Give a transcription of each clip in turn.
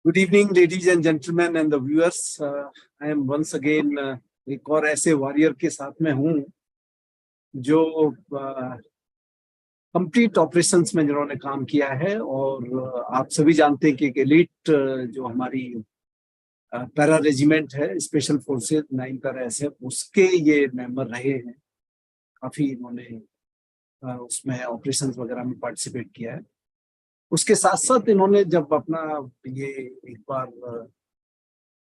Good evening, ladies and gentlemen and the viewers. I am once again एक और ऐसे warrior के साथ में हूँ जो कंप्लीट ऑपरेशंस में जिन्होंने काम किया है और आप सभी जानते हैं कि एक एलिट जो हमारी पैरा रेजिमेंट है, स्पेशल फोर्सेस 9 पैरा एसएफ, उसके ये मेंबर रहे हैं। काफी इन्होंने उसमें ऑपरेशंस वगैरह में पार्टिसिपेट किया है। उसके साथ साथ इन्होंने जब अपना ये एक बार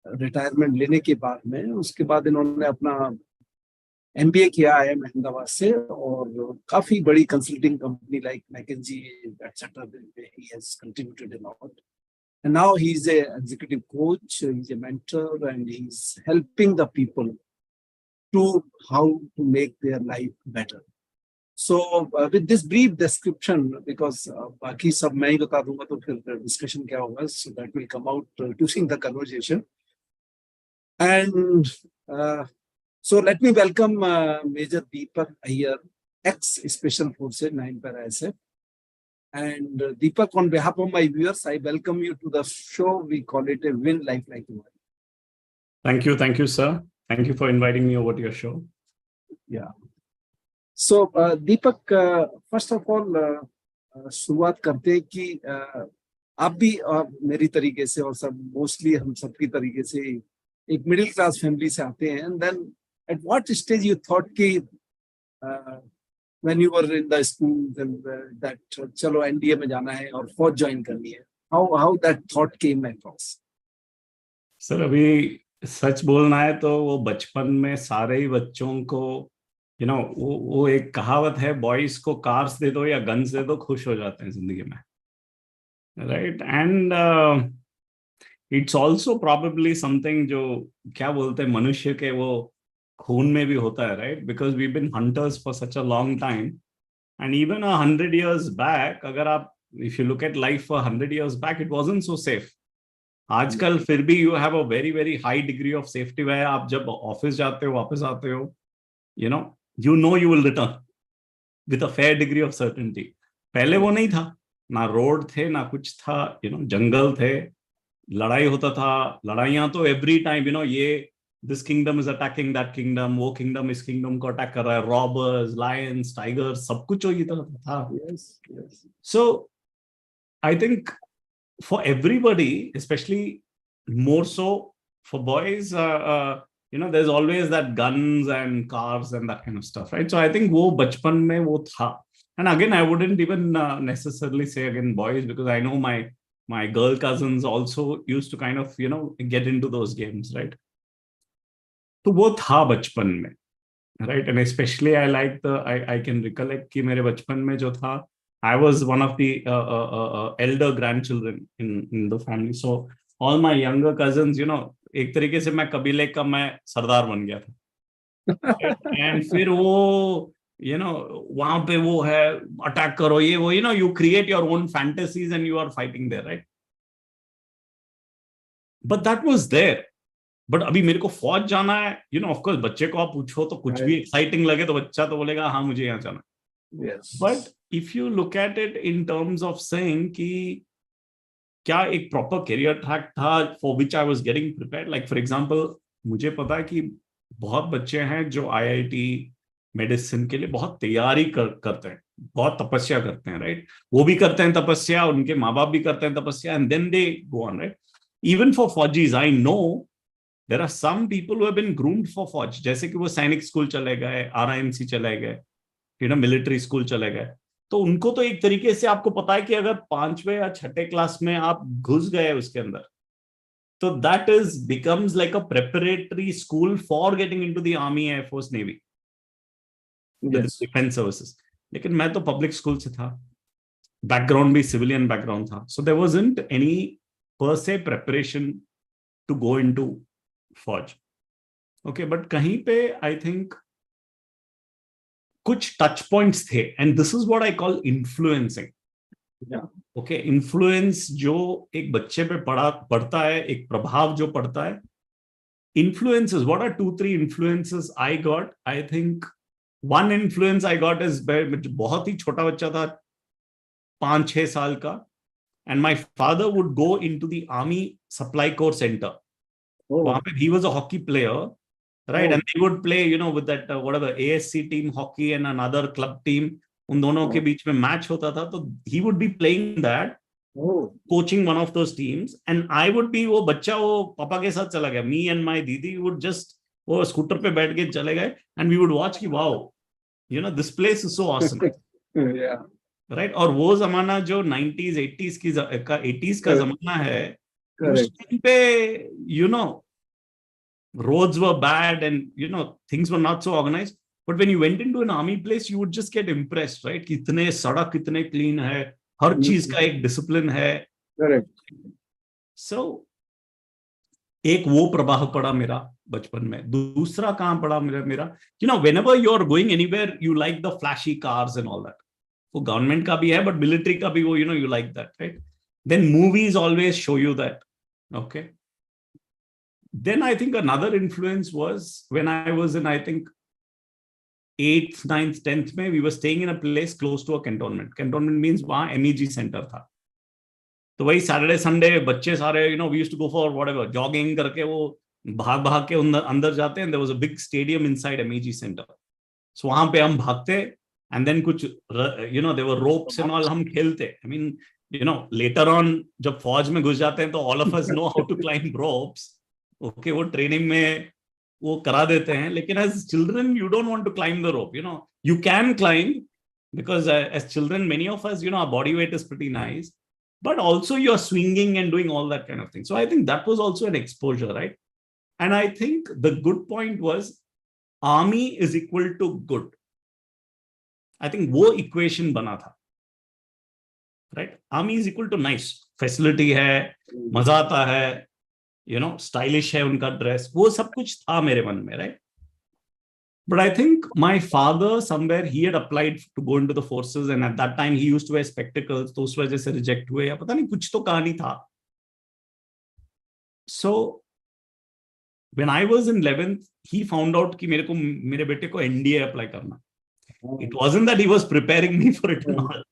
रिटायरमेंट लेने के बाद में उसके बाद इन्होंने अपना MBA किया है अहमदाबाद से और काफी बड़ी consulting company like McKinsey etc. he has contributed a lot and now he is a executive coach, he is a mentor and he is helping the people to how to make their life better. So with this brief description, because बाकी सब मैं ही बता दूंगा तो फिर discussion क्या होगा, so that will come out during the conversation. And so let me welcome Major Deepak Iyer, ex-Special Forces 9 Para SF. And Deepak, on behalf of my viewers, I welcome you to the show. We call it a Win Life Like a Warrior. Thank you, sir. Thank you for inviting me over to your show. Yeah. So Deepak, first of all, शुरुआत करते हैं कि आप भी मेरी तरीके से और सब मोस्टली हम सबकी तरीके से एक मिडिल क्लास फैमिली से आते हैं, and then at what stage you thought कि when you were in the school that चलो NDA में जाना है और फौज ज्वाइन करनी है, how that thought came across? Sir अभी सच बोलना है तो वो बचपन में सारे ही बच्चों को वो एक कहावत है, बॉयज को कार्स दे दो या गन्स दे दो, खुश हो जाते हैं जिंदगी में, right? And it's also probably something जो क्या बोलते हैं मनुष्य के वो खून में भी होता है, right? Because we been hunters for such a long time and even 100 years back, अगर आप if you look at life for 100 years back, it wasn't so safe. आजकल फिर भी you have a very very high degree of safety way. आप जब office जाते हो, वापस आते हो, you know you will return with a fair degree of certainty. पहले वो नहीं था, ना रोड थे ना कुछ था, जंगल थे, लड़ाई होता था. लड़ाइयां तो एवरी टाइम, ये this kingdom is attacking that kingdom, वो किंगडम इस किंगडम को अटैक कर रहा है, रॉबर्स, लायंस, टाइगर्स, सब कुछ वही था. So I think for everybody, specially more so for boys, there's always that guns and cars and that kind of stuff, right? So I think wo bachpan mein wo tha. And again, I wouldn't even necessarily say again boys, because I know my girl cousins also used to kind of get into those games, right? तो वो था बचपन में, right? And especially I like I can recollect कि मेरे बचपन में जो था, I was one of the elder grandchildren in the family. So all my younger cousins, एक तरीके से मैं कबीले का मैं सरदार बन गया था. एंड फिर वो वहां पे वो है अटैक करो, ये वो you create your own fantasies and you are fighting there, right? But that was there. बट अभी मेरे को फौज जाना है, ऑफ कोर्स बच्चे को आप पूछो तो कुछ भी एक्साइटिंग लगे तो बच्चा तो बोलेगा हाँ मुझे यहाँ जाना. But if you look at it in terms of saying कि क्या एक प्रॉपर करियर ट्रैक था for which I was getting prepared. Like for example, मुझे पता है कि बहुत बच्चे हैं जो IIT मेडिसिन के लिए बहुत तैयारी करते हैं, बहुत तपस्या करते हैं, राइट? वो भी करते हैं तपस्या, उनके माँ बाप भी करते हैं तपस्या, and then they go on, right? Even for faujis I know there are some people who have been groomed for fauj, जैसे कि वो सैनिक स्कूल चले गए, RIMC चले गए, मिलिट्री स्कूल चले गए. तो उनको तो एक तरीके से आपको पता है कि अगर 5वें या 6ठे क्लास में आप घुस गए उसके अंदर, तो that is becomes like a preparatory school for getting into the army, air force, navy, defence services. लेकिन मैं तो पब्लिक स्कूल से था, बैकग्राउंड भी सिविलियन बैकग्राउंड था, सो देयर वाजंट एनी पर से प्रिपरेशन टू गो इनटू फौज. ओके, बट कहीं पे आई थिंक कुछ टच पॉइंट्स थे, and this is what I call influencing. Okay, influence जो एक बच्चे पे पड़ता है, एक प्रभाव जो पड़ता है. Influences, what are 2-3 influences I got? I think one influence I got is, बहुत ही छोटा बच्चा था, 5-6 साल का, and my father would go into the Army Supply Corps Center. Oh. He was a hockey player, right? And they would play, with that whatever ASC team hockey and another club team. उन दोनों के बीच में match होता था, तो he would be playing that, coaching one of those teams, and I would be वो बच्चा वो पापा के साथ चला गया. Me and my दीदी would just वो स्कूटर पे बैठ के चले गए, and we would watch कि wow, this place is so awesome. Yeah. Right? और वो जमाना जो 90s 80s का जमाना है, उस टाइम पे roads were bad and things were not so organized, but when you went into an army place you would just get impressed, right? कितने सड़क कितने clean है, हर चीज का एक discipline है. Correct. So एक वो प्रभाव पड़ा मेरा बचपन में. दूसरा कहाँ पड़ा मेरा whenever you're going anywhere you like the flashy cars and all that. वो गवर्नमेंट का भी है, but military का भी वो you like that, right? Then movies always show you that. Okay. Then I think another influence was when I was in, I think 8th, 9th, 10th में, we were staying in a place close to a cantonment. Cantonment means वहाँ MEG center था. तो वही Saturday, Sunday बच्चे सारे we used to go for whatever jogging करके वो भाग के अंदर जाते हैं. There was a big stadium inside MEG center. So वहाँ पे हम भागते, and then कुछ there were ropes and all, हम खेलते. I mean later on जब फौज में घुस जाते हैं तो all of us know how to climb ropes. Okay, वो ट्रेनिंग में वो करा देते हैं, लेकिन as children you don't want to climb the rope. You can climb because as children many of us our body weight is pretty nice, but also you're swinging and doing all that kind of thing. So I think that was also an exposure, right? And I think the good point was army is equal to good. I think वो equation बना था, right? Army is equal to nice, facility है, मजा आता है, stylish है उनका dress, वो सब कुछ था मेरे मन में, right? But I think my father somewhere he had applied to go into the forces, and at that time he used to wear spectacles, तो उस वजह से reject हुए, या पता नहीं कुछ तो कहानी था. So when I was in 11th, he found out कि मेरे बेटे को NDA apply करना. It wasn't that he was preparing me for it and all,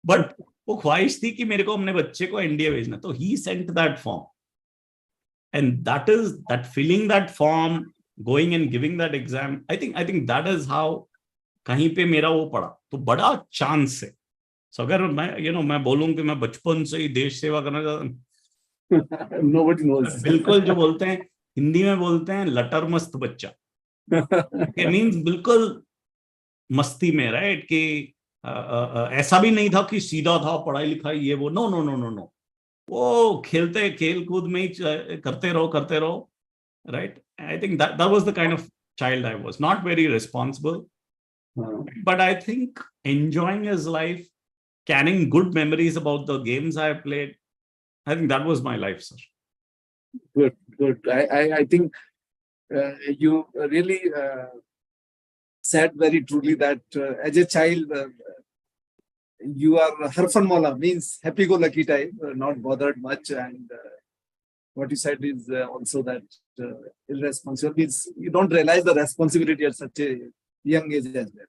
but वो ख्वाहिश थी कि मेरे को अपने बच्चे को NDA भेजना. तो he sent that form, and that filling that form, going and giving that exam, I think that is how कहीं पे मेरा वो पड़ा. तो बड़ा चांस है. So अगर मैं बोलूं कि मैं बचपन से ही देश सेवा करना चाहता, nobody knows. बिल्कुल जो बोलते हैं हिंदी में बोलते हैं लटर मस्त बच्चा. It means बिल्कुल मस्ती में, राइट? कि ऐसा भी नहीं था कि सीधा था पढ़ाई लिखाई ये वो. नो, वो खेलते खेल कूद में ही करते रहो, right? I think that was the kind of child I was. Not very responsible, but I think enjoying his life, carrying good memories about the games I played. I think that was my life, sir. Good. I think you really said very truly that as a child, you are Harfan Maula, means happy-go-lucky type, not bothered much. And what you said is also that irresponsible means you don't realize the responsibility at such a young age as well.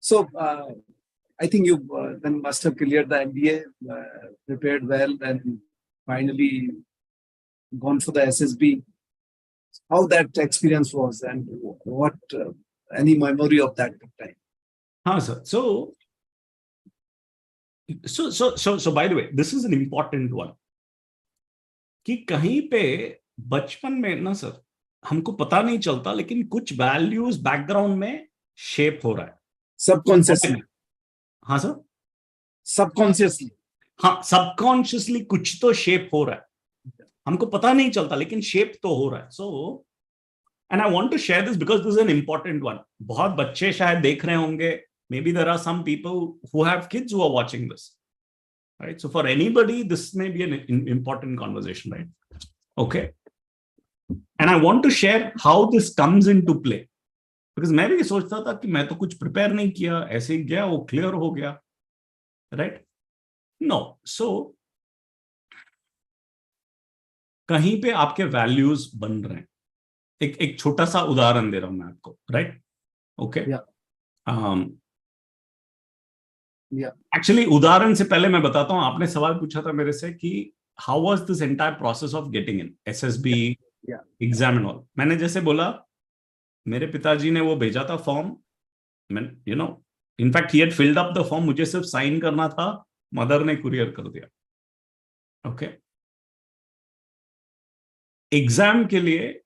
So I think you then must have cleared the MBA, prepared well, and finally gone for the SSB. How that experience was, and what any memory of that time? Sir. So by the way, this is an important one. कि कहीं पे बचपन में ना sir हमको पता नहीं चलता, लेकिन कुछ वैल्यूज बैकग्राउंड में शेप हो रहा है सबकॉन्शियसली. हाँ सर, सबकॉन्शियसली. हाँ, सबकॉन्शियसली कुछ तो शेप हो रहा है, हमको पता नहीं चलता लेकिन शेप तो हो रहा है. So and I want to share this because this is an important one. बहुत बच्चे शायद देख रहे होंगे, maybe there are some people who have kids who are watching this, right? So for anybody this may be an important conversation, right? Okay, and I want to share how this comes into play, because मैं भी सोचता था कि मैं तो कुछ prepare नहीं किया, ऐसे ही गया, वो क्लियर हो गया, right? No. So कहीं पे आपके वैल्यूज बन रहे हैं. एक छोटा सा उदाहरण दे रहा हूं मैं आपको, राइट? ओके. एक्चुअली उदाहरण से पहले मैं बताता हूँ, आपने सवाल पूछा था मेरे से कि how was this entire process of getting in SSB exam and all. मैंने जैसे बोला, मेरे पिताजी ने वो भेजा था फॉर्म, मैं in fact he had filled up the form, मुझे सिर्फ साइन करना था, मदर ने कुरियर कर दिया। ओके, एग्जाम के लिए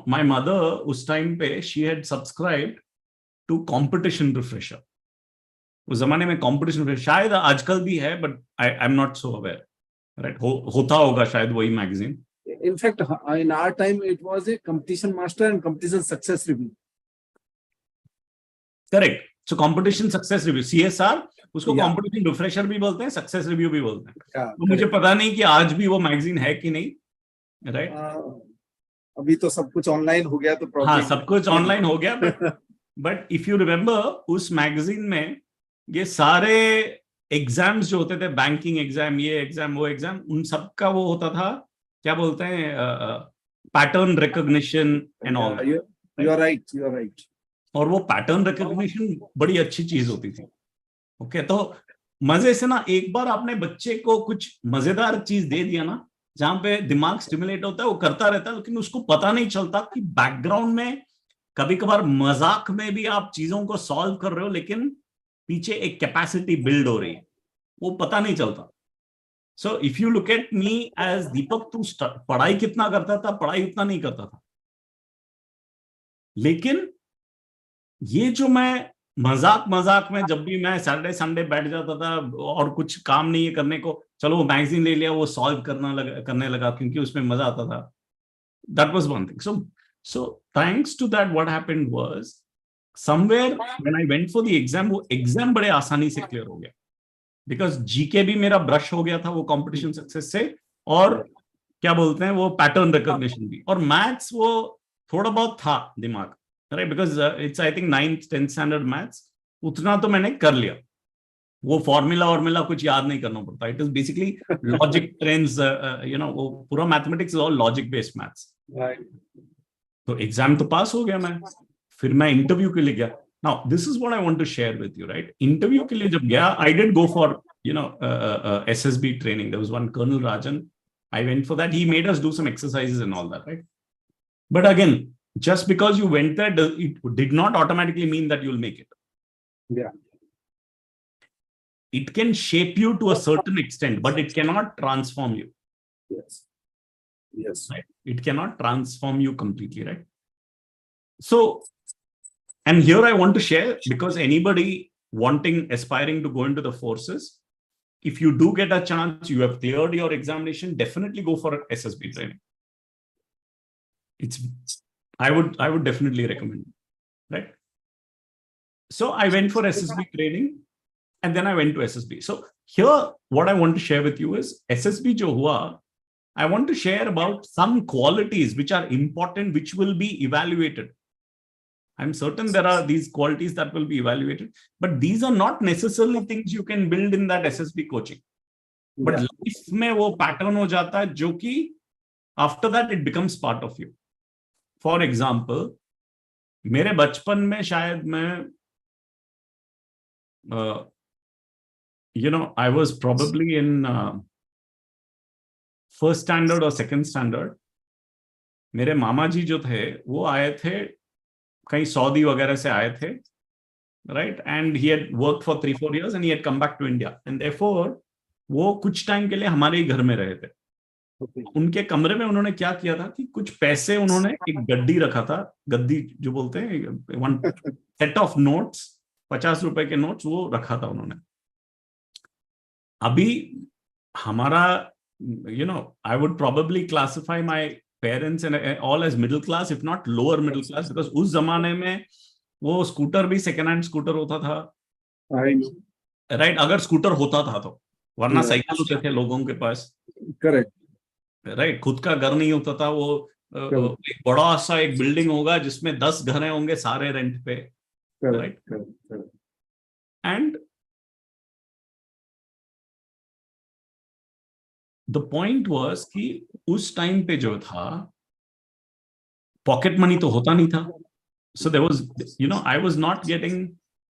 माय मदर उस टाइम पे she had subscribed to Competition Refresher. उस जमाने में कंपटीशन शायद आजकल भी है, but I am not so aware, right? होता होगा शायद वही magazine. In fact, in our time, it was a competition master and competition success review. Correct. So competition success review, CSR, उसको कंपटीशन रिफ्रेशर भी बोलते हैं, सक्सेस रिव्यू भी बोलते हैं। तो मुझे पता नहीं कि आज भी वो मैगजीन है कि नहीं, राइट? अभी तो सब कुछ ऑनलाइन हो गया, तो हाँ, सब कुछ ऑनलाइन हो गया, बट इफ यू रिमेम्बर उस मैगजीन में ये सारे एग्जाम्स जो होते थे, बैंकिंग एग्जाम, ये एग्जाम, वो एग्जाम, उन सब का वो होता था, क्या बोलते हैं, pattern recognition and all. You are right. और वो पैटर्न रिकॉग्निशन बड़ी अच्छी चीज होती थी। ओके, तो मजे से ना, एक बार आपने बच्चे को कुछ मजेदार चीज दे दिया ना, जहां पे दिमाग स्टिमुलेट होता है, वो करता रहता है, लेकिन उसको पता नहीं चलता कि बैकग्राउंड में कभी कभार मजाक में भी आप चीजों को सॉल्व कर रहे हो, लेकिन पीछे एक कैपेसिटी बिल्ड हो रही है, वो पता नहीं चलता। So if you look at me as Deepak, तू पढ़ाई कितना करता था? पढ़ाई उतना नहीं करता था, लेकिन ये जो मैं मजाक में जब भी मैं सैटरडे संडे बैठ जाता था और कुछ काम नहीं है करने को, चलो वो मैगजीन ले लिया, वो सॉल्व करने लगा क्योंकि उसमें मजा आता था। That was one thing. So thanks to that what happened was, somewhere when I went for the exam, वो एग्जाम बड़े आसानी से क्लियर हो गया, बिकॉज जीके भी मेरा ब्रश हो गया था वो कंपटीशन सक्सेस से, और क्या बोलते हैं वो पैटर्न रिकॉग्निशन भी, और मैथ्स वो थोड़ा बहुत था दिमाग, right? Because it's I think 9th 10th standard maths, उतना तो मैंने कर लिया। वो फॉर्मूला कुछ याद नहीं करना पड़ता, it is basically logic trends, वो पूरा mathematics is all logic based maths. तो एग्जाम तो पास हो गया मैं, फिर मैं इंटरव्यू के लिए गया। Now this is what I want to share with you, right? Interview के लिए जब गया, I did go for SSB training. There was one Colonel Rajan, I went for that. He made us do some exercises and all that, right? But again, just because you went there, it did not automatically mean that you'll make it. Yeah. It can shape you to a certain extent, but it cannot transform you. Yes. Right? It cannot transform you completely, right? So, and here I want to share, because anybody aspiring to go into the forces, if you do get a chance, you have cleared your examination, definitely go for SSB training. I would definitely recommend it, right? So I went for SSB training, and then I went to SSB. So here, what I want to share with you is SSB jo hua, I want to share about some qualities which are important, which will be evaluated. I'm certain there are these qualities that will be evaluated, but these are not necessarily things you can build in that SSB coaching. But life में वो pattern हो जाता है, जो कि after that it becomes part of you. For example, मेरे बचपन में शायद मैं, I was probably in first standard or second standard. मेरे मामा जी जो थे, वो आए थे कहीं सऊदी वगैरह से आए थे, right? And he had worked for 3-4 years and he had come back to India, and therefore वो कुछ टाइम के लिए हमारे ही घर में रहे थे। उनके कमरे में उन्होंने क्या किया था कि कुछ पैसे, उन्होंने एक गड्डी रखा था, गद्दी जो बोलते हैं, वन सेट ऑफ नोट्स, 50 रुपए के नोट्स, वो रखा था उन्होंने। अभी हमारा, I would probably classify my parents and all as middle class, if not lower middle class, because उस जमाने में वो स्कूटर भी सेकेंड हैंड स्कूटर होता था, राइट? अगर स्कूटर होता था तो, वरना साइकिल होते थे लोगों के पास, करेक्ट, राइट? खुद का घर नहीं होता था, वो एक बड़ा सा एक बिल्डिंग होगा जिसमें 10 घर होंगे, सारे रेंट पे, right? And the point was कि उस टाइम पे जो था, पॉकेट मनी तो होता नहीं था, so there was, I was not getting,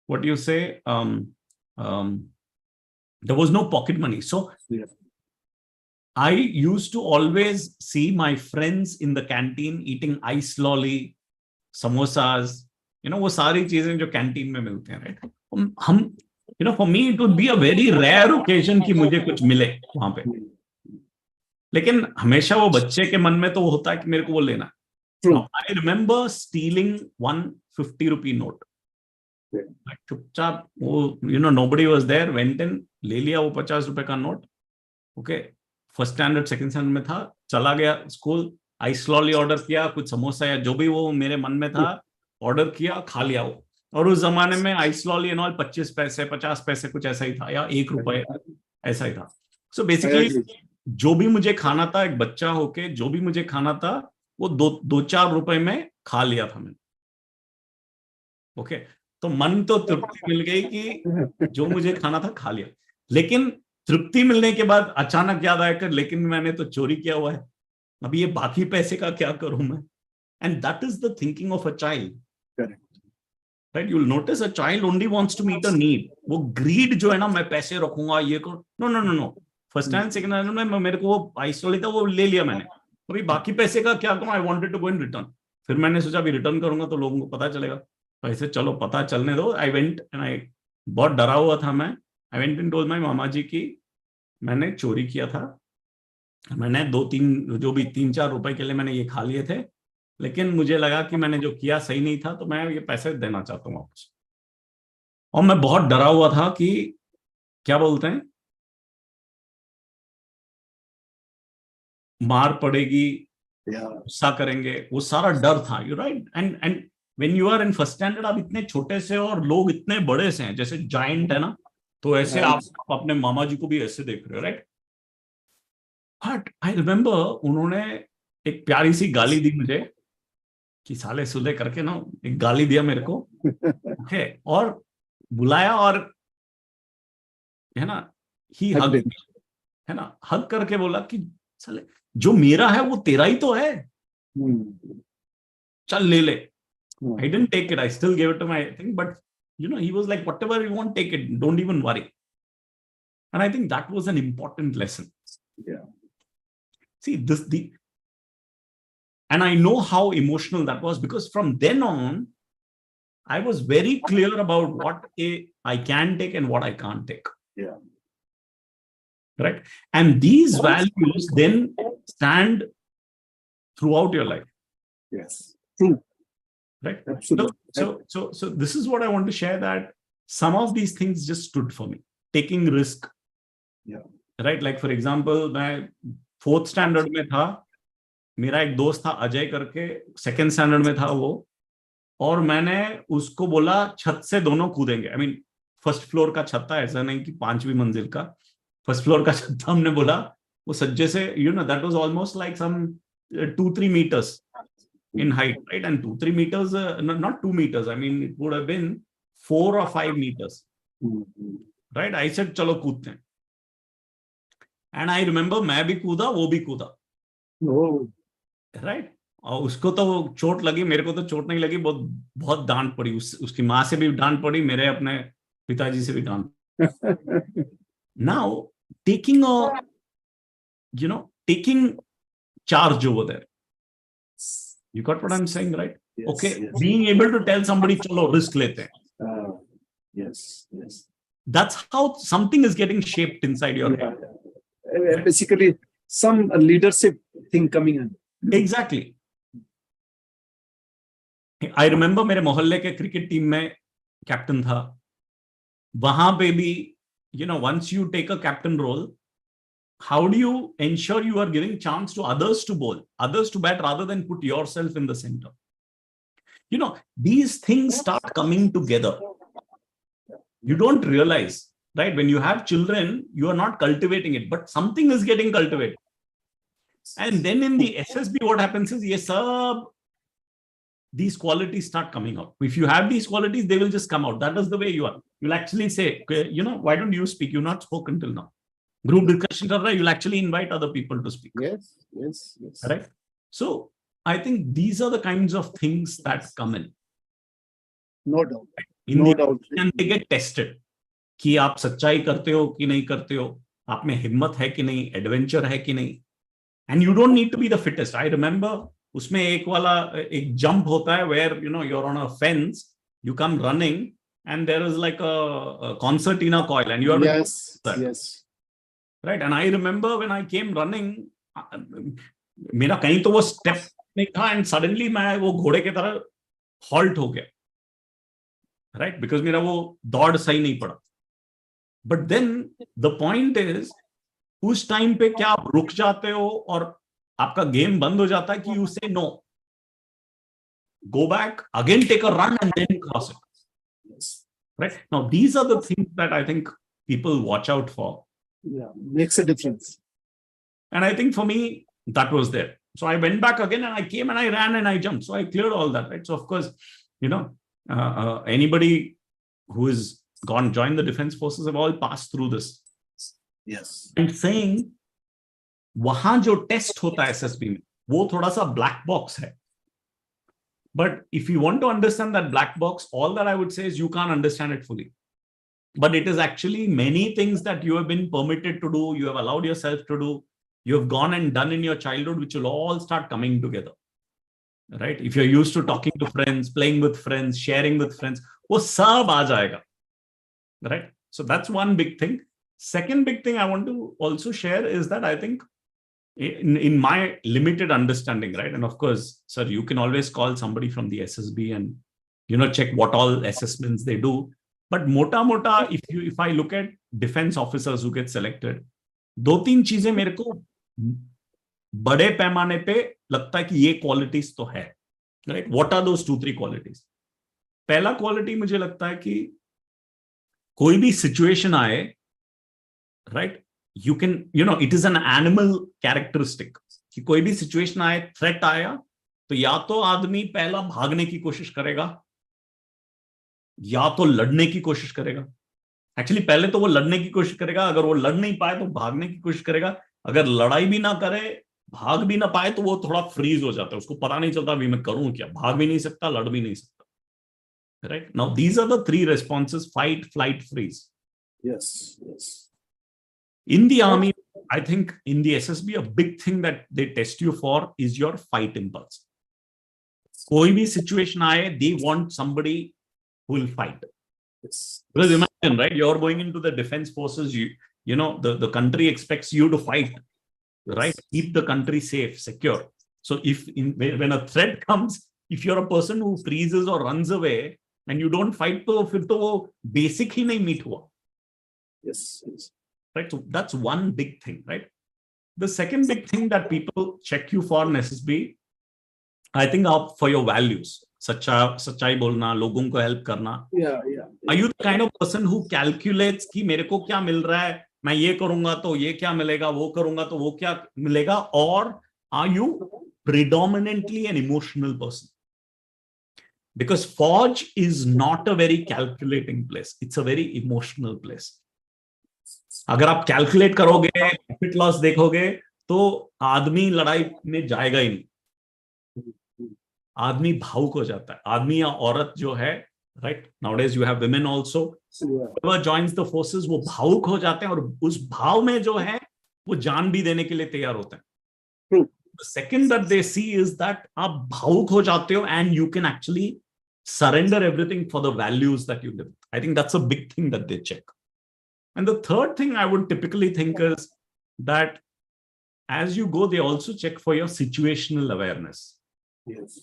what you say, there was no pocket money. So I used to always see my friends in the canteen eating ice lolly, samosas, वो सारी चीजें जो canteen में मिलते हैं, right? हम for me it would be a very rare occasion कि मुझे कुछ मिले वहां पे, लेकिन हमेशा वो बच्चे के मन में तो होता है कि मेरे को वो लेना. I remember stealing 150 rupee note. चुपचाप वो nobody was there, went in, ले लिया वो 50 रुपए का note. Okay, first standard second standard में था, चला गया स्कूल, आइस लॉली ऑर्डर किया, कुछ समोसा या जो भी वो मेरे मन में था ऑर्डर किया, खा लिया वो. और उस जमाने में आइस लॉली एंड ऑल 25 पैसे 50 पैसे कुछ ऐसा ही था, या 1 रुपए ऐसा ही था. सो बेसिकली जो भी मुझे खाना था, एक बच्चा होके जो भी मुझे खाना था वो 2-4 रुपए में खा लिया था मैंने. ओके, तो मन तो तृप्ति मिल गई कि जो मुझे खाना था खा लिया. लेकिन तृप्ति मिलने के बाद अचानक याद आया कि लेकिन मैंने तो चोरी किया हुआ है, अभी ये बाकी पैसे का क्या करूं मैं. And that is the thinking of a child, right? You will notice a child only wants to meet a need. वो ग्रीड जो है ना, मैं पैसे रखूंगा, ये करूं, no no no no. First and second hand में मेरे को वो आइसोलेट था, वो ले लिया मैंने, अभी बाकी पैसे का क्या करूं. I wanted to go in return. फिर मैंने सोचा अभी रिटर्न करूंगा तो लोगों को पता चलेगा, तो ऐसे चलो पता चलने दो. आई वेंट एंड आई, बहुत डरा हुआ था मैं, I went and told my mama ji की मैंने चोरी किया था, मैंने 2-3 जो भी 3-4 रुपए के लिए मैंने ये खा लिए थे, लेकिन मुझे लगा कि मैंने जो किया सही नहीं था, तो मैं ये पैसे देना चाहता हूँ वापस. और मैं बहुत डरा हुआ था कि क्या बोलते हैं, मार पड़ेगी, गुस्सा करेंगे, वो सारा डर था. You right? And when you are in first standard, आप इतने छोटे से और लोग इतने बड़े से हैं, जैसे जायंट है ना, तो ऐसे आप अपने मामा जी को भी ऐसे देख रहे हो, राइट? बट आई रिमेम्बर उन्होंने एक प्यारी सी गाली दी मुझे कि साले सुले करके ना, एक गाली दिया मेरे को. ओके, और बुलाया और है ना, ही हग, है ना, हग करके बोला कि साले जो मेरा है वो तेरा ही तो है, चल ले ले. I didn't take it, I still gave it to my thing, but he was like, whatever you want, take it, don't even worry. And I think that was an important lesson. See, and I know how emotional that was, because from then on I was very clear about what I can take and what I can't take. Right? And these values then stand throughout your life. Yes, true. Right? So this is what I want to share, that some of these things just stood for me. Taking risk. Right? Like for example, मैं 4th standard में था, मेरा एक दोस्त था अजय करके, 2nd standard में था वो, और मैंने उसको बोला छत से दोनों कूदेंगे. आई मीन फर्स्ट फ्लोर का छत था, ऐसा नहीं कि 5वीं मंजिल का, फर्स्ट फ्लोर का छत था. हमने बोला वो सज्जे से, that was almost like some 2-3 meters in height, right? And 2-3 meters, not 2 meters, I mean it would have been 4 or 5 meters, right? I said चलो कूदते हैं, and I remember मैं भी कूदा, वो भी कूदा, right? और उसको तो चोट लगी, मेरे को तो चोट नहीं लगी, बहुत डांट पड़ी, उसकी माँ से भी डांट पड़ी, मेरे अपने पिताजी से भी डांट. Now taking charge over there. You got what I'm saying, right? Yes, okay, yes. Being able to tell somebody, chalo, risk lete hain. Yes. That's how something is getting shaped inside your head. Basically, some leadership thing coming in. Exactly. I remember मेरे मोहल्ले के cricket team में captain था. वहां पे भी, once you take a captain role, how do you ensure you are giving chance to others to bowl, others to bat, rather than put yourself in the center? These things start coming together. You don't realize, right? When you have children, you are not cultivating it, but something is getting cultivated. And then in the SSB, what happens is, yes, these qualities start coming out. If you have these qualities, they will just come out. That is the way you are. You'll actually say, why don't you speak? You've not spoken till now. Group discussion kar raha hai, you'll actually invite other people to speak. Yes. Right? So I think these are the kinds of things that come in. No doubt. And they get tested. कि आप सच्चाई करते हो कि नहीं करते हो, आप में हिम्मत है कि नहीं, एडवेंचर है कि नहीं. And you don't need to be the fittest. I remember उसमें एक जंप होता है where you're on a fence, you come running and there is like a concertina coil and you have to Yes, that, yes. right? And I remember when I came running, मेरा कहीं तो वो step नहीं था and suddenly मैं वो घोड़े की तरह हॉल्ट हो गया, राइट, बिकॉज मेरा वो दौड़ सही नहीं पड़ा. But then the point is, उस टाइम पे क्या आप रुक जाते हो और आपका गेम बंद हो जाता है कि you say no, go back again, take a run and then cross it. Right now, these are the things that I think people watch out for. Yeah, makes a difference. And I think for me, that was there. So I went back again and I came and I ran and I jumped. So I cleared all that, right? So of course, anybody who has joined the defense forces have all passed through this. Yes. I'm saying, वहां जो test होता है SSB में, वो थोड़ा सा black box है. But if you want to understand that black box, all that I would say is you can't understand it fully. But it is actually many things that you have been permitted to do, you have allowed yourself to do, you have gone and done in your childhood, which will all start coming together. Right? If you're used to talking to friends, playing with friends, sharing with friends, wo sab aa jayega. Right? So that's one big thing. Second big thing I want to also share is that I think in my limited understanding, right? And of course, sir, you can always call somebody from the SSB and check what all assessments they do. But mota if I look at defense officers who get selected, दो तीन चीजें मेरे को बड़े पैमाने पे लगता है कि ये क्वालिटीज तो है, right? What are those 2-3 qualities? पहला क्वालिटी मुझे लगता है कि कोई भी सिचुएशन आए, right, you can, it is an animal characteristic कि कोई भी सिचुएशन आए, थ्रेट आया, तो या तो आदमी पहला भागने की कोशिश करेगा या तो लड़ने की कोशिश करेगा. एक्चुअली पहले तो वो लड़ने की कोशिश करेगा, अगर वो लड़ नहीं पाए तो भागने की कोशिश करेगा, अगर लड़ाई भी ना करे, भाग भी ना पाए, तो वो थोड़ा फ्रीज हो जाता है, उसको पता नहीं चलता अभी मैं करूं क्या, भाग भी नहीं सकता, लड़ भी नहीं सकता. Right? Now these are the 3 responses: fight, flight, freeze. Yes, yes. In the army, I think in the SSB, a big thing that they test you for is your fight impulse. कोई भी situation आए, they want somebody who will fight. Yes. Because imagine, right? You're going into the defense forces. The country expects you to fight, right? Keep the country safe, secure. So when a threat comes, if you're a person who freezes or runs away and you don't fight, तो फिर तो वो basic ही नहीं meet हुआ. Yes, yes. Right? So that's one big thing, right? The second big thing that people check you for in SSB, I think, are for your values. सच्चाई बोलना, लोगों को हेल्प करना. Yeah. Are you the kind of person who calculates कि मेरे को क्या मिल रहा है, मैं ये करूंगा तो ये क्या मिलेगा, वो करूंगा तो वो क्या मिलेगा? Or are you predominantly an emotional person? Because Forge is not a very calculating place. It's a very emotional place. अगर आप कैलकुलेट करोगे, प्रॉफिट लॉस देखोगे, तो आदमी लड़ाई में जाएगा ही नहीं. आदमी भावुक हो जाता है, आदमी या औरत जो है, right? Nowadays you have women also, whoever joins the forces, वो भावुक हो जाते हैं और उस भाव में जो है वो जान भी देने के लिए तैयार होते हैं. The second that they see is that आप भावुक हो जाते हो and you can actually surrender everything for the values that you live. I think that's a big thing that they check. And the third thing I would typically think is that as you go, they also check for your situational awareness. Yes.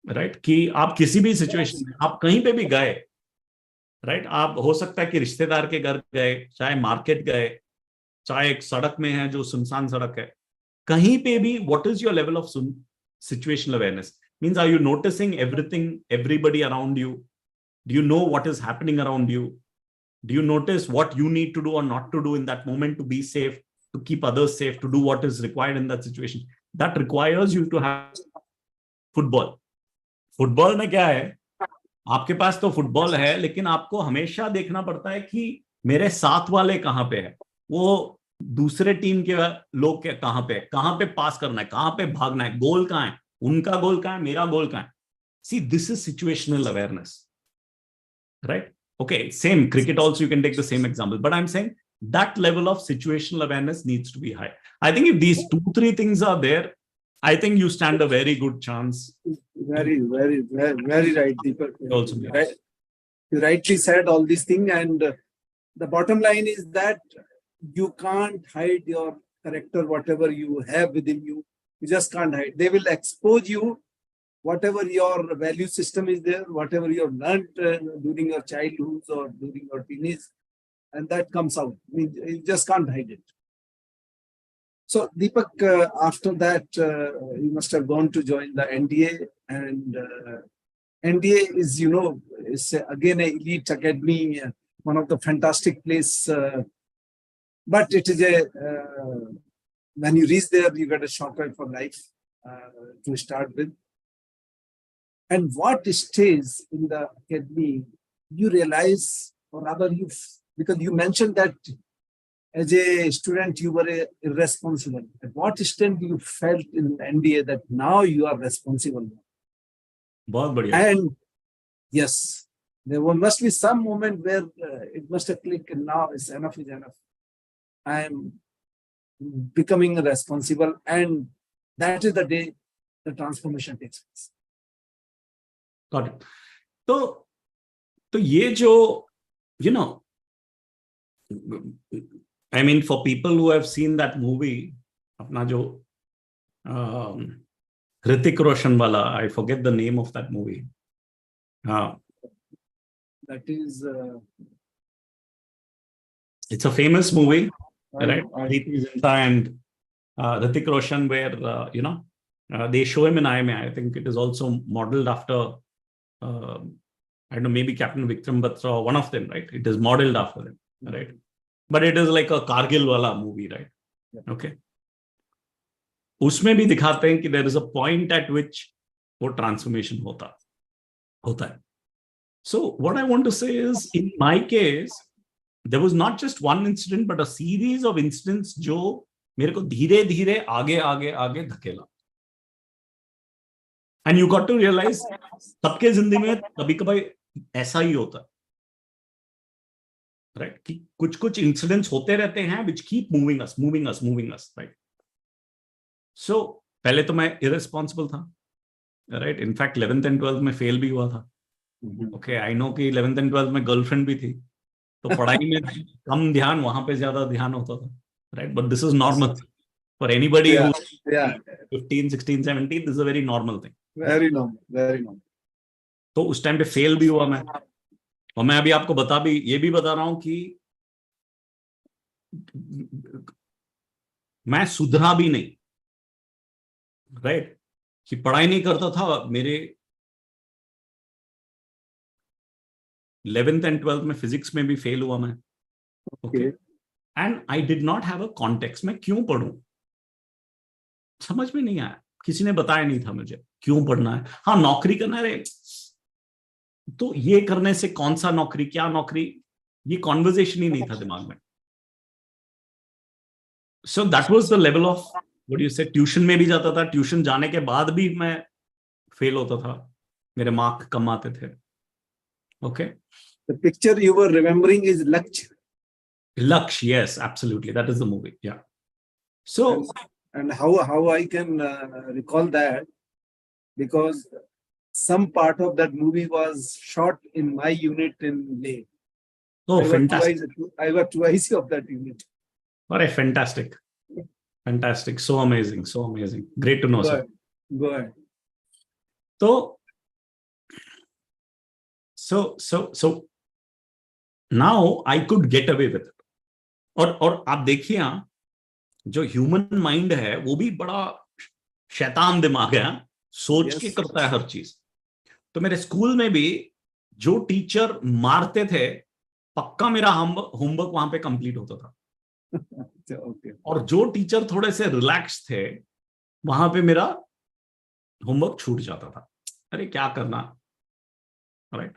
Right? कि आप किसी भी situation में, आप कहीं पे भी गए, राइट? आप हो सकता है कि रिश्तेदार के घर गए, चाहे मार्केट गए, चाहे एक सड़क में है जो सुनसान सड़क है, कहीं पे भी, what is your level of situational awareness? Means, are you noticing everything, everybody around you? Do you know what is happening around you? Do you notice what you need to do or not to do in that moment to be safe, to keep others safe, to do what is required in that situation? That requires you to have football. Football में क्या है, आपके पास तो football है, लेकिन आपको हमेशा देखना पड़ता है कि मेरे साथ वाले कहां पे है, वो दूसरे टीम के लोग कहां पे पास करना है, कहां पे भागना है, गोल कहां है, उनका गोल कहां है, मेरा गोल कहां है. See, this is situational awareness, right? Okay, same cricket also, you can take the same example. But I'm saying that level of situational awareness needs to be high. I think if these 2-3 things are there, I think you stand a very good chance. Very right, Deepak. Also, right. You rightly said all these things, and the bottom line is that you can't hide your character, whatever you have within you. You just can't hide. They will expose you, whatever your value system is there, whatever you have learned during your childhood or during your teenage, and that comes out. I mean, you just can't hide it. So, Deepak, after that, you must have gone to join the NDA, and NDA is, is again an elite academy, one of the fantastic place. But it is when you reach there, you get a shortcut for life to start with. And what stays in the academy, you realize, or rather, because you mentioned that as a student, you were irresponsible. At what extent you felt in NDA that now you are responsible? And yes, there must be some moment where it must have clicked, and now it's enough is enough. I am becoming responsible, and that is the day the transformation takes place. Got it. So ye jo, I mean, for people who have seen that movie, apna jo Hrithik Roshan wala, I forget the name of that movie. That is... it's a famous movie, right? And Hrithik Roshan, where, they show him in IMA. I think it is also modeled after, I don't know, maybe Captain Vikram Batra, or one of them, right? It is modeled after them, right? But it is like a Kargil wala movie, right? Okay. उसमें भी दिखाते हैं कि there is a point at which वो transformation होता है. So what I want to say is, in my case, there was not just one incident, but a series of incidents जो मेरे को धीरे-धीरे आगे धकेला. And you got to realize, सबके जिंदगी में कभी-कभी ऐसा ही होता है. Right? कि कुछ incidents होते रहते हैं which keep moving us, right? So, पहले तो मैं irresponsible था, right? In fact, 11th and 12th में fail भी हुआ था. Okay, I know कि 11th and 12th में girlfriend भी थी, तो पढ़ाई में कम ध्यान, वहां पे ज्यादा ध्यान होता था, right? But this is normal for anybody who 15, 16, 17. This is a very normal thing. Very normal. तो उस टाइम पे fail भी हुआ मैं, और मैं अभी आपको ये भी बता रहा हूं कि मैं सुधरा भी नहीं, राइट? कि पढ़ाई नहीं करता था. मेरे 11th and 12th में फिजिक्स में भी फेल हुआ मैं. Okay. And I did not have a context. मैं क्यों पढ़ूं समझ में नहीं आया. किसी ने बताया नहीं था मुझे क्यों पढ़ना है. हाँ, नौकरी करना है, तो ये करने से कौन सा नौकरी, क्या नौकरी, ये कॉन्वर्सेशन ही नहीं था दिमाग में. So that was the level of what you से. ट्यूशन में भी जाता था, ट्यूशन जाने के बाद भी मैं फेल होता था, मेरे मार्क कम आते थे. Okay. The picture you were remembering is लक्ष्य. Yes, absolutely, that is the movie. Yeah. So and how I can recall that, because some part of that movie was shot in my unit in Leh. Oh, fantastic. I was twice of that unit. All right, fantastic. So amazing. Great to know, sir. Go ahead. So now I could get away with it. और आप देखिए, जो human mind है वो भी बड़ा शैतान दिमाग है, सोच के करता है हर चीज. तो मेरे स्कूल में भी जो टीचर मारते थे, पक्का मेरा होमवर्क वहां पे कंप्लीट होता था. और जो टीचर थोड़े से रिलैक्स थे, वहां पे मेरा होमवर्क छूट जाता था. अरे क्या करना, right?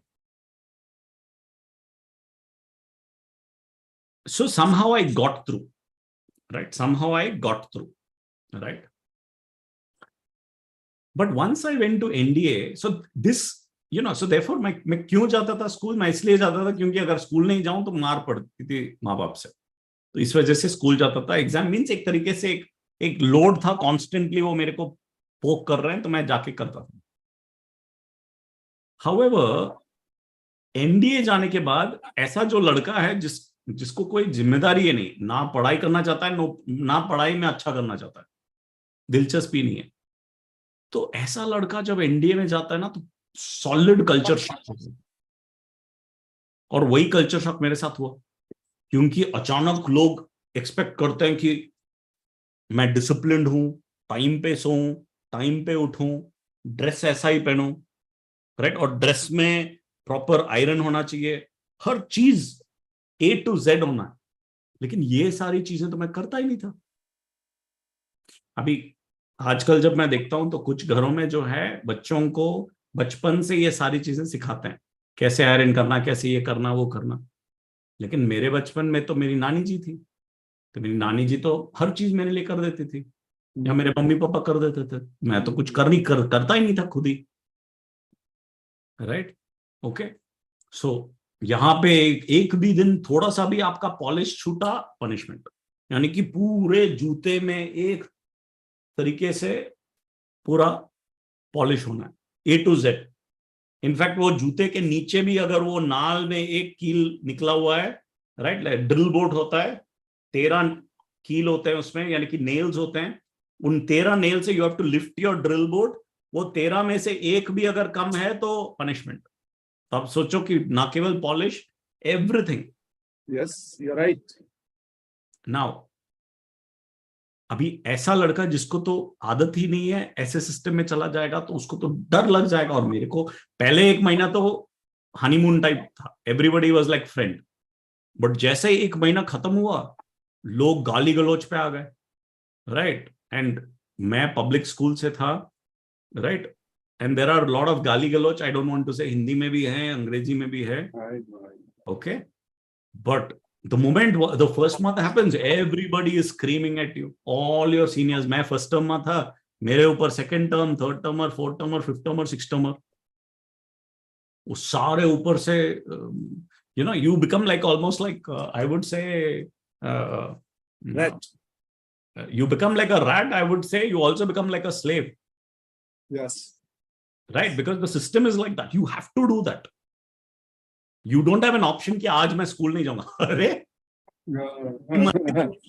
So somehow I got through, right? Right? But once I went to NDA, so this so therefore मैं क्यों जाता था स्कूल? मैं इसलिए जाता था क्योंकि अगर स्कूल नहीं जाऊं तो मार पड़ती थी माँ बाप से, तो इस वजह से स्कूल जाता था। एग्जाम मीन्स एक तरीके से एक लोड था, कॉन्स्टेंटली वो मेरे को पोक कर रहे हैं, तो मैं जाके करता था। हाउएवर एनडीए जाने के बाद ऐसा जो लड़का है जिसको कोई जिम्मेदारी है नहीं, ना पढ़ाई करना चाहता है, ना पढ़ाई में अच्छा करना चाहता है, दिलचस्पी नहीं है, तो ऐसा लड़का जब एनडीए में जाता है ना तो सॉलिड कल्चर शॉक। और वही कल्चर शॉक मेरे साथ हुआ, क्योंकि अचानक लोग एक्सपेक्ट करते हैं कि मैं डिसिप्लिन्ड हूं, टाइम पे सोऊं, टाइम पे उठूं, ड्रेस ऐसा ही पहनूं, राइट, और ड्रेस में प्रॉपर आयरन होना चाहिए, हर चीज A to Z होना है। लेकिन ये सारी चीजें तो मैं करता ही नहीं था। अभी आजकल जब मैं देखता हूं तो कुछ घरों में जो है बच्चों को बचपन से ये सारी चीजें सिखाते हैं, कैसे आयरन करना, कैसे ये करना वो करना। लेकिन मेरे बचपन में तो मेरी नानी जी थी, तो मेरी नानी जी तो हर चीज मेरे लिए कर देती थी, या मेरे मम्मी पापा कर देते थे, मैं तो कुछ करता ही नहीं था खुद ही, राइट। ओके, सो यहां पे एक भी दिन थोड़ा सा भी आपका पॉलिश छूटा, पनिशमेंट, यानी कि पूरे जूते में एक तरीके से पूरा पॉलिश होना है A to Z। इनफैक्ट वो जूते के नीचे भी अगर वो नाल में एक कील निकला हुआ है, राइट, ड्रिल बोर्ड होता है, 13 कील होते हैं उसमें, यानी कि नेल्स होते हैं, उन 13 नेल से you have to lift your drill board, वो 13 में से एक भी अगर कम है तो पनिशमेंट। तो आप सोचो कि ना केवल polish, everything. Yes, you are right. Now अभी ऐसा लड़का जिसको तो आदत ही नहीं है, ऐसे सिस्टम में चला जाएगा तो उसको तो डर लग जाएगा। और मेरे को पहले 1 महीना तो हनीमून टाइप था, everybody was like friend, but जैसे ही 1 महीना खत्म हुआ लोग गाली गलौज पे आ गए, राइट। एंड मैं पब्लिक स्कूल से था, right, and there are lot of गाली गलौज, आई डोंट वांट टू से, हिंदी में भी है, अंग्रेजी में भी है, okay, but the moment the first month happens, everybody is screaming at you, all your seniors। मैं फर्स्ट टर्म में था, मेरे ऊपर second term, third termer, fourth टर्मर, fifth टर्मर, six टर्मर, वो सारे ऊपर से, you become like almost like I would say rat, you become like a rat, I would say you also become like a slave, yes, right, because the system is like that, you have to do that, you don't have an option कि आज मैं school नहीं जाऊंगा। अरे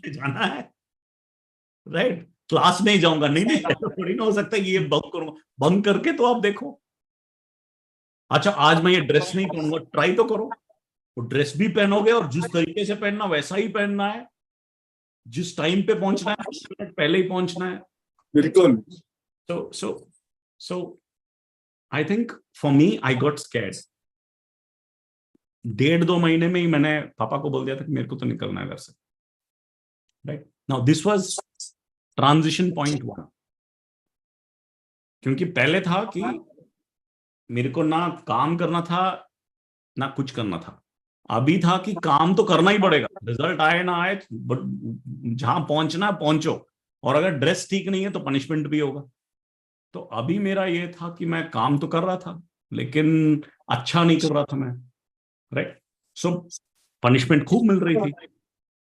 जाना है, right, class नहीं जाऊंगा, नहीं थोड़ी ना हो सकता ये बंक करूंगा, बंक करके तो आप देखो। अच्छा आज मैं ये ड्रेस नहीं पहनूंगा, ट्राई तो करो, वो ड्रेस भी पहनोगे और जिस तरीके से पहनना वैसा ही पहनना है, जिस टाइम पे पहुंचना है 5 मिनट पहले ही पहुंचना है, बिल्कुल। so I think for me I got scared। 1.5-2 महीने में ही मैंने पापा को बोल दिया था कि मेरे को तो निकलना है घर से, right. Now this was transition point 1, क्योंकि पहले था कि मेरे को ना काम करना था ना कुछ करना था, अभी था कि काम तो करना ही पड़ेगा, रिजल्ट आए ना आए, बट जहां पहुंचना है पहुंचो, और अगर ड्रेस ठीक नहीं है तो पनिशमेंट भी होगा। तो अभी मेरा ये था कि मैं काम तो कर रहा था लेकिन अच्छा नहीं कर रहा था मैं, राइट। सो पनिशमेंट खूब मिल रही थी,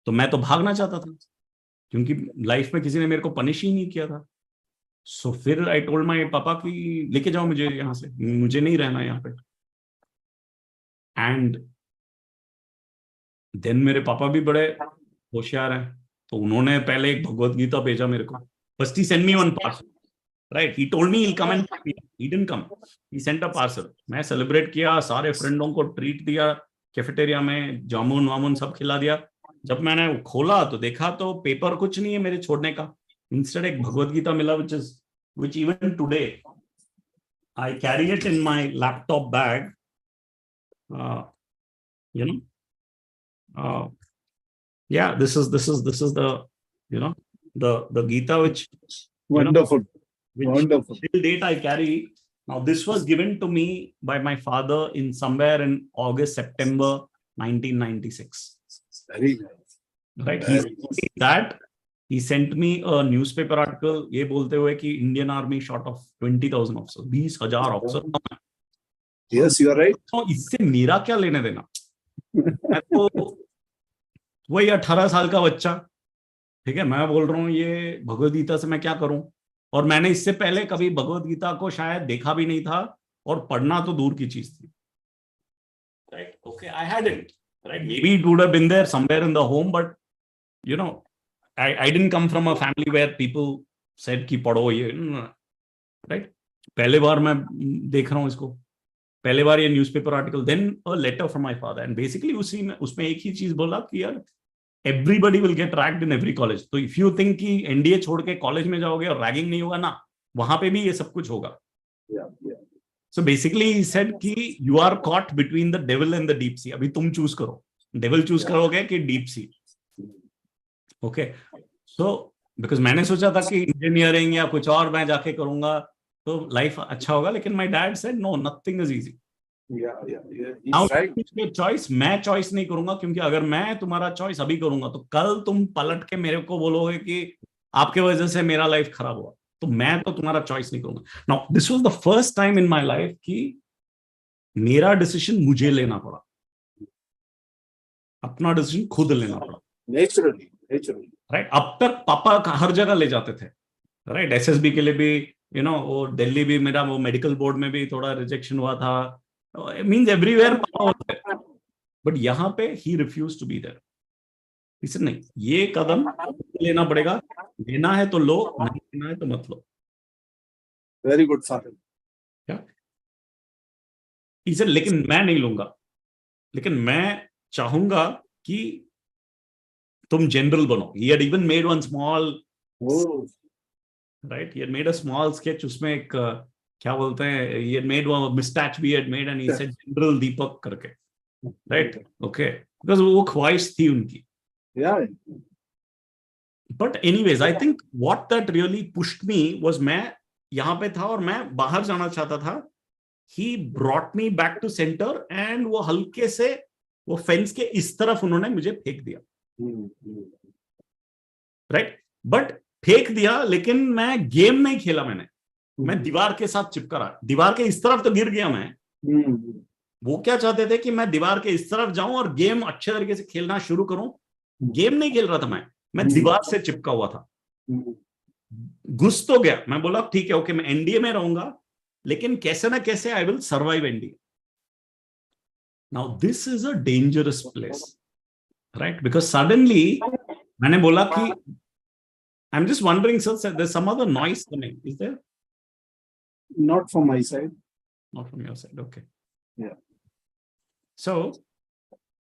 तो मैं तो भागना चाहता था क्योंकि लाइफ में किसी ने मेरे को पनिश ही नहीं किया था। सो फिर आई टोल्ड माय पापा कि लेके जाओ मुझे यहाँ से, मुझे नहीं रहना यहाँ पे। एंड देन मेरे पापा भी बड़े होशियार हैं, तो उन्होंने पहले एक भगवत गीता भेजा मेरे को। First he send me one parcel, right, he told me he'll come and pick me up. He didn't come, he sent a parcel। मैं सेलिब्रेट किया, सारे फ्रेंडों को ट्रीट दिया, कैफेटेरिया में जामुन वामुन सब खिला दिया। जब मैंने खोला तो देखा तो पेपर कुछ नहीं है मेरे छोड़ने का, इंस्टेड एक भगवत गीता मिला, which even today I carry it in my laptop bag, you know, yeah, this is the, the Gita which, Wonderful, which wonderful. till date I carry. Now this was given to me by my father in somewhere in August, September 1996. Very nice. Right, he sent me that, he sent me a newspaper article ये बोलते हुए कि Indian Army short of 20,000 officers, 20,000 officers, Yes, you are right. तो इससे मेरा क्या लेने देना? मैं तो वही 18 साल का बच्चा, ठीक है, मैं बोल रहा हूँ ये भगवद गीता से मैं क्या करूं? और मैंने इससे पहले कभी भगवद गीता को शायद देखा भी नहीं था, और पढ़ना तो दूर की चीज थी. Right? Okay, I hadn't. Right? Maybe it would have been there somewhere in the home, but you know, I didn't come from a family where people said कि पढ़ो ये, right? पहले बार मैं देख रहा हूँ इसको, पहले बार ये newspaper article, then a letter from my father, and basically उसी में उसमें एक ही चीज बोला कि यार everybody will get ragged in every college. तो if you think कि एनडीए छोड़ के कॉलेज में जाओगे और रैगिंग नहीं होगा ना, वहां पे भी ये सब कुछ होगा. So basically he said कि you are caught between the devil and the deep sea. अभी तुम चूज करो, devil चूज करोगे कि deep sea. Okay, so because मैंने सोचा था कि इंजीनियरिंग या कुछ और मैं जाके करूंगा तो लाइफ अच्छा होगा, लेकिन my dad said no, nothing is easy. Now choice मैं चॉइस नहीं करूंगा, क्योंकि अगर मैं तुम्हारा चॉइस अभी करूंगा तो कल तुम पलट के मेरे को बोलोगे कि आपके वजह से मेरा लाइफ खराब हुआ, तो मैं तो तुम्हारा चॉइस नहीं करूंगा. Now this was the first time in my life कि मेरा डिसीजन मुझे लेना पड़ा, अपना डिसीजन खुद लेना पड़ा. Naturally right. अब तक पापा हर जगह ले जाते थे, राइट, एसएसबी के लिए भी, यू नो, वो दिल्ली भी मेरा वो मेडिकल बोर्ड में भी थोड़ा रिजेक्शन हुआ था, मींस एवरीवेयर पापा होते थे, बट यहाँ पे ही रिफ्यूज टू बी देयर. इसलिए नहीं, ये कदम लेना पड़ेगा, लेना है तो लो, नहीं लेना है तो मत लो. Very good father. क्या इसे, लेकिन मैं नहीं लूंगा, लेकिन मैं चाहूंगा कि तुम जनरल बनो. He had even made one small, right? He had made a small sketch. उसमें एक क्या बोलते हैं, he had made one mustache we had made and he said General Deepak करके, right? Okay, because वो ख्वाहिश थी उनकी. Yeah. But anyways, I think what that really pushed me was मैं यहाँ पे था और मैं बाहर जाना चाहता था. He brought me back to center and वो हल्के से वो फेंस के इस तरफ उन्होंने मुझे फेंक दिया. राइट, बट फेंक दिया, लेकिन मैं गेम नहीं खेला. मैं दीवार के साथ चिपका रहा. दीवार के इस तरफ तो गिर गया मैं. वो क्या चाहते थे कि मैं दीवार के इस तरफ जाऊं और गेम अच्छे तरीके से खेलना शुरू करूं. गेम नहीं खेल रहा था मैं दीवार से चिपका हुआ था. घुस तो गया. मैं बोला ठीक है, ओके, मैं एनडीए में रहूंगा, लेकिन कैसे ना कैसे I will survive NDA. Now this is a dangerous place, right, because suddenly मैंने बोला कि I am just wondering sir, there some other noise coming, is there? Not from my side. Not from your side, okay. Yeah so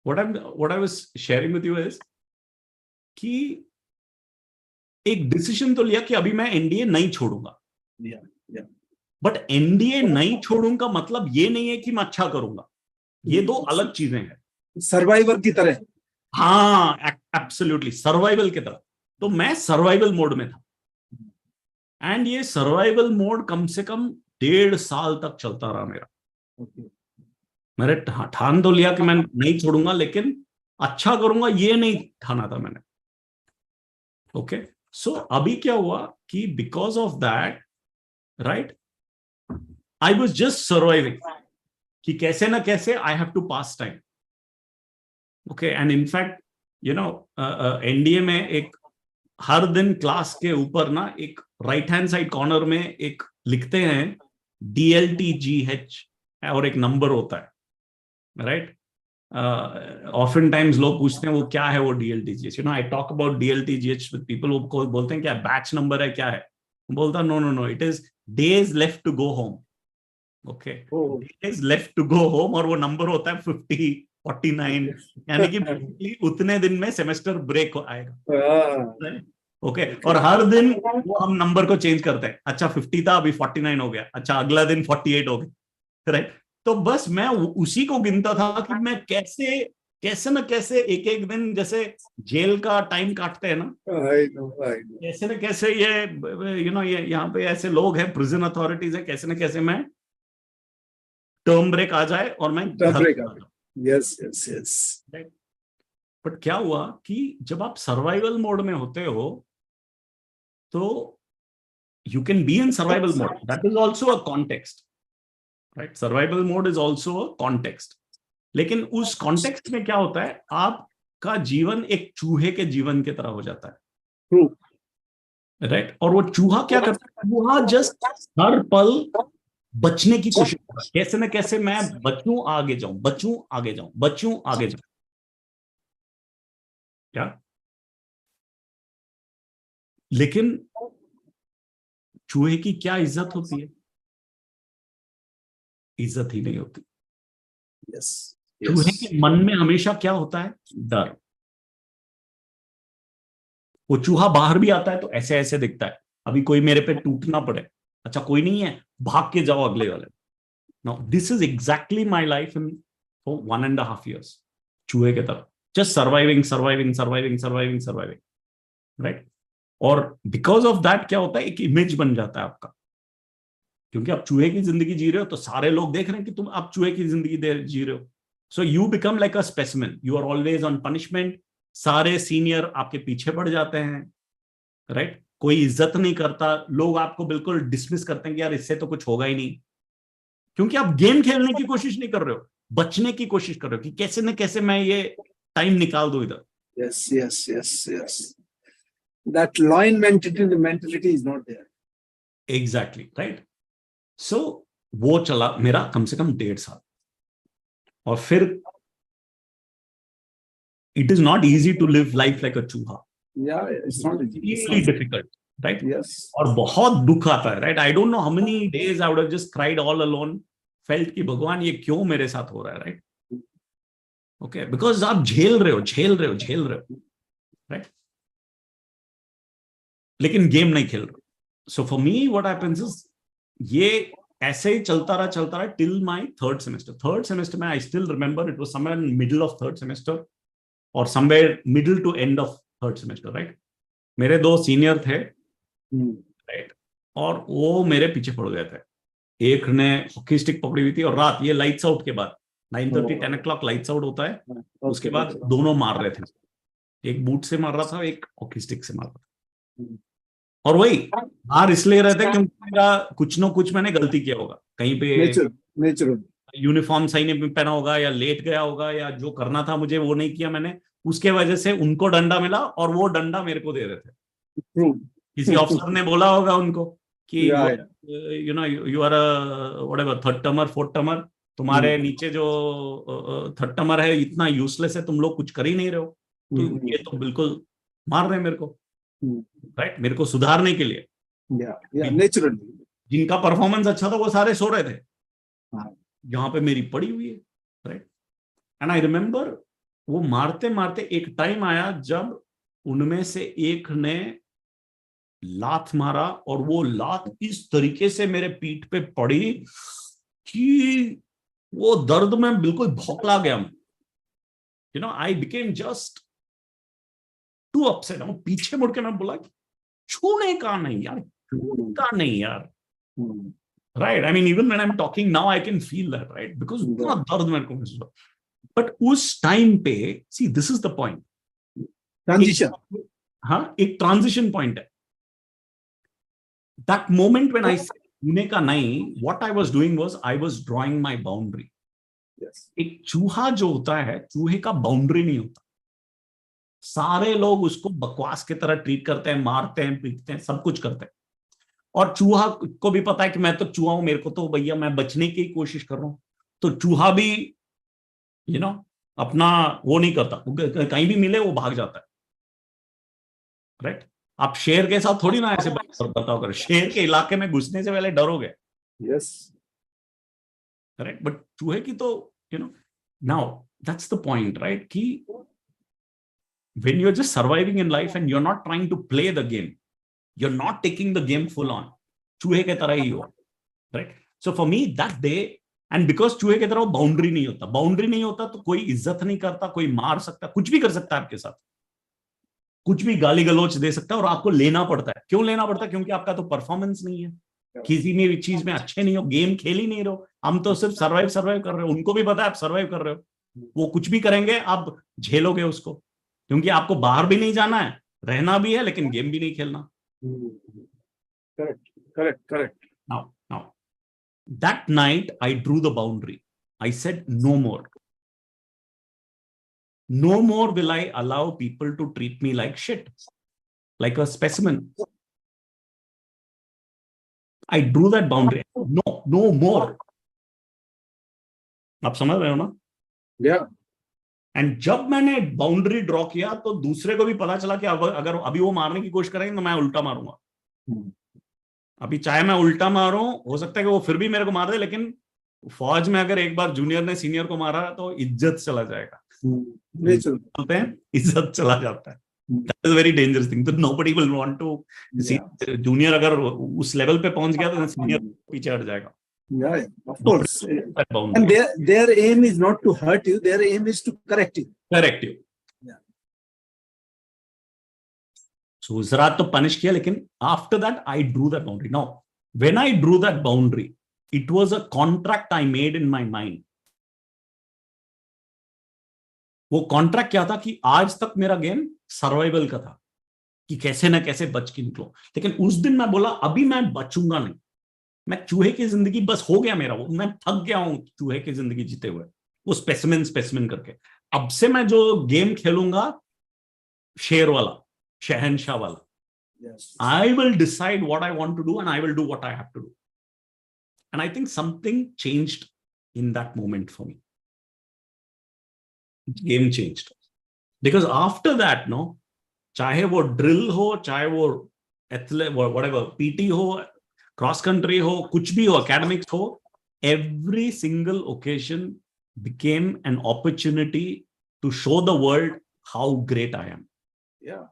what I was sharing with you is कि एक decision तो लिया कि अभी मैं NDA नहीं छोड़ूंगा. But NDA नहीं छोड़ूंगा मतलब ये नहीं है कि मैं अच्छा करूंगा. ये दो अलग चीजें हैं. सर्वाइवर की तरह. हाँ, एब्सोल्युटली सर्वाइवल की तरह. तो मैं सर्वाइवल मोड में था, एंड ये सर्वाइवल मोड कम से कम 1.5 साल तक चलता रहा मेरा. मैंने ठान तो लिया कि मैं नहीं छोड़ूंगा, लेकिन अच्छा करूंगा ये नहीं ठाना था मैंने. ओके, सो अभी क्या हुआ कि because of that, right, I was just surviving कि कैसे ना कैसे I have to pass time. Okay, and in fact you know NDA में एक हर दिन क्लास के ऊपर ना एक राइट हैंड साइड कॉर्नर में एक लिखते हैं DLTGH और एक नंबर होता है, राइट. ऑफन टाइम्स लोग पूछते हैं वो क्या है वो DLTGH. You know, I talk about DLTGH with people. वो बोलते हैं क्या बैच नंबर है, क्या है? बोलता no, it is days left to go home. Okay, days left to go home, और वो नंबर होता है 50, 49, यानी कि उतने दिन में सेमेस्टर ब्रेक आएगा. ओके, और हर दिन वो हम नंबर को चेंज करते हैं. अच्छा 50 था, अभी 49 हो गया. अच्छा अगला दिन 48 हो गया, राइट. तो बस मैं उसी को गिनता था कि मैं कैसे ना कैसे एक एक दिन, जैसे जेल का टाइम काटते हैं ना, कैसे ना कैसे ये यू नो ये यहाँ पे ऐसे लोग हैं, प्रिजन अथॉरिटीज है, कैसे ना कैसे मैं टर्म ब्रेक आ जाए और मैं यस. बट क्या हुआ कि जब आप सर्वाइवल मोड में होते हो तो you can be in survival mode. That is also a context. Right? Survival mode is also a context, लेकिन उस कॉन्टेक्स्ट में क्या होता है, आपका जीवन एक चूहे के जीवन की तरह हो जाता है, True. राइट? और वो चूहा क्या करता है, चूहा जस्ट हर पल बचने की कोशिश कर रहा है, कैसे न कैसे मैं बचूं, आगे जाऊं, बचूं, आगे जाऊं, बचूं, आगे जाऊं। क्या? लेकिन चूहे की क्या इज्जत होती है? इज्जत ही नहीं होती। Yes. चूहे Yes. के मन में हमेशा क्या होता है? डर। वो चूहा बाहर भी आता है तो ऐसे ऐसे दिखता है, अभी कोई मेरे पे टूटना पड़े, अच्छा कोई नहीं है, भाग के जाओ अगले वाले। Now this is exactly my life in for 1.5 years, चूहे की तरफ, just surviving surviving surviving surviving surviving, right? और बिकॉज ऑफ दैट क्या होता है, एक इमेज बन जाता है आपका, क्योंकि आप चूहे की जिंदगी जी रहे हो तो सारे लोग देख रहे हैं कि तुम आप चूहे की जिंदगी जी रहे हो, so you become like a specimen, you are always on punishment, सारे सीनियर आपके पीछे पड़ जाते हैं, राइट? कोई इज्जत नहीं करता, लोग आपको बिल्कुल डिसमिस करते हैं कि यार इससे तो कुछ होगा ही नहीं, क्योंकि आप गेम खेलने की कोशिश नहीं कर रहे हो, बचने की कोशिश कर रहे हो कि कैसे न कैसे मैं ये टाइम निकाल दूं इधर। Yes, yes, yes, yes. That lion mentality is not there. Exactly, right? So वो चला मेरा कम से कम 1.5 साल, और फिर it is not easy to live life like a चूहा, Yeah, it's not easy. It's extremely not. Difficult, right? Yes. और बहुत दुख आता है, राइट? I don't know how many days I would have just cried all alone, felt कि भगवान ये क्यों मेरे साथ हो रहा है, राइट? ओके, बिकॉज आप झेल रहे हो, झेल रहे हो, झेल रहे हो, राइट? लेकिन गेम नहीं खेल रहे। So for me what happens is, ये ऐसे ही चलता रहा टिल माय थर्ड सेमेस्टर में, I still remember it was somewhere in middle of third semester और somewhere middle to end of third semester, right? मेरे 2 सीनियर थे, राइट? और वो मेरे पीछे पड़ गए थे, एक ने हॉकी स्टिक पकड़ी हुई थी, और रात ये लाइट्स आउट के बाद 9:30 10 o'clock लाइट्स आउट होता है, उसके बाद दोनों मार रहे थे, एक बूट से मार रहा था, एक हॉकी स्टिक से मार रहा था, और वही मार इसलिए रहे थे क्योंकि मेरा कुछ ना कुछ मैंने गलती किया होगा, कहीं पे नेचुरल यूनिफॉर्म सही नहीं पहना होगा, या लेट गया होगा, या जो करना था मुझे वो नहीं किया मैंने, उसके वजह से उनको डंडा मिला, और वो डंडा मेरे को दे रहे थे। किसी ऑफिसर ने बोला होगा उनको कि you know you are whatever third termer fourth termer, तुम्हारे नीचे जो थर्ड टर्मर है इतना यूजलेस है, तुम लोग कुछ कर ही नहीं रहे हो, तो ये तो बिल्कुल मार रहे हैं मेरे को, राइट? मेरे को सुधारने के लिए। नेचुरली जिनका परफॉर्मेंस अच्छा था वो सारे सो रहे थे, यहाँ पे मेरी पड़ी हुई है, राइट? एंड आई रिमेम्बर वो मारते मारते एक टाइम आया जब उनमें से एक ने लात मारा, और वो लात इस तरीके से मेरे पीठ पे पड़ी कि वो दर्द में बिल्कुल भौंकला गया, you know I became just too upset. पीछे मुड़ के मैं बोला छूने का नहीं यार, छूने का नहीं यार, right? I mean even when I am talking now I can feel that, right? Because इतना दर्द मेरे को महसूस हुआ, बट उस टाइम पे see this is the point, transition, हाँ एक ट्रांजिशन पॉइंट है। That moment when I said छूने का नहीं, what I was doing was I was drawing my boundary. एक चूहा जो होता है, चूहे का बाउंड्री नहीं होता, सारे लोग उसको बकवास की तरह ट्रीट करते हैं, मारते हैं, पीटते हैं, सब कुछ करते हैं, और चूहा को भी पता है कि मैं तो चूहा हूं, मेरे को तो भैया मैं बचने की कोशिश कर रहा हूं, तो चूहा भी यू नो अपना वो नहीं करता, कहीं भी मिले वो भाग जाता है, राइट? आप शेर के साथ थोड़ी ना ऐसे बताओ कर, शेर के इलाके में घुसने से पहले डरोगे, यस, राइट? बट चूहे की तो you no, now that's the point, right? कि when you're just surviving in life and you're not trying to play the game, you're not taking the game full on, चूहे के तरह ही हो, right? So for me that day, and because चूहे के तरह boundary नहीं होता तो कोई इज्जत नहीं करता, कोई मार सकता, कुछ भी कर सकता है आपके साथ, कुछ भी गाली गलौच दे सकता है, और आपको लेना पड़ता है। क्यों लेना पड़ता है? क्योंकि आपका तो परफॉर्मेंस नहीं है, किसी भी चीज में अच्छे नहीं हो, गेम खेल ही नहीं रहो, हम तो सिर्फ सर्वाइव कर रहे हो, उनको भी पता है आप सर्वाइव कर रहे हो, वो कुछ भी करेंगे आप झेलोगे उसको, क्योंकि आपको बाहर भी नहीं जाना है, रहना भी है, लेकिन गेम भी नहीं खेलना। Correct. Now That night, I drew the boundary. I said, no more. No more will I allow people to treat me like shit, like a specimen. I drew that boundary. No more. आप समझ रहे हो ना? Yeah. And जब मैंने boundary draw किया तो दूसरे को भी पता चला कि अगर अभी वो मारने की कोशिश करेंगे तो मैं उल्टा मारूंगा. अभी चाहे मैं उल्टा मारूं, हो सकता है कि वो फिर भी मेरे को मार दे, लेकिन फौज में अगर एक बार जूनियर ने सीनियर को मारा तो इज्जत चला जाएगा. बोलते हैं इज्जत चला जाता है. That is a very dangerous thing. So nobody will want to see junior अगर उस लेवल पे पहुंच गया तो सीनियर पीछे हट जाएगा. Yeah, of course. And their aim is not to hurt you. Their aim is to correct you. Correct you. Yeah. So उस रात तो पनिश किया, लेकिन after that I drew that boundary. Now, when I drew that boundary, it was a contract I made in my mind. वो contract क्या था कि आज तक मेरा गेम सर्वाइवल का था, कि कैसे ना कैसे बच के निकलो. लेकिन उस दिन मैं बोला अभी मैं बचूंगा नहीं. मैं चूहे की जिंदगी बस हो गया मेरा, वो मैं थक गया हूं चूहे की जिंदगी जीते हुए, वो स्पेसिमेन करके. अब से मैं जो गेम खेलूंगा शेर वाला, शहनशाह वाला. I will decide what I want to do and I will do what I have to do. And I think something changed in that moment for me. Game changed because after that, no, चाहे वो drill हो, चाहे वो athlete, whatever, PT हो, cross country हो, कुछ भी हो, एकेडमिक्स हो, every single occasion became an opportunity to show the world how great I am. Yeah,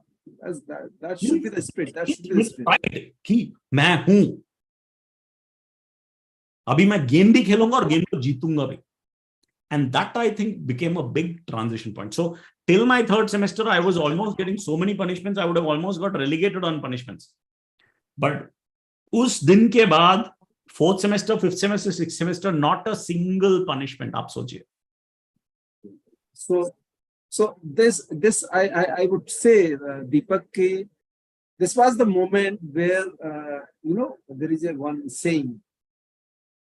that should be the spirit. That should be the spirit. कि मैं हूं, अभी मैं गेम भी खेलूंगा और गेम को जीतूंगा भी. And that, I think, became a big transition point. So till my third semester, I was almost getting so many punishments. I would have almost got relegated on punishments. But उस दिन के बाद fourth semester, fifth semester, sixth semester, not a single punishment. आप सोचिए. So this I would say, Deepak, this was the moment where there is one saying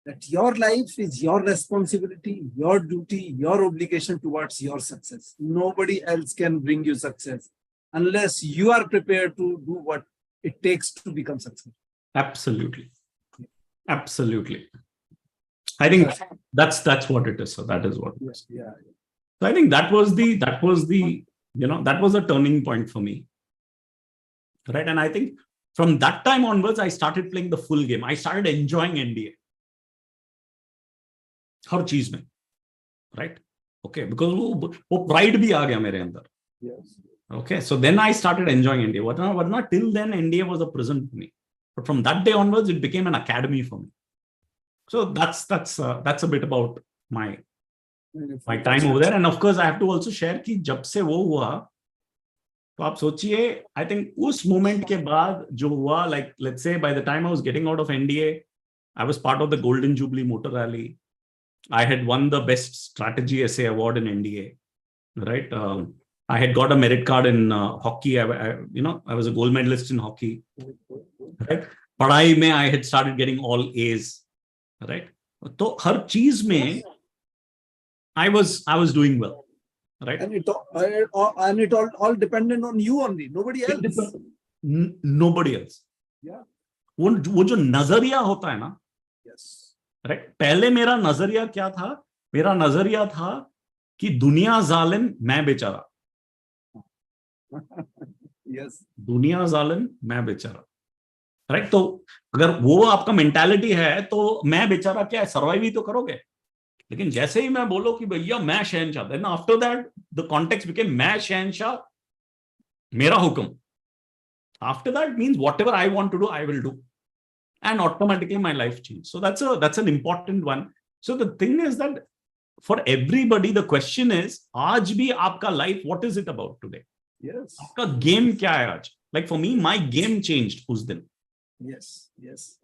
that your life is your responsibility, your duty, your obligation towards your success. Nobody else can bring you success unless you are prepared to do what it takes to become successful. Absolutely. I think that's what it is. So that is what it is. Yeah. So I think that was the turning point for me. Right. And I think from that time onwards, I started playing the full game. I started enjoying NDA. हर चीज में. Right. Okay. Because वो pride भी आ गया मेरे अंदर. Yes. Okay. So then I started enjoying NDA. But not till then, NDA was a prison for me. But from that day onwards, it became an academy for me. So that's a bit about my time over there. And of course, I have to also share कि जब से वो हुआ, तो आप सोचिए, I think उस moment के बाद जो हुआ, like let's say by the time I was getting out of NDA, I was part of the Golden Jubilee Motor Rally. I had won the best strategy essay award in NDA, right? I had got a merit card in hockey. I was a gold medalist in hockey. Right? पढ़ाई में I had started getting all A's. Right? तो हर चीज में I was doing well. Right? And it all dependent on you only. Nobody else. Nobody else. Yeah. वो जो नजरिया होता है ना. Yes. राइट. पहले मेरा नजरिया क्या था? मेरा नजरिया था कि दुनिया जालिम, मैं बेचारा. Yes. दुनिया जालिम, मैं बेचारा. राइट. तो अगर वो आपका मेंटालिटी है तो मैं बेचारा क्या है, सर्वाइव ही तो करोगे. लेकिन जैसे ही मैं बोलो कि भैया मैं शहनशाह, then after that the context became मैं शहनशाह, मेरा हुक्म. After that means whatever I want to do I will do. And automatically my life changed. So that's an important one. So the thing is that for everybody, the question is, आज भी आपका life, what is it about today? Yes. आपका game क्या है आज? Like for me, my game changed उस दिन. Yes.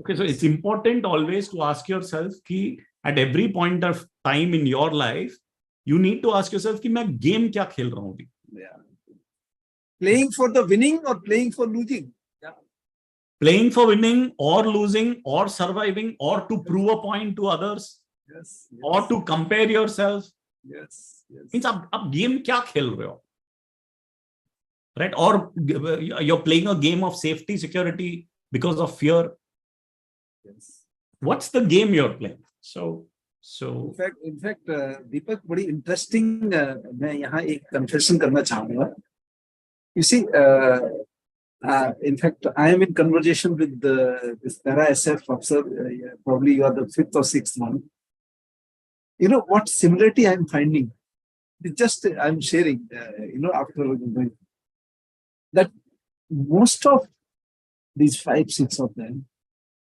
Okay, so it's important always to ask yourself कि at every point of time in your life, you need to ask yourself कि मैं game क्या खेल रहा हूँ अभी? Yeah. Playing for the winning or playing for losing? playing for winning or losing or surviving or to prove a point to others, yes, yes, or to compare yourself. yes, yes. Means आप game क्या खेल रहे हो, right? Or you're playing a game of safety, security because of fear. Yes. What's the game you're playing? So in fact, Deepak, बड़ी interesting. मैं यहाँ एक confession करना चाहूँगा. You see, in fact, I am in conversation with this Para SF officer. Probably you are the 5th or 6th one. You know what similarity I'm finding? Just I'm sharing. After that, most of these 5, 6 of them,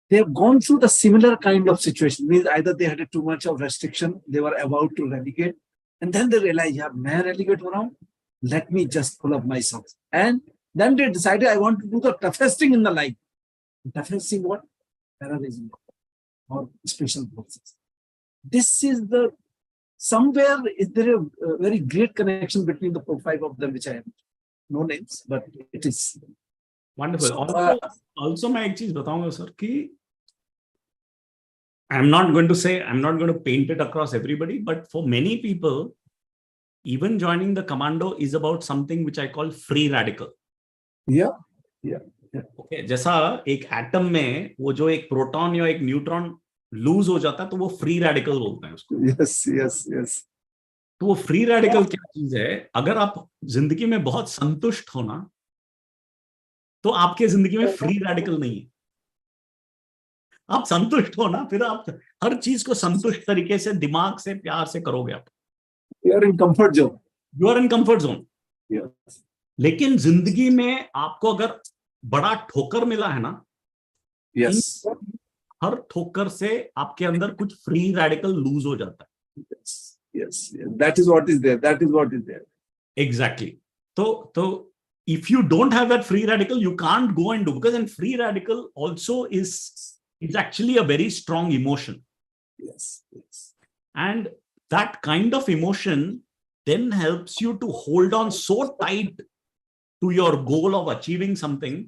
they have gone through the similar kind of situation. Means either they had too much of restriction, they were about to relegate, and then they realized, yeah, मैं relegate हो रहा हूँ, let me just pull up my socks. And then they decided, I want to do the toughest thing in the life. Toughest thing what? Terrorism or special forces. This is somewhere is there a very great connection between the 5 of them, which I have no names, but it is wonderful. Also मैं एक चीज बताऊंगा sir कि I'm not going to paint it across everybody, but for many people, even joining the commando is about something which I call free radical. Yeah. Okay, जैसा एक atom में वो जो एक प्रोटॉन या एक न्यूट्रॉन लूज हो जाता है तो वो फ्री रेडिकल बोलते हैं उसको. Yes. तो वो फ्री रेडिकल क्या चीज है? अगर आप जिंदगी में बहुत संतुष्ट हो ना, तो आपके जिंदगी में फ्री रेडिकल नहीं है. आप संतुष्ट हो ना, फिर आप हर चीज को संतुष्ट तरीके से, दिमाग से, प्यार से करोगे. आप you are in comfort zone. लेकिन जिंदगी में आपको अगर बड़ा ठोकर मिला है ना, हर ठोकर से आपके अंदर कुछ फ्री रेडिकल लूज हो जाता है. That is what is there. Exactly. So if you don't have that free radical, you can't go and do, because in free radical also is actually a very strong emotion. Yes. And that kind of emotion then helps you to hold on so tight to your goal of achieving something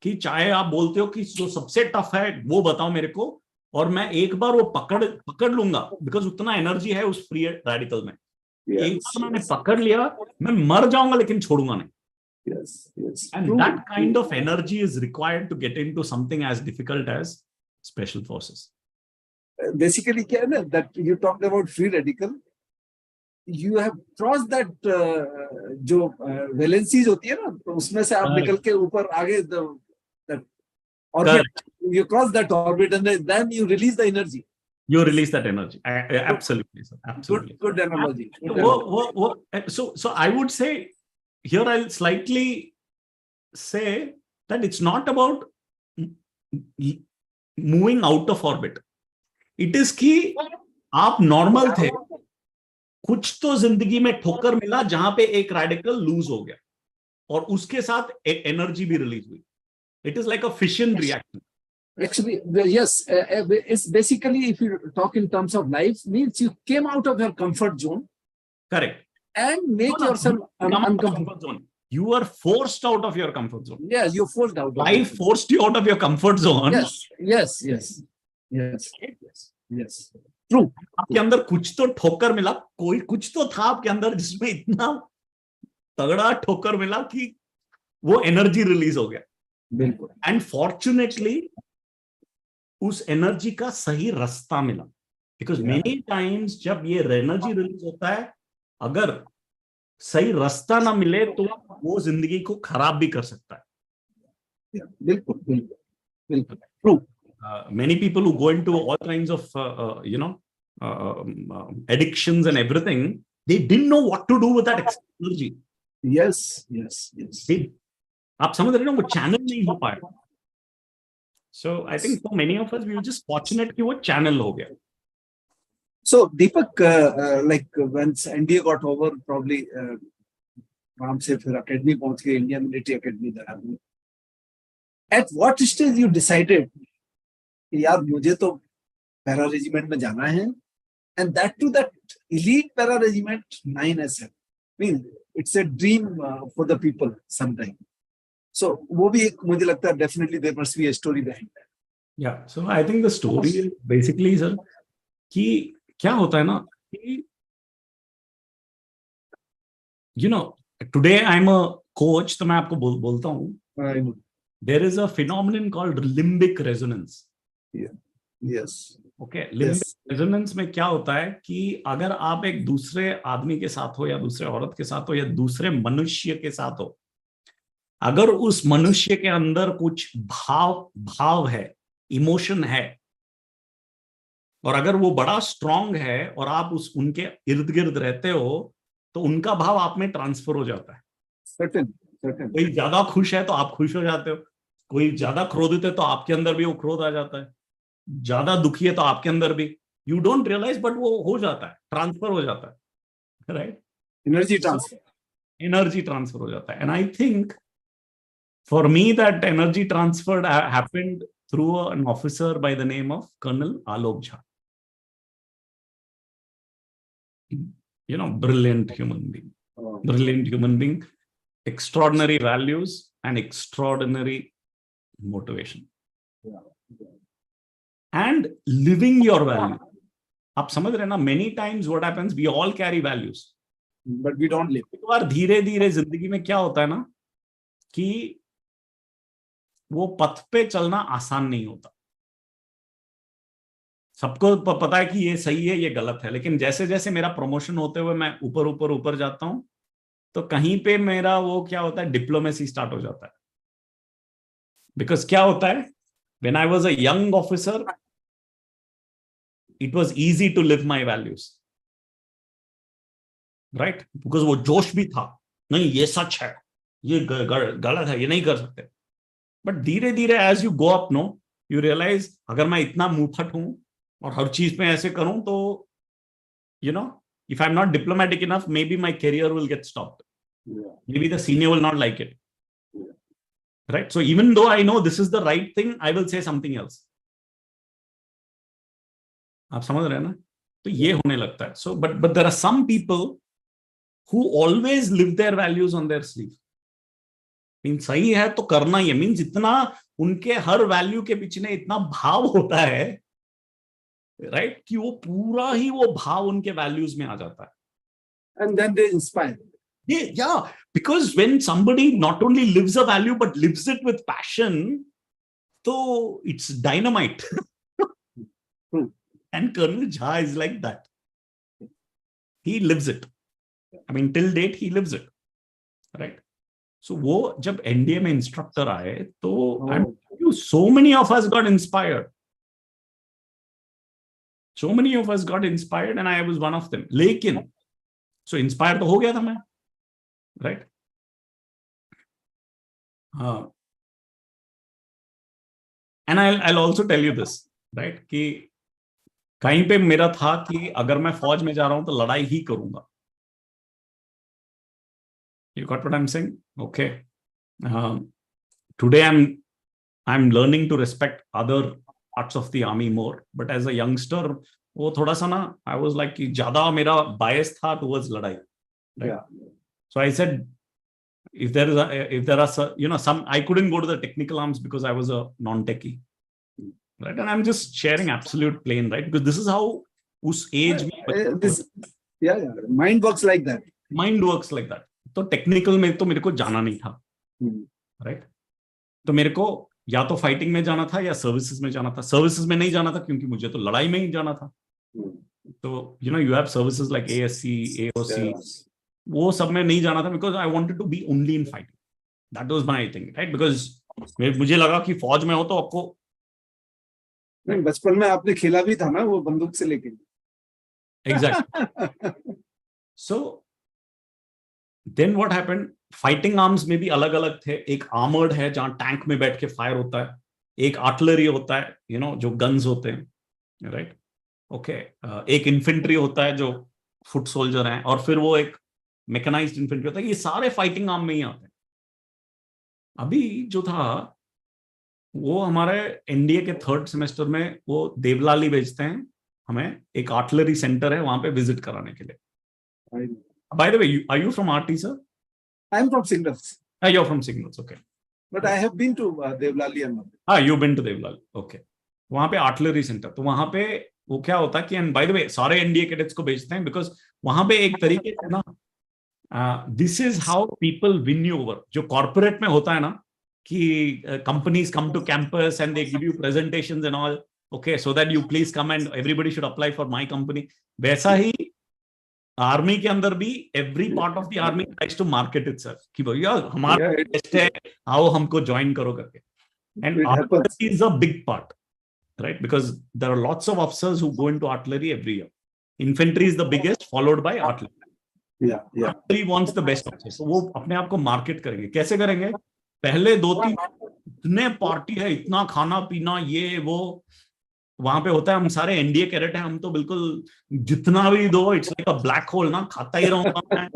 कि चाहे आप बोलते हो कि जो सबसे tough है वो बताओ मेरे को, और मैं एक बार वो पकड़ लूंगा, बिकॉज उतना एनर्जी है उस फ्री रेडिकल में. एक बार मैंने पकड़ लिया, मैं मर जाऊंगा लेकिन छोड़ूंगा नहीं. And that kind of energy is required to get into something as difficult as special forces. Basically क्या है ना, that you talked about free radical, you have crossed that जो valencies होती है ना, तो उसमें से आप निकल के ऊपर आगे that orbit, you cross that orbit and then you release the energy. You release that energy. Absolutely, sir. Absolutely. Good analogy. So I would say here I'll slightly say that it's not about moving out of orbit. It is कि आप normal थे, कुछ तो जिंदगी में ठोकर मिला जहां पे एक रेडिकल लूज हो गया और उसके साथ एक एनर्जी भी रिलीज हुई. It is like a fission reaction. Actually, yes, it's basically, if you talk in terms of life, means you came out of your comfort zone. Correct. And make yourself uncomfortable zone. You were forced out of your comfort zone. Yes, you're forced out. Life forced you out of your comfort zone. Yes. True. आपके अंदर कुछ तो ठोकर मिला, कुछ तो था आपके अंदर जिसमें इतना तगड़ा ठोकर मिला कि वो एनर्जी रिलीज हो गया. बिल्कुल. एंड फॉर्चुनेटली उस एनर्जी का सही रास्ता मिला, बिकॉज मेनी टाइम्स जब ये एनर्जी रिलीज होता है, अगर सही रास्ता ना मिले तो वो जिंदगी को खराब भी कर सकता है. बिल्कुल. True. Many people who go into all kinds of addictions and everything, they didn't know what to do with that energy. Yes. आप समझ रहे हो, वो चैनल नहीं हो पाया. So I think for many of us, we were just fortunate कि वो चैनल हो गया. So Deepak, like once NDA got over, probably आराम से फिर academy पहुंच गए, Indian Military Academy Dehradun. At what stage you decided कि यार मुझे तो पैरा रेजिमेंट में जाना है, and that to that elite para regiment 9SF. I mean, it's a dream for the people sometime. So वो भी एक मुझे लगता है definitely there must be a story behind that. Yeah, so I think the story is basically sir कि क्या होता है ना कि you know today I'm a coach, तो मैं आपको बोलता हूँ there is a phenomenon called limbic resonance. Yeah. Yes. Okay, limbic resonance में क्या होता है कि अगर आप एक दूसरे आदमी के साथ हो या दूसरे औरत के साथ हो या दूसरे मनुष्य के साथ हो, अगर उस मनुष्य के अंदर कुछ भाव है, इमोशन है, और अगर वो बड़ा स्ट्रांग है और आप उनके इर्द गिर्द रहते हो, तो उनका भाव आप में ट्रांसफर हो जाता है. Certain. कोई ज्यादा खुश है तो आप खुश हो जाते हो, कोई ज्यादा क्रोधित है तो आपके अंदर भी वो क्रोध आ जाता है, ज्यादा दुखी है तो आपके अंदर भी, यू डोंट रियलाइज बट वो हो जाता है, ट्रांसफर हो जाता है, राइट? एनर्जी ट्रांसफर हो जाता है. And I think for me that energy transfer happened through an officer by the name of colonel Alok Jha. You know, brilliant human being, extraordinary values and extraordinary motivation. And living your value. आप समझ रहे ना, many times what happens, we all carry values, but we don't live. एक बार धीरे धीरे जिंदगी में क्या होता है ना कि वो पथ पे चलना आसान नहीं होता. सबको पता है कि ये सही है, ये गलत है, लेकिन जैसे जैसे मेरा प्रमोशन होते हुए मैं ऊपर जाता हूं, तो कहीं पे मेरा वो क्या होता है, डिप्लोमेसी स्टार्ट हो जाता है. बिकॉज क्या होता है, when I was a young officer, it was easy to live my values, right? Because वो जोश भी था, नहीं ये सच है, ये गलत है, ये नहीं कर सकते. बट धीरे धीरे as you go up, no, you realize अगर मैं इतना मुंहफट हूं और हर चीज में ऐसे करूं, तो you know, if I'm not diplomatic enough, maybe my career will get stopped. Maybe the senior will not like it. Right? So even though I know this is the right thing, I will say something else. आप समझ रहे हैं ना? तो ये होने लगता है. So but there are some people who always live their values on their sleeve. Means सही है तो करना ही है, मीन्स इतना उनके हर वैल्यू के पीछे इतना भाव होता है, राइट, कि वो पूरा ही वो भाव उनके वैल्यूज में आ जाता है. And then they inspire. Yeah, because when somebody not only lives a value but lives it with passion, so it's dynamite. And Colonel Jha is like that. He lives it. I mean, till date, he lives it. Right? So, वो जब NDA में instructor आए, तो so many of us got inspired. So many of us got inspired, and I was one of them. लेकिन, so inspired तो हो गया था मैं, right? And I'll also tell you this, right? कि कहीं पे मेरा था कि अगर मैं फौज में जा रहा हूं तो लड़ाई ही करूंगा. You got what I'm saying? Okay. Today I'm learning to respect other parts of the army more, but as a youngster, वो थोड़ा सा ना, I was like कि ज्यादा मेरा bias था towards लड़ाई. Right? Yeah. So I said, if there are you know, some, I couldn't go to the technical arms because I was a non-techie. Right? And I'm just sharing absolute plain, right? Because this is how उस age में mind works like that. Mind works like that. तो technical में तो मेरे को जाना नहीं था, राइट? तो मेरे को या तो फाइटिंग में जाना था या सर्विसेज में जाना था. सर्विसेज में नहीं जाना था क्योंकि मुझे तो लड़ाई में ही जाना था. तो you know, you have services like ASC, AOC, वो सब में नहीं जाना था because I wanted to be only in fighting. That was my thing, right? Because मुझे लगा कि फौज में हो तो आपको, नहीं, बचपन में आपने खेला भी था ना वो बंदूक से लेके. Exactly. So then what happened, fighting arms में भी अलग अलग थे. एक आर्मर्ड है जहां टैंक में बैठ के फायर होता है, एक आर्टिलरी होता है, यू नो, जो गन्स होते हैं, राइट? ओके. एक इन्फेंट्री होता है जो फुट सोल्जर हैं, और फिर वो एक मैकेनाइज्ड इन्फेंट्री होता है. ये सारे फाइटिंग आर्म में ही आते हैं. अभी जो था वो हमारे NDA के 3rd सेमेस्टर में वो देवलाली भेजते हैं हमें, एक आर्टिलरी सेंटर है, वहां पे विजिट कराने के लिए. By the way, are you from RT, sir? I'm from Signals. You're from Signals, okay. But I have been to Devlali and Mumbai. हाँ, you been to Devlali, okay. वहां पे artillery centre, तो वहां पे वो क्या होता है कि, एंड बाय द वे सारे एनडीए कैडेट्स को भेजते हैं, बिकॉज वहां पे एक तरीके से ना, this is how people win you over. जो कॉर्पोरेट में होता है ना कि companies come to campus and they give you presentations and all, okay, so that you please come and everybody should apply for my company. वैसा ही army के अंदर भी every part of the army tries to market itself कि भैया हमारा best है, आओ हमको ज्वाइन करो करके. And artillery is a big part, right? Because there are lots of officers who go into artillery every year. Infantry is the biggest, followed by artillery. Yeah. Artillery wants the best officers. So वो अपने आप को market करेंगे. कैसे करेंगे? पहले 2-3 इतने party है, इतना खाना पीना, ये वो वहां पे होता है. हम सारे एनडीए कैडेट हैं, हम तो बिल्कुल जितना भी दो, it's like a black hole ना, खाता ही रहूंगा मैं.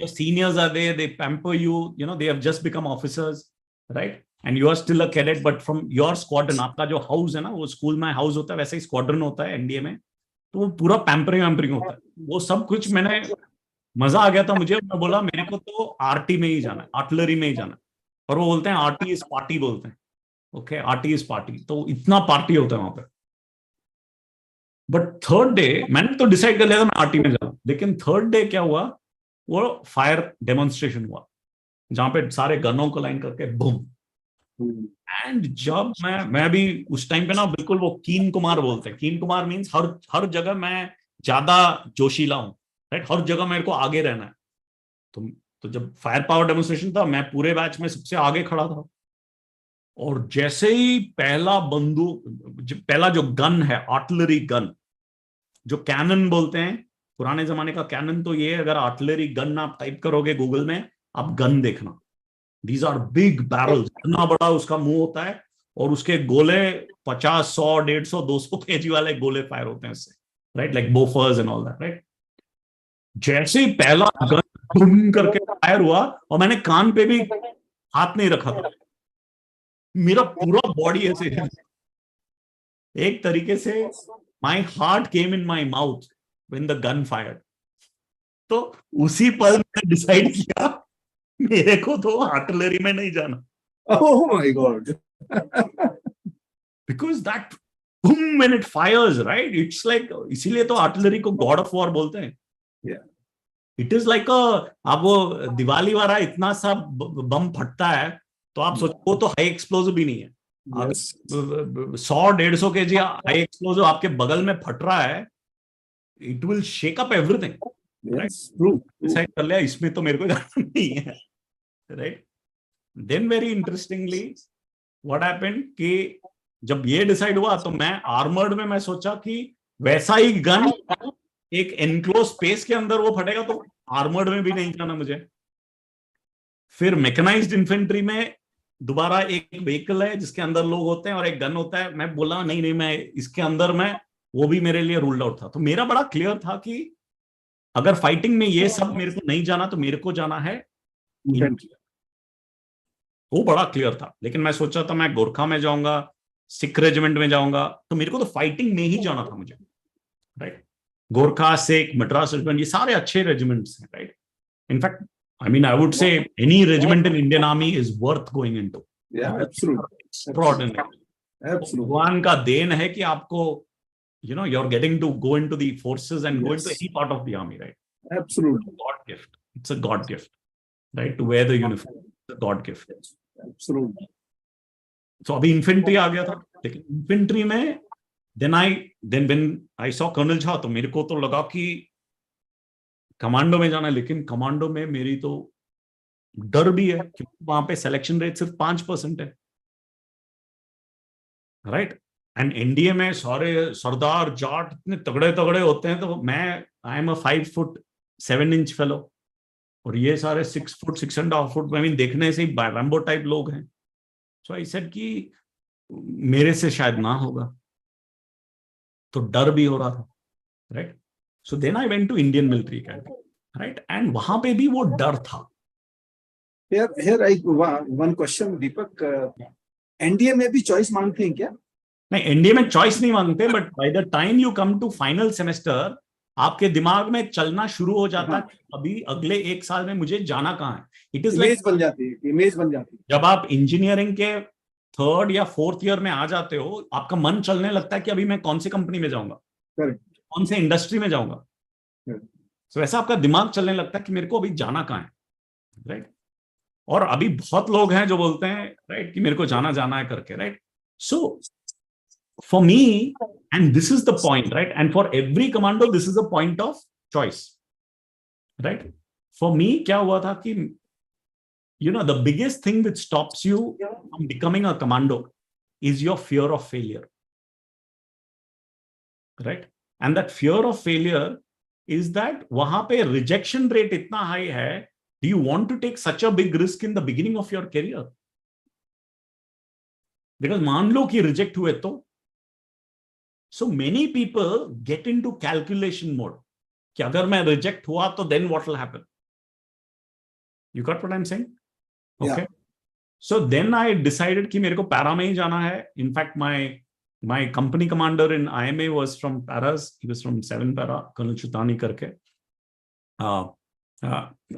Your seniors are there, they pamper you, you know, they have just become officers, right? And you are still a cadet, but from your squadron, आपका जो हाउस है ना, वो school में हाउस होता है, वैसे ही स्क्वाड्रन होता है एनडीए में, तो वो पूरा पैम्परिंग होता है. वो सब कुछ मैंने, मजा आ गया था मुझे. मैं बोला मेरे को तो आरटी में ही जाना है, आर्टिलरी में ही जाना है. और वो बोलते हैं आरटी इज पार्टी, बोलते हैं, ओके, आरटी इज पार्टी. तो इतना पार्टी होता है वहां पे. बट थर्ड डे मैंने तो डिसाइड कर लिया था मैं आरटी में जाऊं, लेकिन थर्ड डे क्या हुआ, वो फायर डेमोन्स्ट्रेशन हुआ, जहां पे सारे गनों को लाइन करके बूम. एंड जब मैं भी उस टाइम पे ना बिल्कुल वो कीन कुमार बोलते हैं, कीन कुमार मीन्स हर जगह मैं ज्यादा जोशीला हूं, राइट? हर जगह मेरे को आगे रहना है. तो जब फायर पावर डेमोन्स्ट्रेशन था, मैं पूरे बैच में सबसे आगे खड़ा था. और जैसे ही पहला जो गन है, आर्टिलरी गन, जो कैनन बोलते हैं, पुराने जमाने का कैनन तो ये, अगर आर्टिलरी गन आप टाइप करोगे गूगल में, आप गन देखना. These are big barrels, इतना बड़ा उसका मुंह होता है, और उसके गोले 50, 100, 150, 200 केजी वाले गोले फायर होते हैं इससे, right? Like Bofors and all that, right? जैसे ही पहला गन बूम करके फायर हुआ, और मैंने कान पे भी हाथ नहीं रखा था, मेरा पूरा बॉडी ऐसे, एक तरीके से my heart came in my mouth when the gun fired. तो उसी पल मैंने डिसाइड किया मेरे को तो आर्टिलरी में नहीं जाना. Oh my God. Because that boom when it fires, right? It's like, इसीलिए तो आर्टिलरी को गॉड ऑफ वॉर बोलते हैं. Yeah. It is like आप वो दिवाली वाला इतना सा बम फटता है, तो आप सोचो वो तो हाई एक्सप्लोजिव भी नहीं है. Yes. 100-150 केजी हाई एक्सप्लोजिव आपके बगल में फट रहा है, it will shake up everything. Yes, true. Decide कर लिया इसमें तो मेरे को जाना नहीं है, right? Then very interestingly what happened कि जब ये डिसाइड हुआ, तो मैं आर्मर्ड में मैं सोचा कि वैसा ही गन एक एनक्लोज स्पेस के अंदर वो फटेगा, तो आर्मर्ड में भी नहीं जाना मुझे. फिर मैकेनाइज्ड इन्फेंट्री में दोबारा एक व्हीकल है जिसके अंदर लोग होते हैं और एक गन होता है. मैं बोला नहीं, मैं इसके अंदर, मैं वो भी मेरे लिए रूल्ड आउट था. तो मेरा बड़ा क्लियर था कि अगर फाइटिंग में ये सब मेरे को नहीं जाना, तो मेरे को जाना है इन्फेंट्री. वो बड़ा क्लियर था. लेकिन मैं सोचा था मैं गोरखा में जाऊंगा, सिख रेजिमेंट में जाऊंगा, तो मेरे को तो फाइटिंग में ही जाना था मुझे, राइट? गोरखा, सिख, मद्रास रेजिमेंट, ये सारे अच्छे रेजिमेंट्स हैं, right? In fact I mean I would say any regiment in Indian army is worth going into. Extraordinary. भगवान का देन है कि आपको, you know, you're getting to go into the forces and go into any part of the army, right? Absolutely. God gift. It's a God gift, right? To wear the uniform. It's a God gift. Absolutely. So अभी infantry आ गया था, लेकिन infantry में then when I saw Colonel Jha, तो मेरे को तो लगा कि कमांडो में जाना है. लेकिन कमांडो में मेरी तो डर भी है, क्योंकि वहां पे सिलेक्शन रेट सिर्फ 5% है, राइट? एंड एनडीए में सारे सरदार जाट इतने तगड़े तगड़े होते हैं, तो मैं आई एम अ 5'7" फेलो, और ये सारे 6 फुट 6.5 फुट, आई मीन देखने से ही रैम्बो टाइप लोग हैं. सो आई सेड कि मेरे से शायद ना होगा, तो डर भी हो रहा था, right? So then I went to Indian military academy, right? And वहां पे भी वो डर था. Here I one question, Deepak. NDA में भी चॉइस मांगते हैं क्या? नहीं, एनडीए में चॉइस नहीं मांगते, but by the time you come to final semester, आपके दिमाग में चलना शुरू हो जाता है, अभी अगले 1 साल में मुझे जाना कहाँ है. इट इज इमेज बन जाती है, इमेज बन जाती है। जब आप इंजीनियरिंग के 3rd या 4th ईयर में आ जाते हो, आपका मन चलने लगता है कि अभी मैं कौन सी कंपनी में जाऊंगा, कौन से इंडस्ट्री में जाऊंगा। तो ऐसा आपका दिमाग चलने लगता है कि मेरे को अभी जाना कहाँ है, राइट। और अभी बहुत लोग हैं जो बोलते हैं, राइट, कि मेरे को जाना है करके, right. So for me, and this is the point, right, and for every commando this is a point of choice, right. For me क्या हुआ था कि the biggest thing which stops you from becoming a commando is your fear of failure, right? And that fear of failure is that wahan pe rejection rate itna high hai. Do you want to take such a big risk in the beginning of your career? Because मान लो कि reject हुए तो, so many people get into calculation mode कि अगर मैं reject हुआ तो then what will happen? You got what I'm saying? Okay. Yeah. So then I decided कि मेरे को पैरा में ही जाना है. In fact, my company commander in IMA was from Paras. He was from 7 Para, Colonel Chutani करके.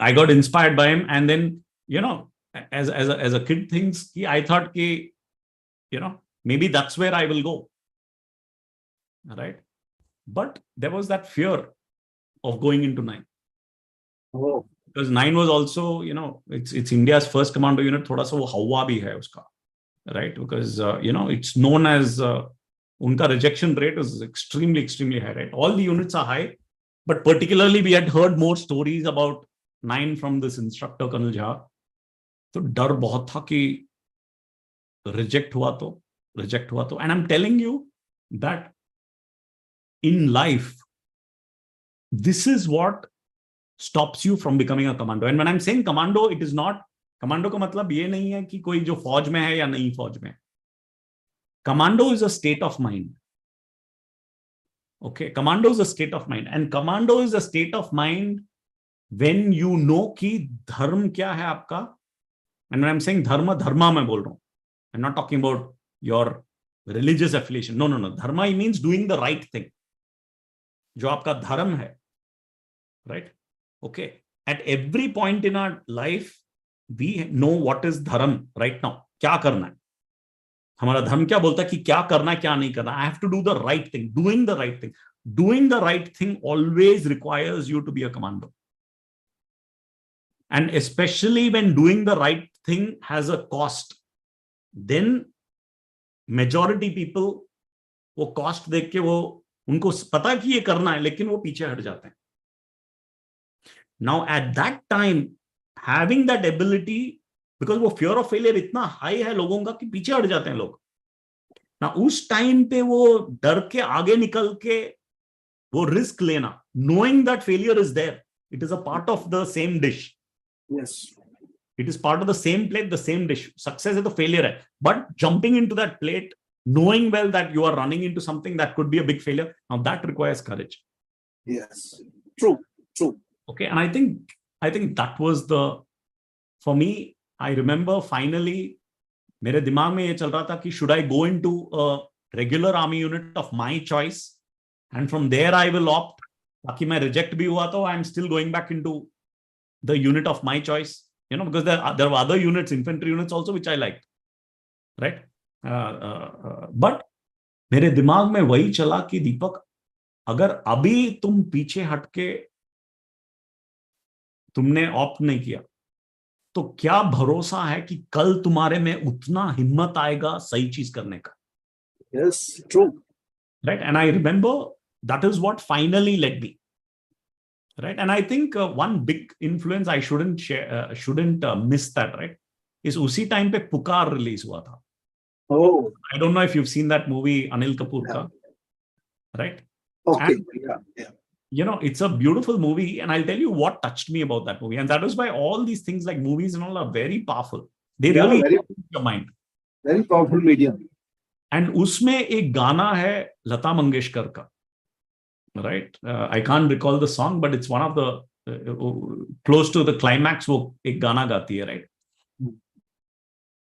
I got inspired by him, and then as a kid things, I thought कि maybe that's where I will go, right? But there was that fear of going into 9. Oh. Because 9 was also, it's India's first commando unit. थोड़ा सा वो हवा भी है उसका, right? Because it's known as उनका rejection rate is extremely high, right? All the units are high, but particularly we had heard more stories about 9 from this instructor Colonel Jha. तो डर बहुत था कि reject हुआ तो, and I'm telling you that in life, this is what stops you from becoming a commando. And when I'm saying commando, it is not, commando का मतलब ये नहीं है कि कोई जो फौज में है या नहीं फौज में. Commando is a state of mind. Okay, commando is a state of mind, and commando is a state of mind when you know कि धर्म क्या है आपका. And when I'm saying धर्मा मैं बोल रहा हूँ. I'm not talking about your religious affiliation. No. Dharma means doing the right thing. जो आपका धर्म है, right? Okay. At every point in our life, we know what is dharma right now. क्या करना है? हमारा धर्म क्या बोलता है कि क्या करना है, क्या नहीं करना. I have to do the right thing. Doing the right thing. Doing the right thing always requires you to be a commando. And especially when doing the right thing has a cost, then majority people वो cost देख के वो उनको पता कि ये करना है, लेकिन वो पीछे हट जाते हैं. Now at that time, having that ability, because वो fear of failure इतना high है लोगों का कि पीछे हट जाते हैं लोग. Now उस time पे वो डर के आगे निकल के वो risk लेना, knowing that failure is there, it is a part of the same dish. Yes. It is part of the same plate, the same dish. Success है तो failure है, but jumping into that plate, knowing well that you are running into something that could be a big failure, now that requires courage. Yes. True. Okay, and I think that was for me, I remember finally मेरे दिमाग में ये चल रहा था कि should I go into a regular army unit of my choice, and from there I will opt, ताकि मैं reject भी हुआ तो I'm still going back into the unit of my choice, because there were other units, infantry units also, which I liked, right? But मेरे दिमाग में वही चला कि दीपक, अगर अभी तुम पीछे हटके तुमने ऑप्ट नहीं किया, तो क्या भरोसा है कि कल तुम्हारे में उतना हिम्मत आएगा सही चीज करने का. Yes, true. Right? And I remember that is what finally led me. Right? And I think one big influence I shouldn't miss that, right? is उसी टाइम पे पुकार रिलीज हुआ था. Oh. I don't know if you've seen that movie, Anil Kapoor ka, right? Okay. And, yeah. It's a beautiful movie, and I'll tell you what touched me about that movie. And that is why all these things like movies and all are very powerful. They really change your mind. Very powerful medium. And उसमें एक गाना है लता मंगेशकर का, right? I can't recall the song, but it's one of the close to the climax. वो एक गाना गाती है, right?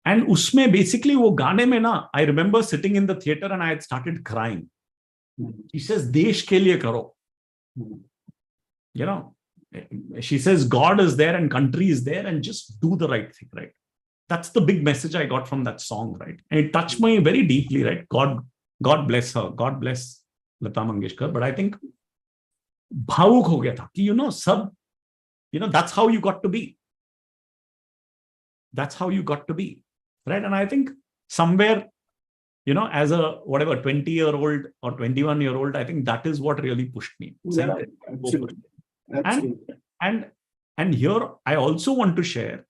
And उसमें basically वो गाने में ना, I remember sitting in the theater and I had started crying. He says, देश के लिए करो. She says God is there and country is there and just do the right thing, right? That's the big message I got from that song, right? And it touched me very deeply, right? God bless her. God bless Lata Mangeshkar. But I think bhavuk ho gaya tha ki, that's how you got to be. That's how you got to be, right? And I think somewhere, as a 20-year-old or 21-year-old, I think that is what really pushed me. Yeah, absolutely. And here I also want to share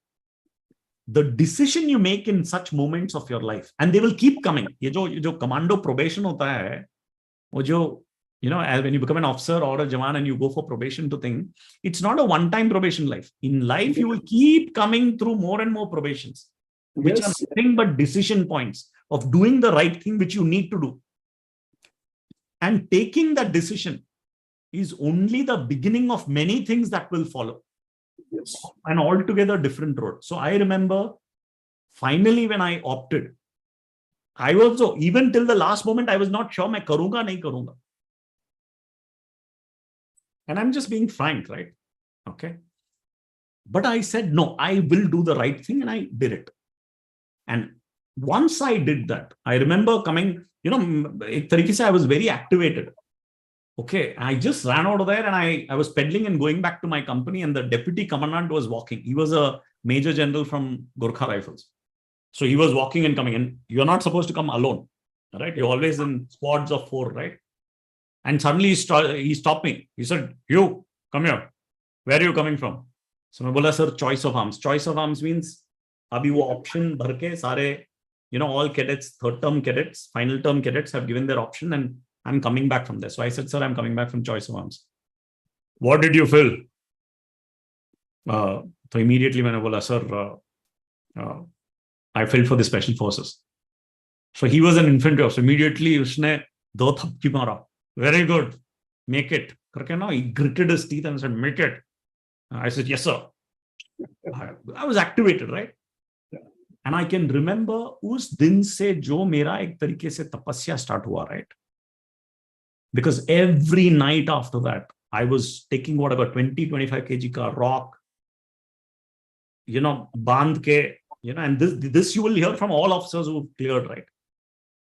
the decision you make in such moments of your life, and they will keep coming. ये जो commando probation होता है, वो जो, as when you become an officer or a jawan and you go for probation to thing, it's not a one-time probation life. In life, you will keep coming through more and more probations, which are nothing but decision points of doing the right thing which you need to do. And taking that decision is only the beginning of many things that will follow. Yes. An altogether different road. So I remember finally when I opted, I also, even till the last moment, I was not sure मैं करूंगा नहीं करूंगा. And I'm just being frank, right? Okay. But I said, no, I will do the right thing, and I did it. And once I did that, I remember coming, ek tarike se I was very activated. Okay, I just ran out of there and I was pedaling and going back to my company, and the deputy commandant was walking. He was a major general from Gorkha Rifles. So he was walking and coming, and you're not supposed to come alone, right? You're always in squads of 4, right? And suddenly he stopped me. He said, you, come here. Where are you coming from? So I bola, sir, choice of arms. Choice of arms means, abhi wo option bhar ke sare, all cadets, third term cadets, final term cadets have given their option, and I'm coming back from there. So I said, sir, I'm coming back from choice of arms. What did you fill? So immediately when I bola, sir, I filled for the special forces. So he was an infantry officer. Immediately usne do thapki mara. Very good. Make it. He gritted his teeth and said, make it. I said, yes, sir. I was activated, right? And I can remember us din se jo mera ek tarike se tapasya start hua, right? Because every night after that, I was taking 20-25 kg ka rock, bandh ke, and this you will hear from all officers who cleared, right?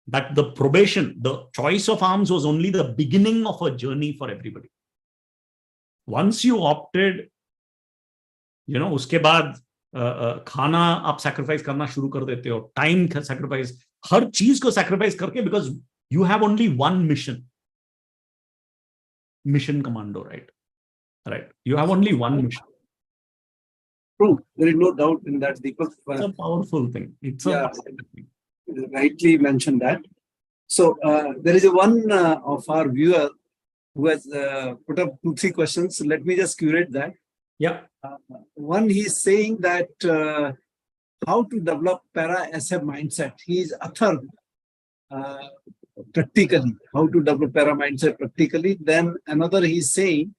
That the probation, the choice of arms was only the beginning of a journey for everybody. Once you opted, uske baad खाना आप sacrifice करना शुरू कर देते हो, time sacrifice, हर चीज को sacrifice करके, because you have only one mission commando, right? You have only one mission. True. There is no doubt in that, Deepak. It's a powerful thing. It's rightly mentioned that. So there is one of our viewer who has put up 2-3 questions. Let me just curate that. Yeah. One, he's saying that how to develop para-SF mindset. He is author practically, how to develop para mindset practically. Then another, he's saying,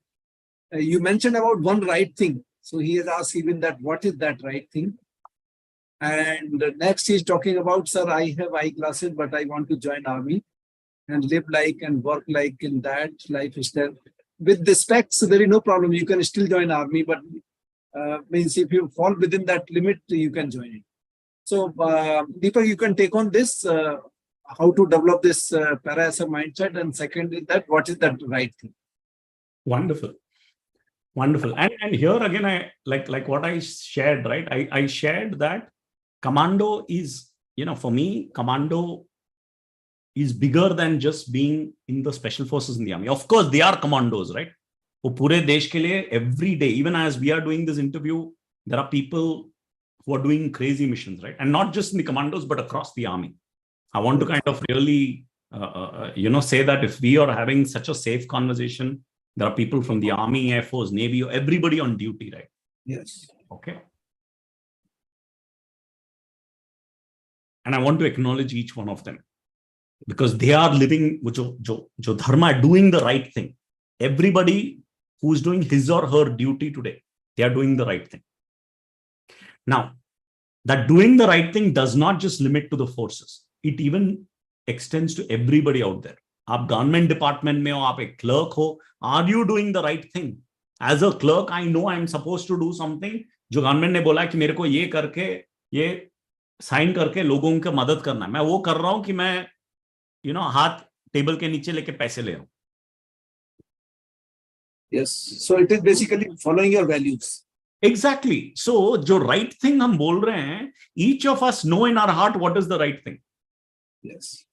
you mentioned about one right thing. So he has asked even that, what is that right thing? And next he's talking about, sir, I have eyeglasses, but I want to join army and live like and work like in that lifestyle. With the specs, there is no problem. You can still join army, but means if you fall within that limit, you can join it. So Deepak, you can take on this, how to develop this para-SF mindset. And second is that, what is that right thing? Wonderful. And here again, I like what I shared, right? I shared that commando is, for me, commando is bigger than just being in the special forces in the army. Of course, they are commandos, right? वो पूरे देश के लिए every day, even as we are doing this interview, there are people who are doing crazy missions, right? And not just in the commandos, but across the army. I want to kind of really, say that if we are having such a safe conversation, there are people from the Army, Air Force, Navy, everybody on duty, right? Yes. Okay. And I want to acknowledge each one of them because they are living jo dharma, doing the right thing. Everybody who is doing his or her duty today, they are doing the right thing. Now, that doing the right thing does not just limit to the forces. It even extends to everybody out there. आप government department में हो, आप एक clerk हो, are you doing the right thing? As a clerk, I know I'm supposed to do something. जो government ने बोला कि मेरे को ये करके, ये साइन करके लोगों की मदद करना है, मैं वो कर रहा हूं कि मैं हाथ टेबल के नीचे लेके पैसे ले रहा हूं. Yes. So it is basically following your values. Exactly. So जो right thing हम बोल रहे हैं, each of us know in our heart what is the right thing. Yes.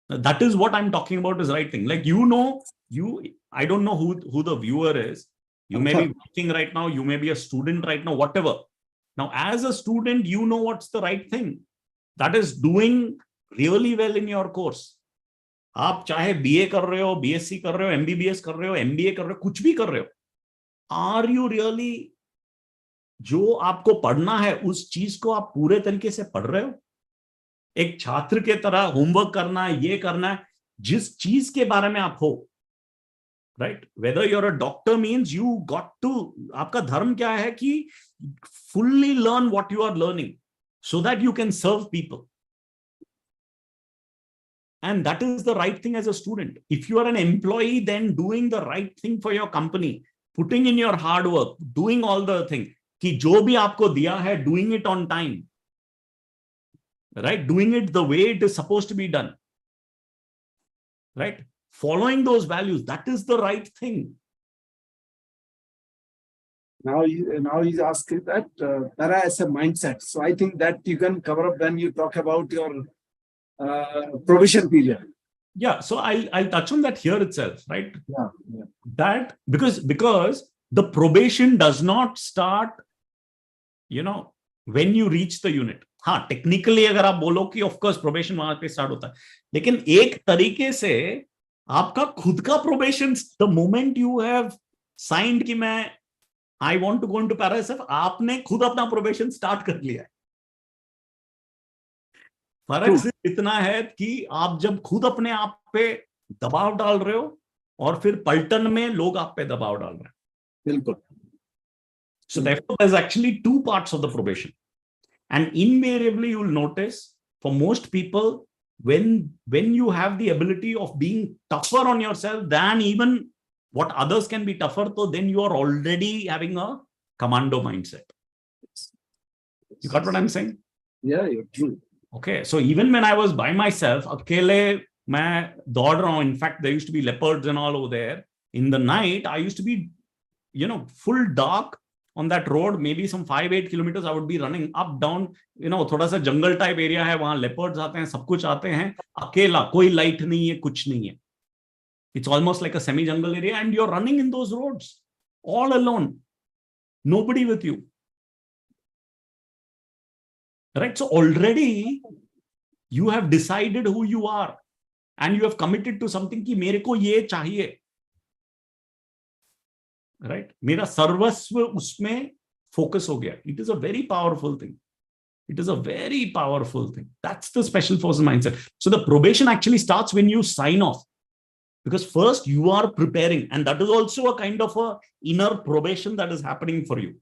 That is what I'm talking about is right thing. Like, I don't know who the viewer is. You may be working right now, you may be a student right now, whatever. Now, as a student, you know what's the right thing. That is doing really well in your course. आप चाहे BA कर रहे हो, BSc कर रहे हो, MBBS कर रहे हो, MBA कर रहे हो, कुछ भी कर रहे हो. Are you really, जो आपको पढ़ना है उस चीज को आप पूरे तरीके से पढ़ रहे हो? एक छात्र के तरह होमवर्क करना है, ये करना है, जिस चीज के बारे में आप हो, right? Whether you're a doctor means you got to, आपका धर्म क्या है कि fully learn what you are learning so that you can serve people. And that is the right thing as a student. If you are an employee, then doing the right thing for your company, putting in your hard work, doing all the thing, कि जो भी आपको दिया है, doing it on time, right? Doing it the way it is supposed to be done, right? Following those values, that is the right thing. Now he's asking that Para as a mindset. So I think that you can cover up when you talk about your probation period. Yeah, so I'll touch on that here itself, right? Yeah. That because the probation does not start, when you reach the unit. हाँ, technically अगर आप बोलो कि of course probation वहां पे start होता है, लेकिन एक तरीके से आपका खुद का probation, the moment you have signed कि मैं I want to go into para SF, आपने खुद अपना प्रोबेशन स्टार्ट कर लिया है. फर्क सिर्फ इतना है कि आप जब खुद अपने आप पे दबाव डाल रहे हो और फिर पलटन में लोग आप पे दबाव डाल रहे हैं. बिल्कुल. So therefore, there's actually two parts of the probation. And invariably, you'll notice for most people, when you have the ability of being tougher on yourself than even what others can be tougher, so then you are already having a commando mindset. You got what I'm saying? Yeah, you're true. Okay, so even when I was by myself, अकेले मैं दौड़ रहा हूँ. In fact, there used to be leopards and all over there. In the night, I used to be, full dark on that road, maybe some 5-8 kilometers. I would be running up, down, थोड़ा सा जंगल type area है, वहां leopards आते हैं, सब कुछ आते हैं, अकेला, कोई लाइट नहीं है, कुछ नहीं है. It's almost like a semi-jungle area, and you're running in those roads all alone, nobody with you. Right? So already you have decided who you are and you have committed to something कि मेरे को ये चाहिए. Right? मेरा सर्वस्व उसमें focus हो गया. It is a very powerful thing. It is a very powerful thing. That's the special forces mindset. So the probation actually starts when you sign off, because first you are preparing, and that is also a kind of a inner probation that is happening for you.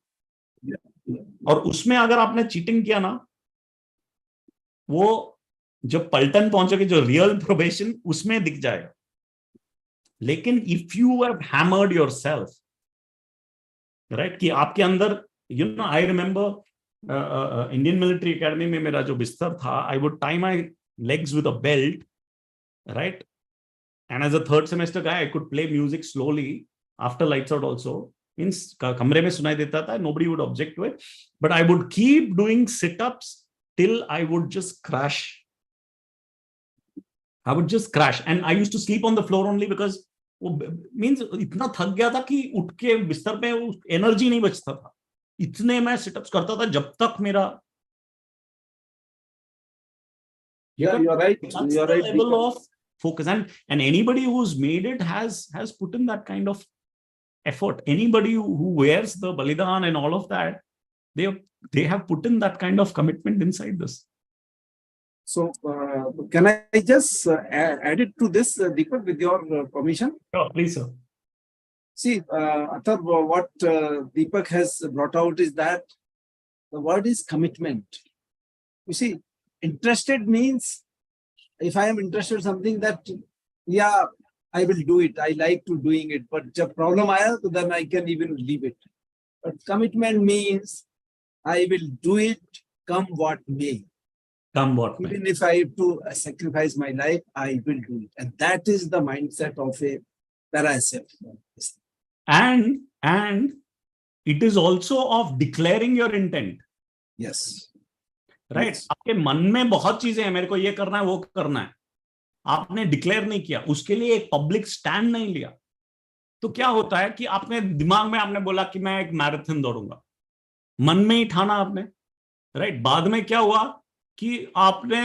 और उसमें अगर आपने cheating किया ना, वो जब पलटन पहुंचोगे, जो रियल प्रोबेशन, उसमें दिख जाएगा. लेकिन if you have hammered yourself, right, कि आपके अंदर, I remember Indian military academy में मेरा जो बिस्तर था, I would tie my legs with a belt, right, and as a third semester guy I could play music slowly after lights out also. Means कमरे में सुनाई देता था, nobody would object to it, but I would keep doing sit-ups till I would just crash. I would just crash, and I used to sleep on the floor only because means इतना थक गया था कि उठ के बिस्तर पे energy नहीं बचता था. इतने मैं सिटअप्स करता था जब तक मेरा. Yeah, you're right. That's you're the right. level of focus, and anybody who's made it has put in that kind of effort. Anybody who wears the balidan and all of that, they have put in that kind of commitment inside this. So can I just add it to this, Deepak, with your permission? Sure, please, sir. See, Athar, what Deepak has brought out is that the word is commitment. You see, interested means if I am interested in something that, yeah, I will do it. I like to doing it. But जब problem आया तो then I can even leave it. But commitment means I will do it come what may. Come what may. Even if I have to sacrifice my life, I will do it. And that is the mindset of a para-SF. And it is also of declaring your intent. Yes. Right? Yes. आपके मन में बहुत चीजें हैं, मेरे को ये करना है, वो करना है. आपने डिक्लेयर नहीं किया, उसके लिए एक पब्लिक स्टैंड नहीं लिया, तो क्या होता है कि आपने दिमाग में आपने बोला कि मैं एक मैराथन दौड़ूंगा, मन में ही ठाना आपने, राइट. बाद में क्या हुआ कि आपने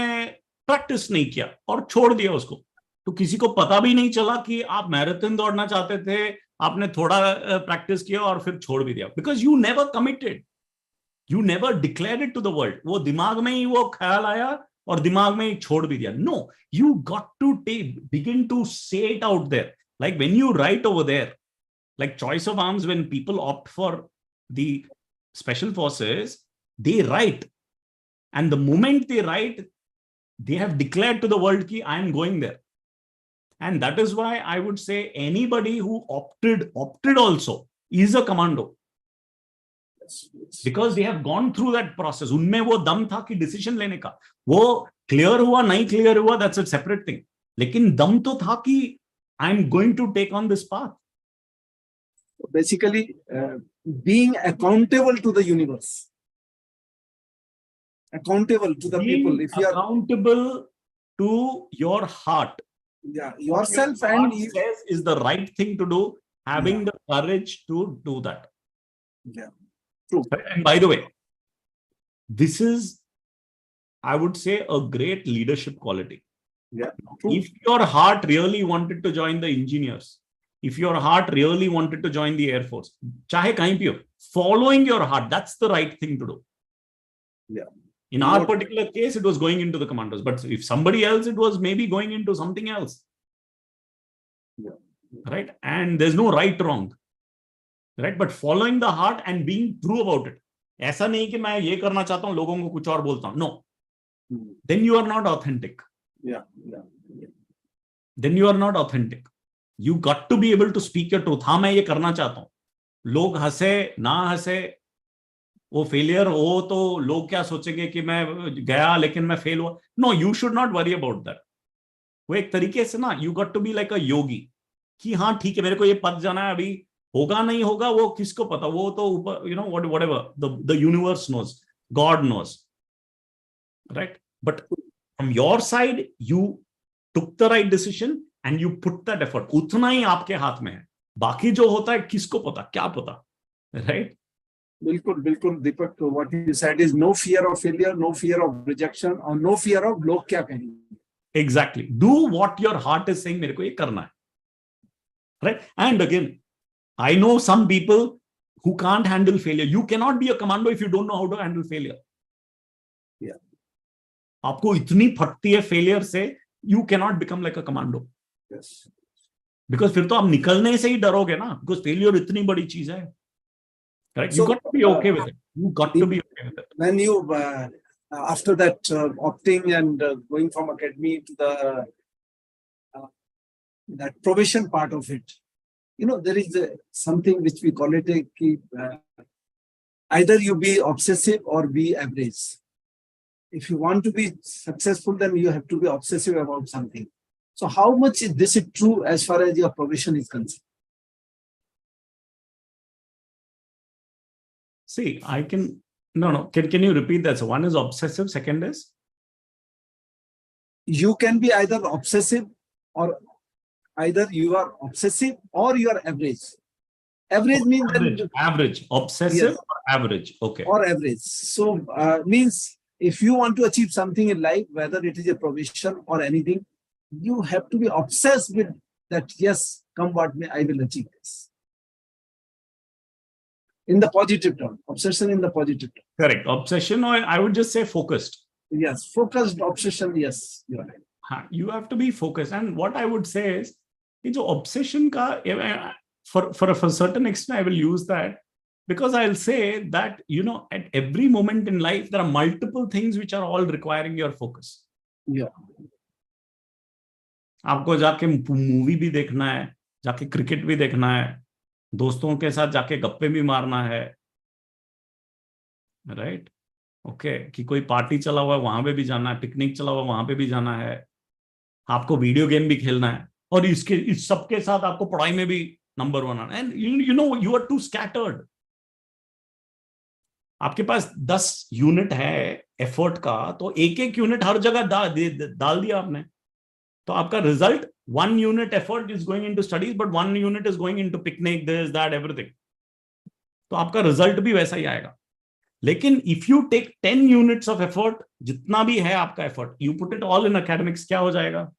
प्रैक्टिस नहीं किया और छोड़ दिया उसको, तो किसी को पता भी नहीं चला कि आप मैराथन दौड़ना चाहते थे, आपने थोड़ा प्रैक्टिस किया और फिर छोड़ भी दिया, because you never committed, you never declared it to the world. वो दिमाग में ही वो ख्याल आया और दिमाग में ही छोड़ भी दिया. No, you got to begin to say it out there. Like when you write over there, like choice of arms, when people opt for the special forces, they write. And the moment they write, they have declared to the world ki I am going there. And that is why I would say anybody who opted also is a commando. Because they have gone through that process. उनमें वो दम था कि decision लेने का, वो clear हुआ नहीं क्लियर हुआ, दैट्स अ सेपरेट थिंग, लेकिन दम तो था कि I am going to take on this path. Basically, being accountable to the universe, accountable to the being people. If you are accountable to your heart, yeah, yourself, your and heart says is the right thing to do, having the courage to do that. Yeah. True. And by the way, this is, I would say, a great leadership quality. Yeah. True. If your heart really wanted to join the engineers, if your heart really wanted to join the Air Force, chahe kahin bhi ho, following your heart, that's the right thing to do. Yeah. In our particular case, it was going into the commandos, but if somebody else, it was maybe going into something else. Yeah. Right? And there's no right wrong. Right? But following the heart and being true about it. ऐसा नहीं कि मैं ये करना चाहता हूं, लोगों को कुछ और बोलता हूं. No. Then you are not authentic. Yeah. Then you are not authentic. You got to be able to speak your truth. हाँ, मैं ये करना चाहता हूं. लोग हंसे ना हंसे, वो फेलियर हो तो लोग क्या सोचेंगे कि मैं गया लेकिन मैं फेल हुआ. No, you should not worry about that. वो एक तरीके से ना, you got to be like a yogi कि हाँ ठीक है, मेरे को ये पद जाना है, अभी होगा नहीं होगा वो किसको पता, वो तो ऊपर, you know, whatever, the universe knows, God knows, right? But from your side, you took the right decision and you put that effort. उतना ही आपके हाथ में है, बाकी जो होता है किसको पता, क्या पता, right? बिल्कुल दीपक, what you said is no fear of failure, no fear of rejection, or no fear of लोग क्या कहेंगे. Exactly. Do what your heart is saying, मेरे को ये करना है, right? And again, I know some people who can't handle failure. You cannot be a commando if you don't know how to handle failure. Yeah. आपको इतनी फटती है failure से, you cannot become like a commando. Yes. Because फिर तो आप निकलने से ही डरोगे ना, because failure इतनी बड़ी चीज है. Right? So, you got to be okay with it. You got to be okay with it. When you, after that opting and going from academy to the that probation part of it, you know, there is something which we call it either you be obsessive or be average. If you want to be successful, then you have to be obsessive about something. So how much is this true as far as your probation is concerned? See, I can, no. Can you repeat that? So one is obsessive, second is? You can be either obsessive or either you are obsessive or you are average. Average means average, obsessive, yes. Or average, okay. Or average. So means if you want to achieve something in life, whether it is a probation or anything, you have to be obsessed with that. Yes, come what may, I will achieve this. In the positive term, obsession in the positive term. Correct. Obsession, or I would just say focused. Yes, focused obsession. Yes, you're right. You have to be focused. And what I would say is, obsession ka, for a certain extent, I will use that because I'll say that, you know, at every moment in life, there are multiple things which are all requiring your focus. Yeah. आपको जाके movie भी देखना है, जाके cricket भी देखना है, दोस्तों के साथ जाके गप्पे भी मारना है, राइट? ओके, कि कोई पार्टी चला हुआ है वहां पे भी जाना है, पिकनिक चला हुआ है वहां पे भी जाना है, आपको वीडियो गेम भी खेलना है, और इस सब के साथ आपको पढ़ाई में भी नंबर 1 आना। And you know you are too scattered. आपके पास 10 यूनिट है एफर्ट का, तो एक एक यूनिट हर जगह डाल दिया आपने, तो आपका result 1 unit effort is going into studies, but 1 unit is going into picnic, this that everything, तो आपका रिजल्ट भी वैसा ही आएगा। लेकिन if you take 10 units of effort, जितना भी है आपका effort, you put it all in academics, क्या हो जाएगा?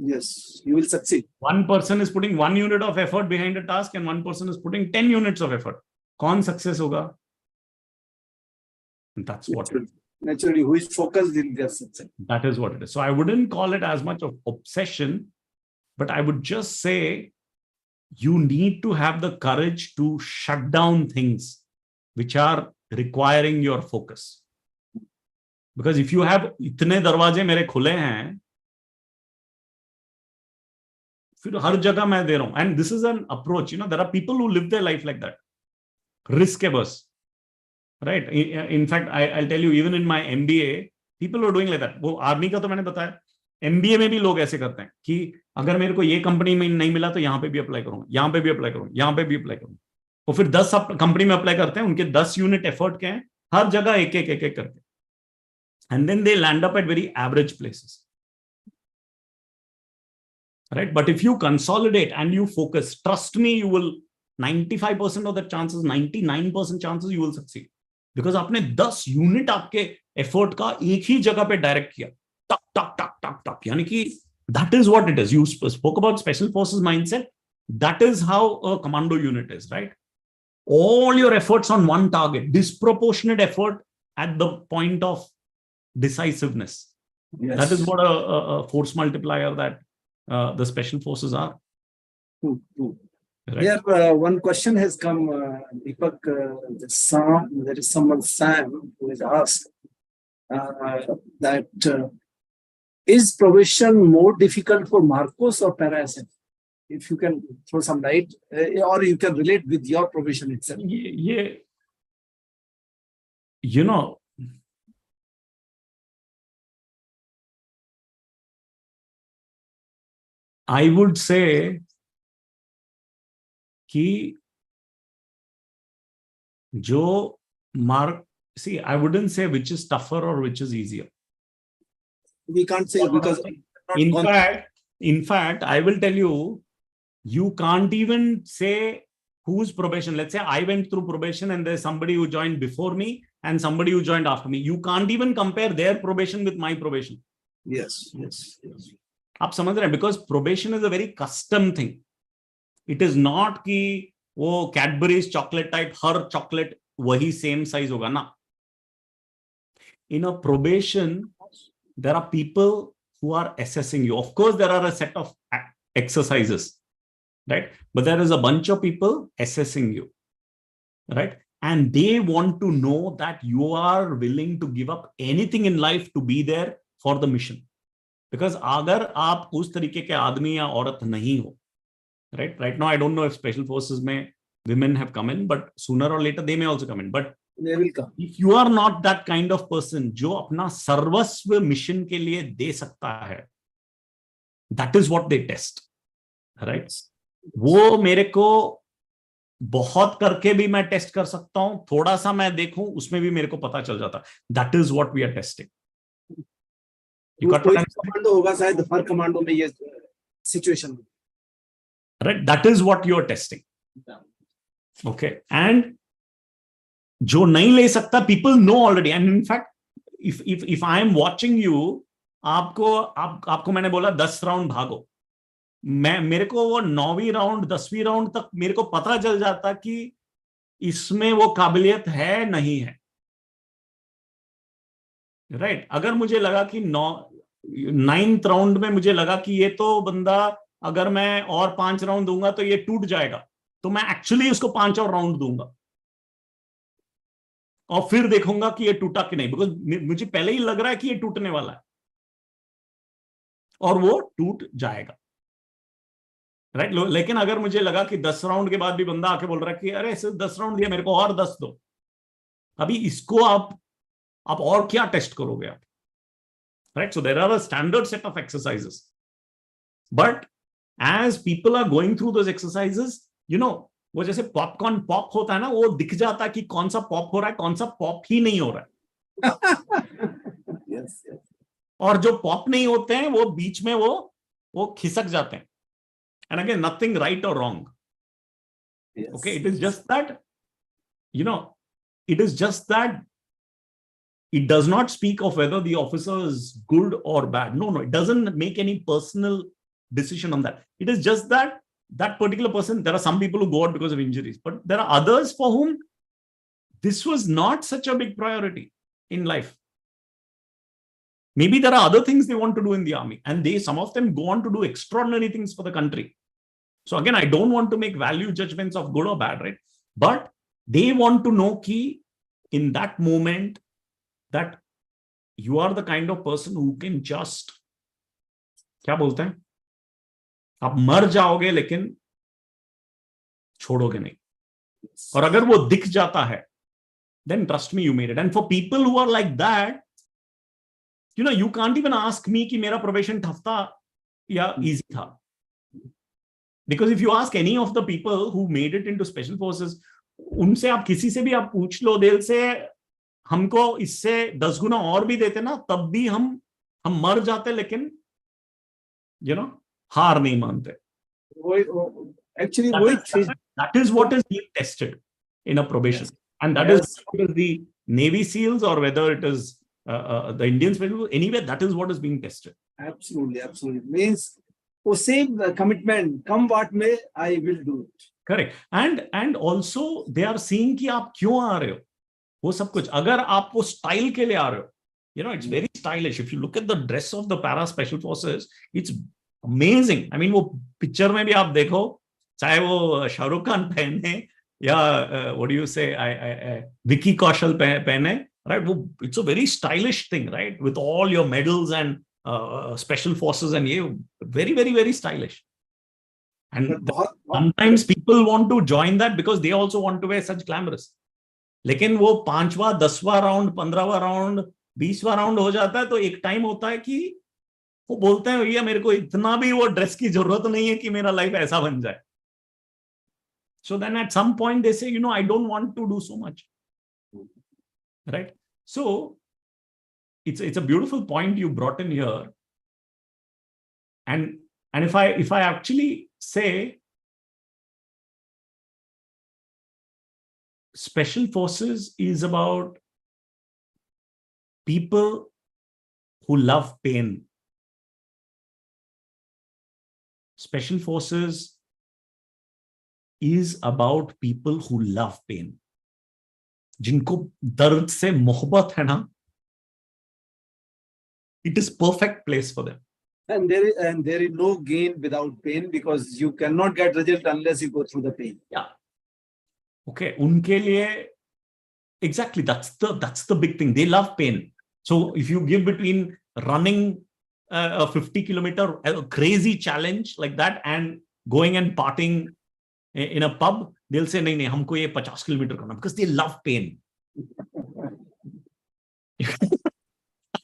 Yes, you will succeed. One person is putting 1 unit of effort behind a task and one person is putting 10 units of effort. कौन success होगा? That's what it is. Naturally, who is focused will get success. That is what it is. So I wouldn't call it as much of obsession, but I would just say you need to have the courage to shut down things which are requiring your focus. Because if you have इतने दरवाजे मेरे खुले हैं, फिर हर जगह मैं दे रहा हूं, and this is an approach, you know, there are people who live their life like that, risk averse, right? In fact, I'll tell you, even in my MBA, people are doing like that. वो army का तो मैंने बताया, MBA में भी लोग ऐसे करते हैं कि अगर मेरे को ये कंपनी में नहीं मिला तो यहां पे भी अप्लाई करूंगा, यहां पे भी अप्लाई करूंगा, यहां पे भी अप्लाई करूंगा, और फिर 10 कंपनी में अप्लाई करते हैं, उनके 10 यूनिट एफर्ट के हैं, हर जगह एक एक करके, and then they land up at very average places. Right? But if you consolidate and you focus, trust me, you will 95% of the chances, 99% chances you will succeed. Because आपने 10 unit आपके effort का एक ही जगह पे direct किया, टक टक टक टक टक, यानी कि that is what it is. You spoke about special forces mindset. That is how a commando unit is, right? All your efforts on one target, disproportionate effort at the point of decisiveness. Yes. That is what a force multiplier that the special forces are. True. Right? Here, one question has come, Deepak. There is someone, Sam, who has asked that is probation more difficult for Marcos or Para? If you can throw some light, or you can relate with your probation itself. Yeah, you know, I would say कि जो see, I wouldn't say which is tougher or which is easier. We can't say because in fact, I will tell you, you can't even say whose probation. Let's say I went through probation and there's somebody who joined before me and somebody who joined after me. You can't even compare their probation with my probation. Yes. आप समझ रहे हैं? Because probation is a very custom thing. It is not कि वो Cadbury's chocolate type हर chocolate वही same size होगा ना. In a probation, there are people who are assessing you. Of course, there are a set of exercises, right? But there is a bunch of people assessing you, right? And they want to know that you are willing to give up anything in life to be there for the mission. Because अगर आप उस तरीके के आदमी या औरत नहीं हो, right now I don't know if special forces में women have come in, but sooner or later they may also come in, but they will come. If you are not that kind of person जो अपना सर्वस्व mission के लिए दे सकता है, that is what they test, right? वो मेरे को बहुत करके भी मैं टेस्ट कर सकता हूं, थोड़ा सा मैं देखूं उसमें भी मेरे को पता चल जाता. That is what we are testing. कोई कमांडो होगा शायद हर कमांडो में ये situation, right? That is what you are testing. Okay, and जो नहीं ले सकता, people know already, and in fact if I am watching you, आपको मैंने बोला 10 राउंड भागो, मेरे को वो 9वीं राउंड 10वीं राउंड तक मेरे को पता चल जाता कि इसमें वो काबिलियत है नहीं है, राइट? अगर मुझे लगा कि 9th राउंड में मुझे लगा कि ये तो बंदा अगर मैं और 5 राउंड दूंगा तो ये टूट जाएगा, तो मैं एक्चुअली उसको 5 और राउंड दूंगा और फिर देखूंगा कि ये टूटा कि नहीं, बिकॉज मुझे पहले ही लग रहा है कि ये टूटने वाला है. और वो टूट जाएगा, राइट? लेकिन अगर मुझे लगा कि 10 राउंड के बाद भी बंदा आके बोल रहा है कि अरे सिर्फ 10 राउंड दिया, मेरे को और 10 दो, अभी इसको आप और क्या टेस्ट करोगे आप, right? So there are a standard set of exercises, but as people are going through those exercises, वो जैसे पॉपकॉर्न पॉप होता है ना, वो दिख जाता है कि कौन सा पॉप हो रहा है, कौन सा पॉप ही नहीं हो रहा है। yes, yes. और जो पॉप नहीं होते हैं वो बीच में वो खिसक जाते हैं। एंड अगेन नथिंग राइट और wrong, okay, it is just that it does not speak of whether the officer is good or bad. No, it doesn't make any personal decision on that. It is just that particular person, there are some people who go out because of injuries, but there are others for whom this was not such a big priority in life. Maybe there are other things they want to do in the army, and some of them go on to do extraordinary things for the country. So again, I don't want to make value judgments of good or bad, right? But they want to know ki in that moment that you are the kind of person who can just, क्या बोलते हैं, आप मर जाओगे लेकिन छोड़ोगे नहीं, और अगर वो दिख जाता है then trust me, you made it. And for people who are like that, you can't even ask me कि मेरा probation tough था या easy था, because if you ask any of the people who made it into special forces, उनसे आप किसी से भी आप पूछ लो, दिल से हमको इससे 10 गुना और भी देते ना, तब भी हम मर जाते, लेकिन हार नहीं मानते। Actually, that is what is being tested in a probation. Yes. And that is whether the Navy SEALs or whether it is the Indian Special, anyway, that is what is being tested. Absolutely, absolutely. Means same commitment, come what may, I will do it. Correct. And also they are seeing कि आप क्यों आ रहे हो, वो सब कुछ। अगर आप वो स्टाइल के लिए आ रहे हो, it's very stylish. If you look at the dress of the para special forces, it's amazing. I mean, वो पिक्चर में भी आप देखो, चाहे वो शाहरुख खान पहने या what do you say, Vicky Kaushal पहने, right? वो it's a very stylish thing, right? With all your medals and special forces, and very, very, very stylish. And sometimes people want to join that because they also want to wear such glamorous. लेकिन वो 5वां 10वां round 15वां round 20वां round हो जाता है, तो एक time होता है कि वो बोलते हैं भैया मेरे को इतना भी वो ड्रेस की जरूरत नहीं है कि मेरा लाइफ ऐसा बन जाए. So then at some point they say, I don't want to do so much, right? So it's a beautiful point you brought in here. And if I actually say special forces is about people who love pain. Special forces is about people who love pain. जिनको दर्द से मोहब्बत है ना, it is perfect place for them. And there is no gain without pain, because you cannot get result unless you go through the pain. Yeah. Okay. उनके लिए exactly that's the big thing. They love pain. So if you give between running a 50-kilometer a crazy challenge like that and going and partying in a pub, they'll say नहीं हमको ये 50 kilometre करना, because they love pain.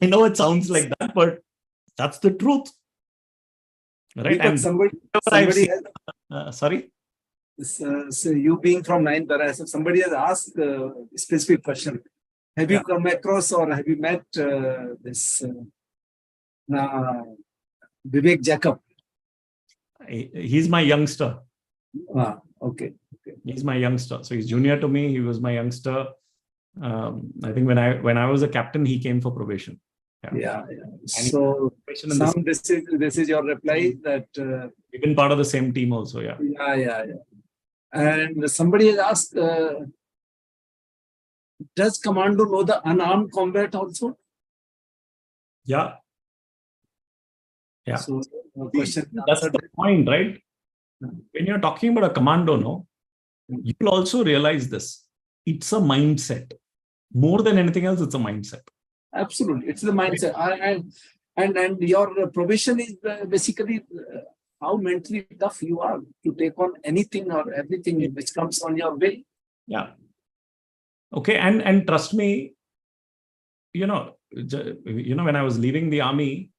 I know it sounds like that, but that's the truth, right? And somebody has, sorry. So you being from 9 Para, somebody has asked a specific question. Have you come across or have you met this VIvek Jacob? He's my youngster. Okay. He's my youngster. So he's junior to me. He was my youngster. I think when I was a captain, he came for probation. Yeah. So this is your reply that we've been part of the same team also. Yeah. And somebody has asked, does Commando know the unarmed combat also? Yeah. So question. That's the point, right? When you're talking about a commando, you'll also realize this. It's a mindset. More than anything else, it's a mindset. Absolutely. It's the mindset. And your probation is basically how mentally tough you are to take on anything or everything which comes on your way. Yeah. Okay. And trust me, when I was leaving the army,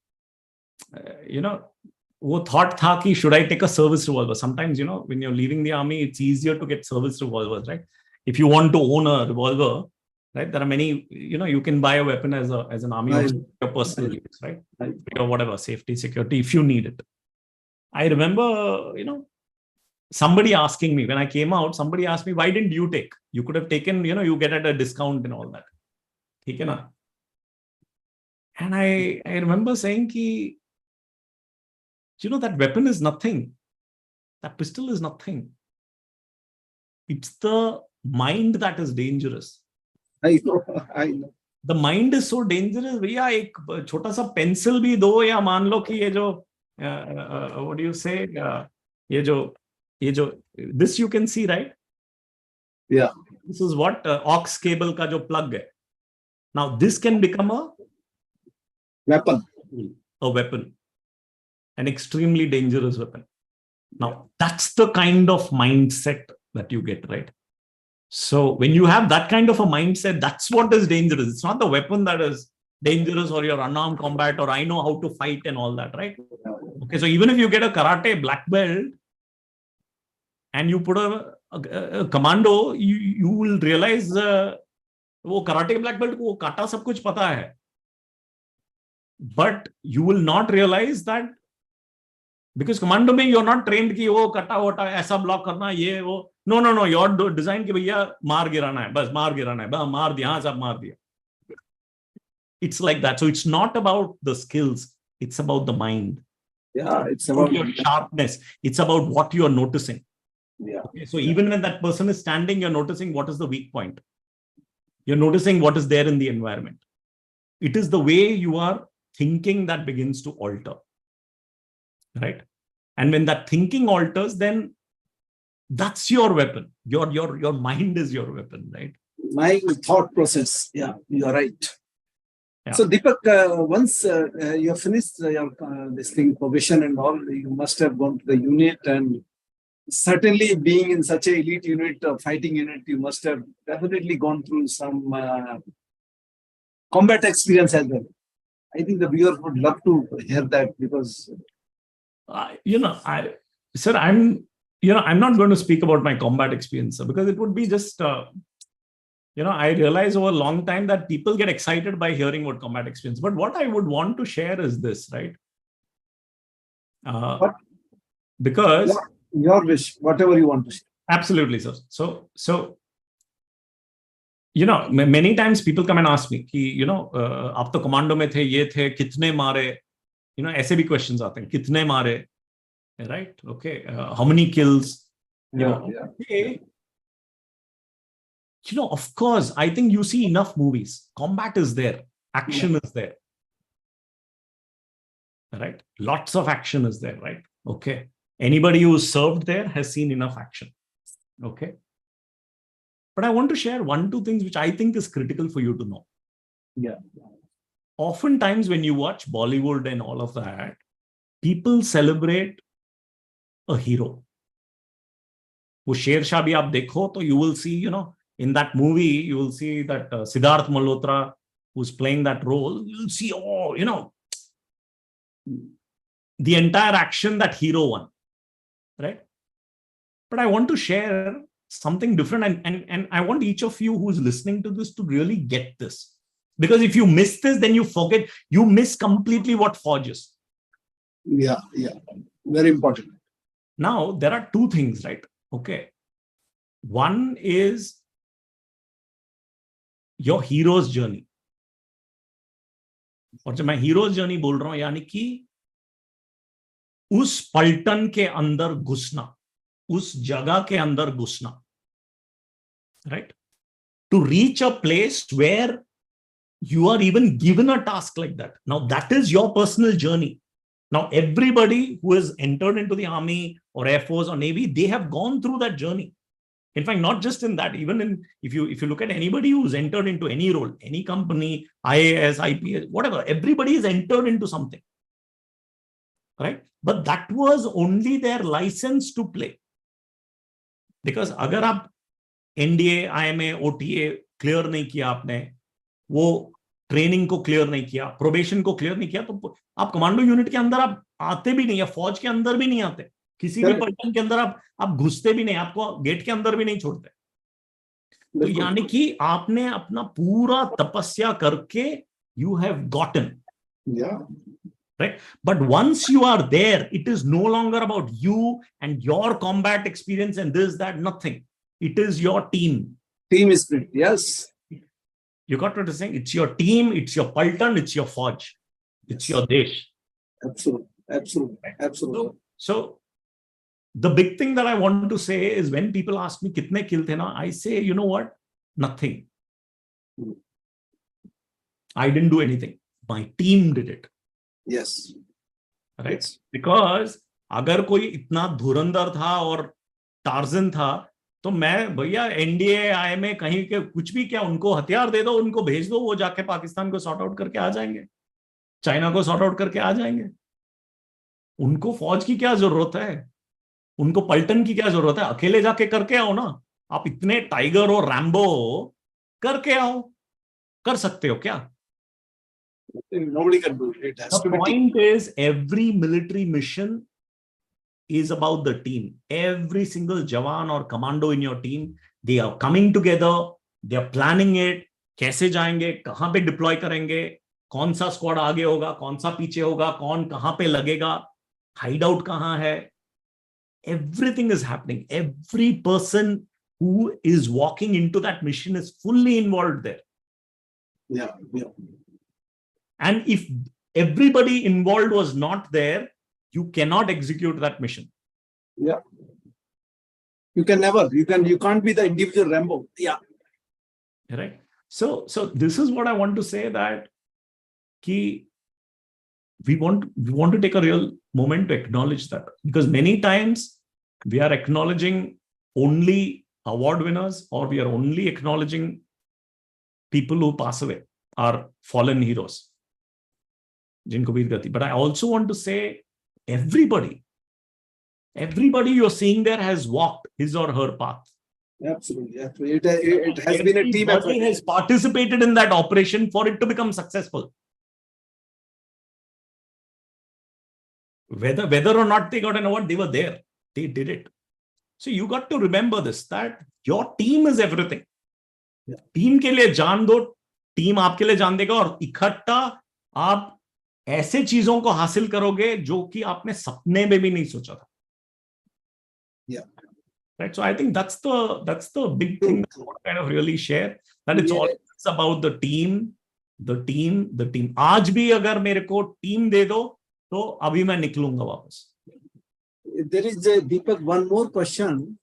वो thought था कि should I take a service revolver? Sometimes, when you're leaving the army, it's easier to get service revolvers, right? If you want to own a revolver, right? There are many, you can buy a weapon as an army Right. for your personal use, right? Right. Or whatever, safety, security, if you need it. I remember, somebody asking me when I came out, somebody asked me, why didn't you take? You could have taken, you get at a discount and all that. ठीक है ना? And I remember saying कि, that weapon is nothing. That pistol is nothing. It's the mind that is dangerous. I know. The mind is so dangerous. भैया एक छोटा सा pencil भी दो या मान लो कि ये जो what do you say? ये जो this you can see, right? Yeah. This is what aux cable का जो plug है. Now this can become a weapon, an extremely dangerous weapon. Now that's the kind of mindset that you get, right? So when you have that kind of a mindset, that's what is dangerous. It's not the weapon that is dangerous or your unarmed combat or I know how to fight and all that, right? Okay, so even if you get a karate black belt and you put a commando, you will realize वो karate black belt को kata सब कुछ पता है. But you will not realize that because commando में you're not trained कि वो कटा वटा ऐसा block करना ये वो. No, you're designed कि भैया मार गिराना है, बस मार गिराना है, बस मार दिया, हाँ सब मार दिया. It's like that. So it's not about the skills, it's about the mind. Yeah, it's about your sharpness. It's about what you are noticing. Yeah. Okay, so even when that person is standing, you're noticing what is the weak point. You're noticing what is there in the environment. It is the way you are thinking that begins to alter. Right? And when that thinking alters, then that's your weapon. Your mind is your weapon, right? My thought process. Yeah, you're right. Yeah. So Deepak, once you have finished your this thing, probation and all, you must have gone to the unit, and certainly being in such a elite unit, fighting unit, you must have definitely gone through some combat experience as well. I think the viewers would love to hear that because sir, I'm not going to speak about my combat experience, sir, because it would be just I realize over a long time that people get excited by hearing about combat experience. But what I would want to share is this, right? Because your wish, whatever you want to share. Absolutely, sir. So many times people come and ask me कि आप तो commando में थे, ये थे, कितने मारे, ऐसे भी questions आते हैं, कितने मारे, right? Okay, how many kills? Okay. Of course, I think you see enough movies. Combat is there, action is there, right? Lots of action is there, right? Okay. Anybody who served there has seen enough action. Okay. But I want to share 1-2 things which I think is critical for you to know. Yeah. Oftentimes when you watch Bollywood and all of that, people celebrate a hero. वो शेरशाह भी आप देखो तो you will see, in that movie, you will see that Siddharth Malhotra, who's playing that role, you'll see, the entire action that hero won, right? But I want to share something different, and I want each of you who's listening to this to really get this. Because if you miss this, then you miss completely what forges. Yeah. Very important. Now, there are 2 things, right? Okay. One is your hero's journey. और जब मैं hero's journey बोल रहा हूं, यानी कि उस पलटन के अंदर घुसना, उस जगह के अंदर घुसना, right? To reach a place where you are even given a task like that. Now that is your personal journey. Now everybody who has entered into the army or air force or navy, they have gone through that journey. In fact, not just in that, even in if you look at anybody who's entered into any role, any company, IAS, IPS, whatever, everybody is entered into something, right? But that was only their license to play. Because अगर आप NDA, IMA, OTA clear नहीं किया आपने, वो training को clear नहीं किया, probation को क्लियर नहीं किया, तो आप कमांडो यूनिट के अंदर आप आते भी नहीं, या फौज के अंदर भी नहीं आते, किसी भी पलटन के अंदर आप घुसते भी नहीं, आपको गेट के अंदर भी नहीं छोड़ते. तो यानी कि आपने अपना पूरा तपस्या करके you have gotten, right? But once you are there, it is no longer about you and your combat experience and this, that, nothing. It is your team. Team spirit, yes. You got what I'm saying? It's your team, it's your paltan, it's your fauj, it's your desh. Absolutely, absolutely, absolutely. So the big thing that I want to say is when people ask me, kitne kill the na? I say, you know what? Nothing. I didn't do anything. My team did it. Yes. Right? Yes. Because अगर कोई इतना धुरंधर था और torsion था, तो मैं भैया NDA IMA कहीं के कुछ भी क्या, उनको हथियार दे दो, उनको भेज दो, वो जाके पाकिस्तान को सॉर्ट आउट करके आ जाएंगे, चाइना को सॉर्ट आउट करके आ जाएंगे. उनको फौज की क्या जरूरत है, उनको पलटन की क्या जरूरत है? अकेले जाके करके आओ ना. आप इतने टाइगर और रैम्बो हो, करके आओ. कर सकते हो क्या? Nobody can do it. The point is, every military mission is about the team. Every single Jawan or commando in your team, they are coming together, they are planning it, कैसे जाएंगे, कहां पे डिप्लॉय करेंगे, कौन सा squad आगे होगा, कौन सा पीछे होगा, कौन कहां पे लगेगा, हाइड आउट कहां है. Everything is happening. Every person who is walking into that mission is fully involved there. Yeah, yeah. And if everybody involved was not there, you cannot execute that mission. Yeah. You can never. You can't be the individual Rambo. Yeah. Right. So this is what I want to say, that we want to take a real moment to acknowledge that, because many times we are acknowledging only award winners, or we are only acknowledging people who pass away, our fallen heroes. But I also want to say everybody you're seeing there has walked his or her path. Absolutely. It has been a team effort. Everybody has participated in that operation for it to become successful. Whether or not they got an award, they were there. They did it. So you got to remember this, that your team is everything. Yeah. Team के लिए जान दो, team आपके लिए जान देगा, और इकट्ठा आप ऐसे चीजों को हासिल करोगे जो कि आपने सपने में भी नहीं सोचा था. Yeah. Right. So I think that's the big thing that I want to kind of really share, that it's all about the team. आज भी अगर मेरे को टीम दे दो, तो अभी मैं निकलूंगा वापस. There is Deepak, one more question,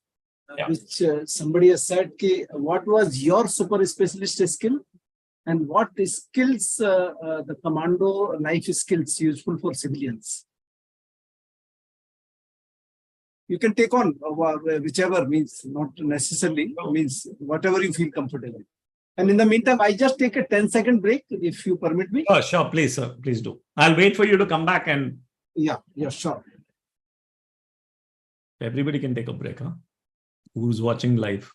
which somebody has said, what was your super specialist skill? And what skills, the commando life skills useful for civilians? You can take on whichever, means not necessarily, means whatever you feel comfortable. And in the meantime, I just take a 10-second break, if you permit me. Oh, sure, please, sir, please do. I'll wait for you to come back and... Yeah, sure. Everybody can take a break, huh? Who's watching live?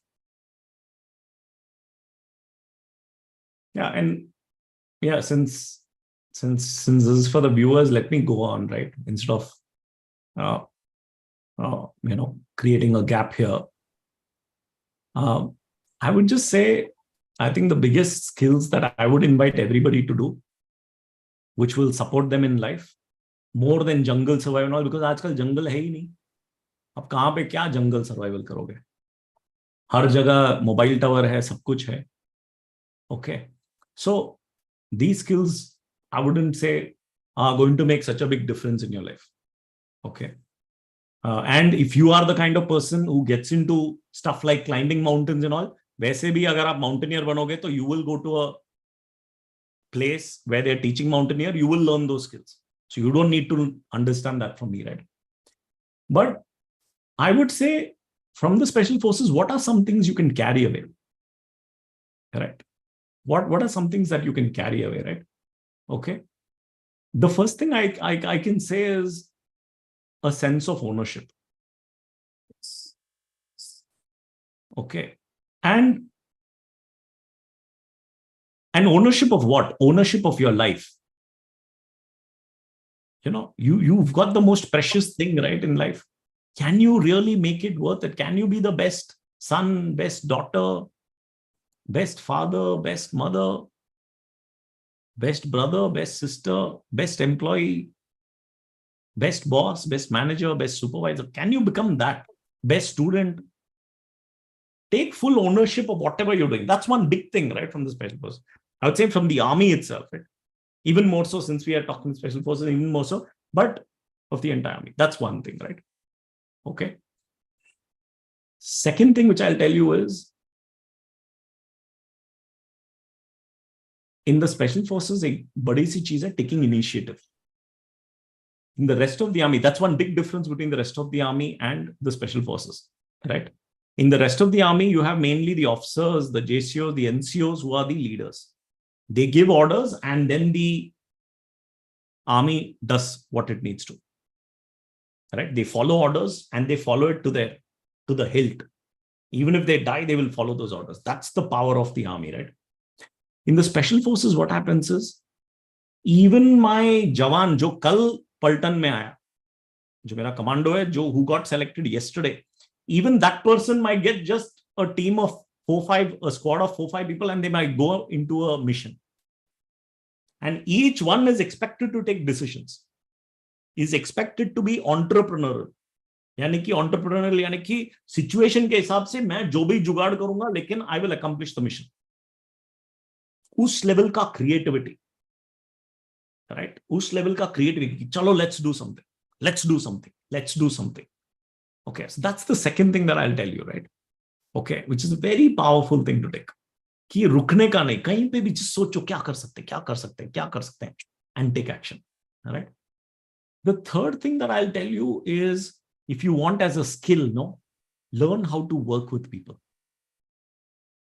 Yeah, and yeah, since this is for the viewers, let me go on, right? Instead of creating a gap here. I would just say, I think the biggest skills that I would invite everybody to do, which will support them in life, more than jungle survival, because आजकल जंगल है ही नहीं. अब कहाँ पे क्या जंगल survival करोगे? हर जगह mobile tower है, सब कुछ है. Okay. So these skills, I wouldn't say are going to make such a big difference in your life. Okay. And if you are the kind of person who gets into stuff like climbing mountains and all, वैसे भी अगर आप mountaineer बनोगे, तो you will go to a place where they're teaching mountaineer, you will learn those skills. So you don't need to understand that from me, right? But I would say from the special forces, what are some things you can carry away? Correct. What are some things that you can carry away, right? Okay. The first thing I can say is a sense of ownership. Okay. And ownership of what? Ownership of your life. You know, you've got the most precious thing, right, in life. Can you really make it worth it? Can you be the best son, best daughter, best father, best mother, best brother, best sister, best employee, best boss, best manager, best supervisor? Can you become that? Best student? Take full ownership of whatever you're doing. That's one big thing, right, from the special forces. I would say from the army itself, right? Even more so, since we are talking special forces, even more so, but of the entire army. That's one thing, right? Okay. Second thing which I'll tell you is, in the special forces, a badi si cheez hai taking initiative. In the rest of the army, that's one big difference between the rest of the army and the special forces, right? In the rest of the army, you have mainly the officers, the JCOs, the NCOs who are the leaders. They give orders and then the army does what it needs to. Right? They follow orders and they follow it to the hilt. Even if they die, they will follow those orders. That's the power of the army, right? In the special forces, what happens is, even my jawan, jo kal paltan mein aaya, jo mera commando hai, who got selected yesterday, even that person might get just a team of a squad of 4-5 people, and they might go into a mission. And each one is expected to take decisions, is expected to be entrepreneurial. यानी कि entrepreneurial यानी कि situation के हिसाब से मैं जो भी जुगाड़ करूंगा, लेकिन I will accomplish the mission. उस level का creativity, right? उस level का creativity. चलो, let's do something. Let's do something. Let's do something. Okay, so that's the second thing that I'll tell you, right? Okay, which is a very powerful thing to take. कि रुकने का नहीं, कहीं पे भी सोचो क्या कर सकते हैं, and take action. All right. The third thing that I'll tell you is, if you want as a skill, learn how to work with people.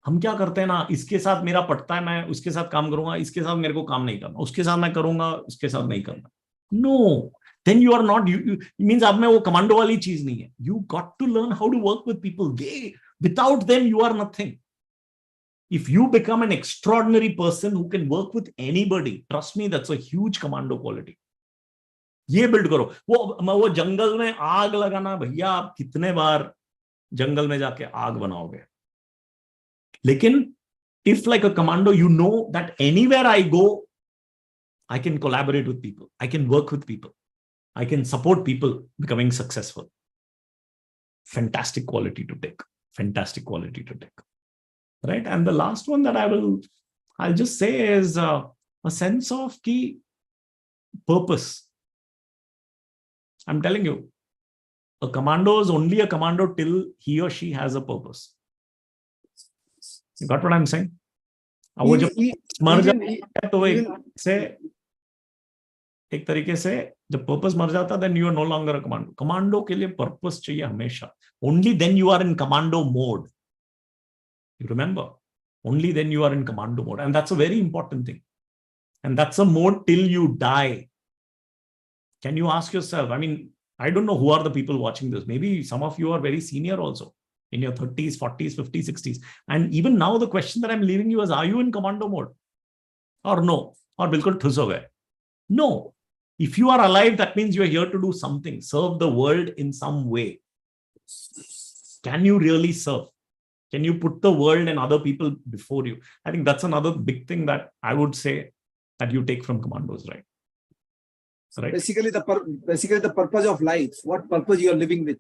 हम क्या करते हैं ना, इसके साथ मेरा पटता है, मैं उसके साथ काम करूंगा, इसके साथ मेरे को काम नहीं करना, उसके साथ मैं करूंगा, इसके साथ नहीं करना. No, then you are not, you means आप में वो कमांडो वाली चीज नहीं है. You got to learn how to work with people. Without them, you are nothing. If you become an extraordinary person who can work with anybody, trust me, that's a huge commando quality. ये build करो. वो जंगल में आग लगाना, भैया आप कितने बार जंगल में जाके आग बनाओगे? लेकिन if like a commando, you know that anywhere I go, I can collaborate with people, I can work with people, I can support people becoming successful. Fantastic quality to take. Fantastic quality to take. Right? And the last one that I'll just say is a sense of key purpose. I'm telling you, a commando is only a commando till he or she has a purpose. You got what I'm saying? वो जब मर जाता है तो एक तरीके से जब पर्पस मर जाता है, then you are no longer a commando. Commando के लिए पर्पस चाहिए हमेशा. Only then you are in commando mode. You remember? Only then you are in commando mode. And that's a very important thing. And that's a mode till you die. Can you ask yourself, I mean, I don't know who are the people watching this. Maybe some of you are very senior also, in your 30s, 40s, 50s, 60s. And even now the question that I'm leaving you is, are you in commando mode? Or no? Or bilkul thus ho gaye? No. If you are alive, that means you are here to do something, serve the world in some way. Can you really serve? Can you put the world and other people before you? I think that's another big thing that I would say that you take from commandos, right? Right. Basically the purpose of life, what purpose you are living with.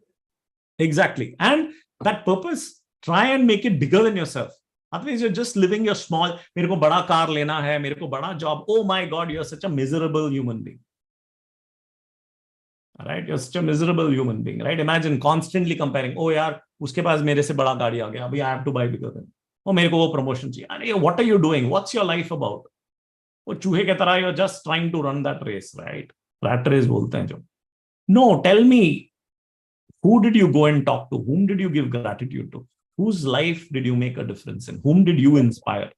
Exactly. And that purpose, try and make it bigger than yourself. Otherwise, you're just living your small, mere ko bada car lena hai, mere ko bada job. Oh my God, you're such a miserable human being. All right? You're such a miserable human being, right? Imagine constantly comparing. Oh yaar, uske paas mere se bada gaadi aa gaya. Abhi I have to buy bigger than. Oh, mere ko wo promotion chahiye. What are you doing? What's your life about? Oh, चूहे के तरह, you're just trying to run that race, right? Rat race बोलते हैं जो. No, tell me, Who did you go and talk to? Whom did you give gratitude to? Whose life did you make a difference in? Whom did you inspire?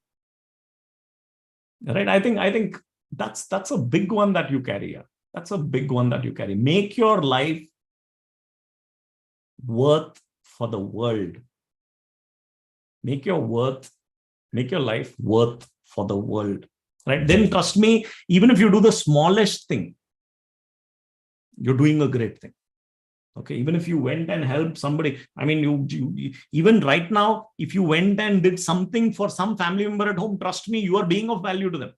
Right? I think that's a big one that you carry. That's a big one that you carry. Make your life worth for the world. Make your life worth for the world. Right? Then trust me, even if you do the smallest thing, you're doing a great thing. Okay, even if you went and helped somebody, I mean, you even right now, if you went and did something for some family member at home, trust me, you are being of value to them.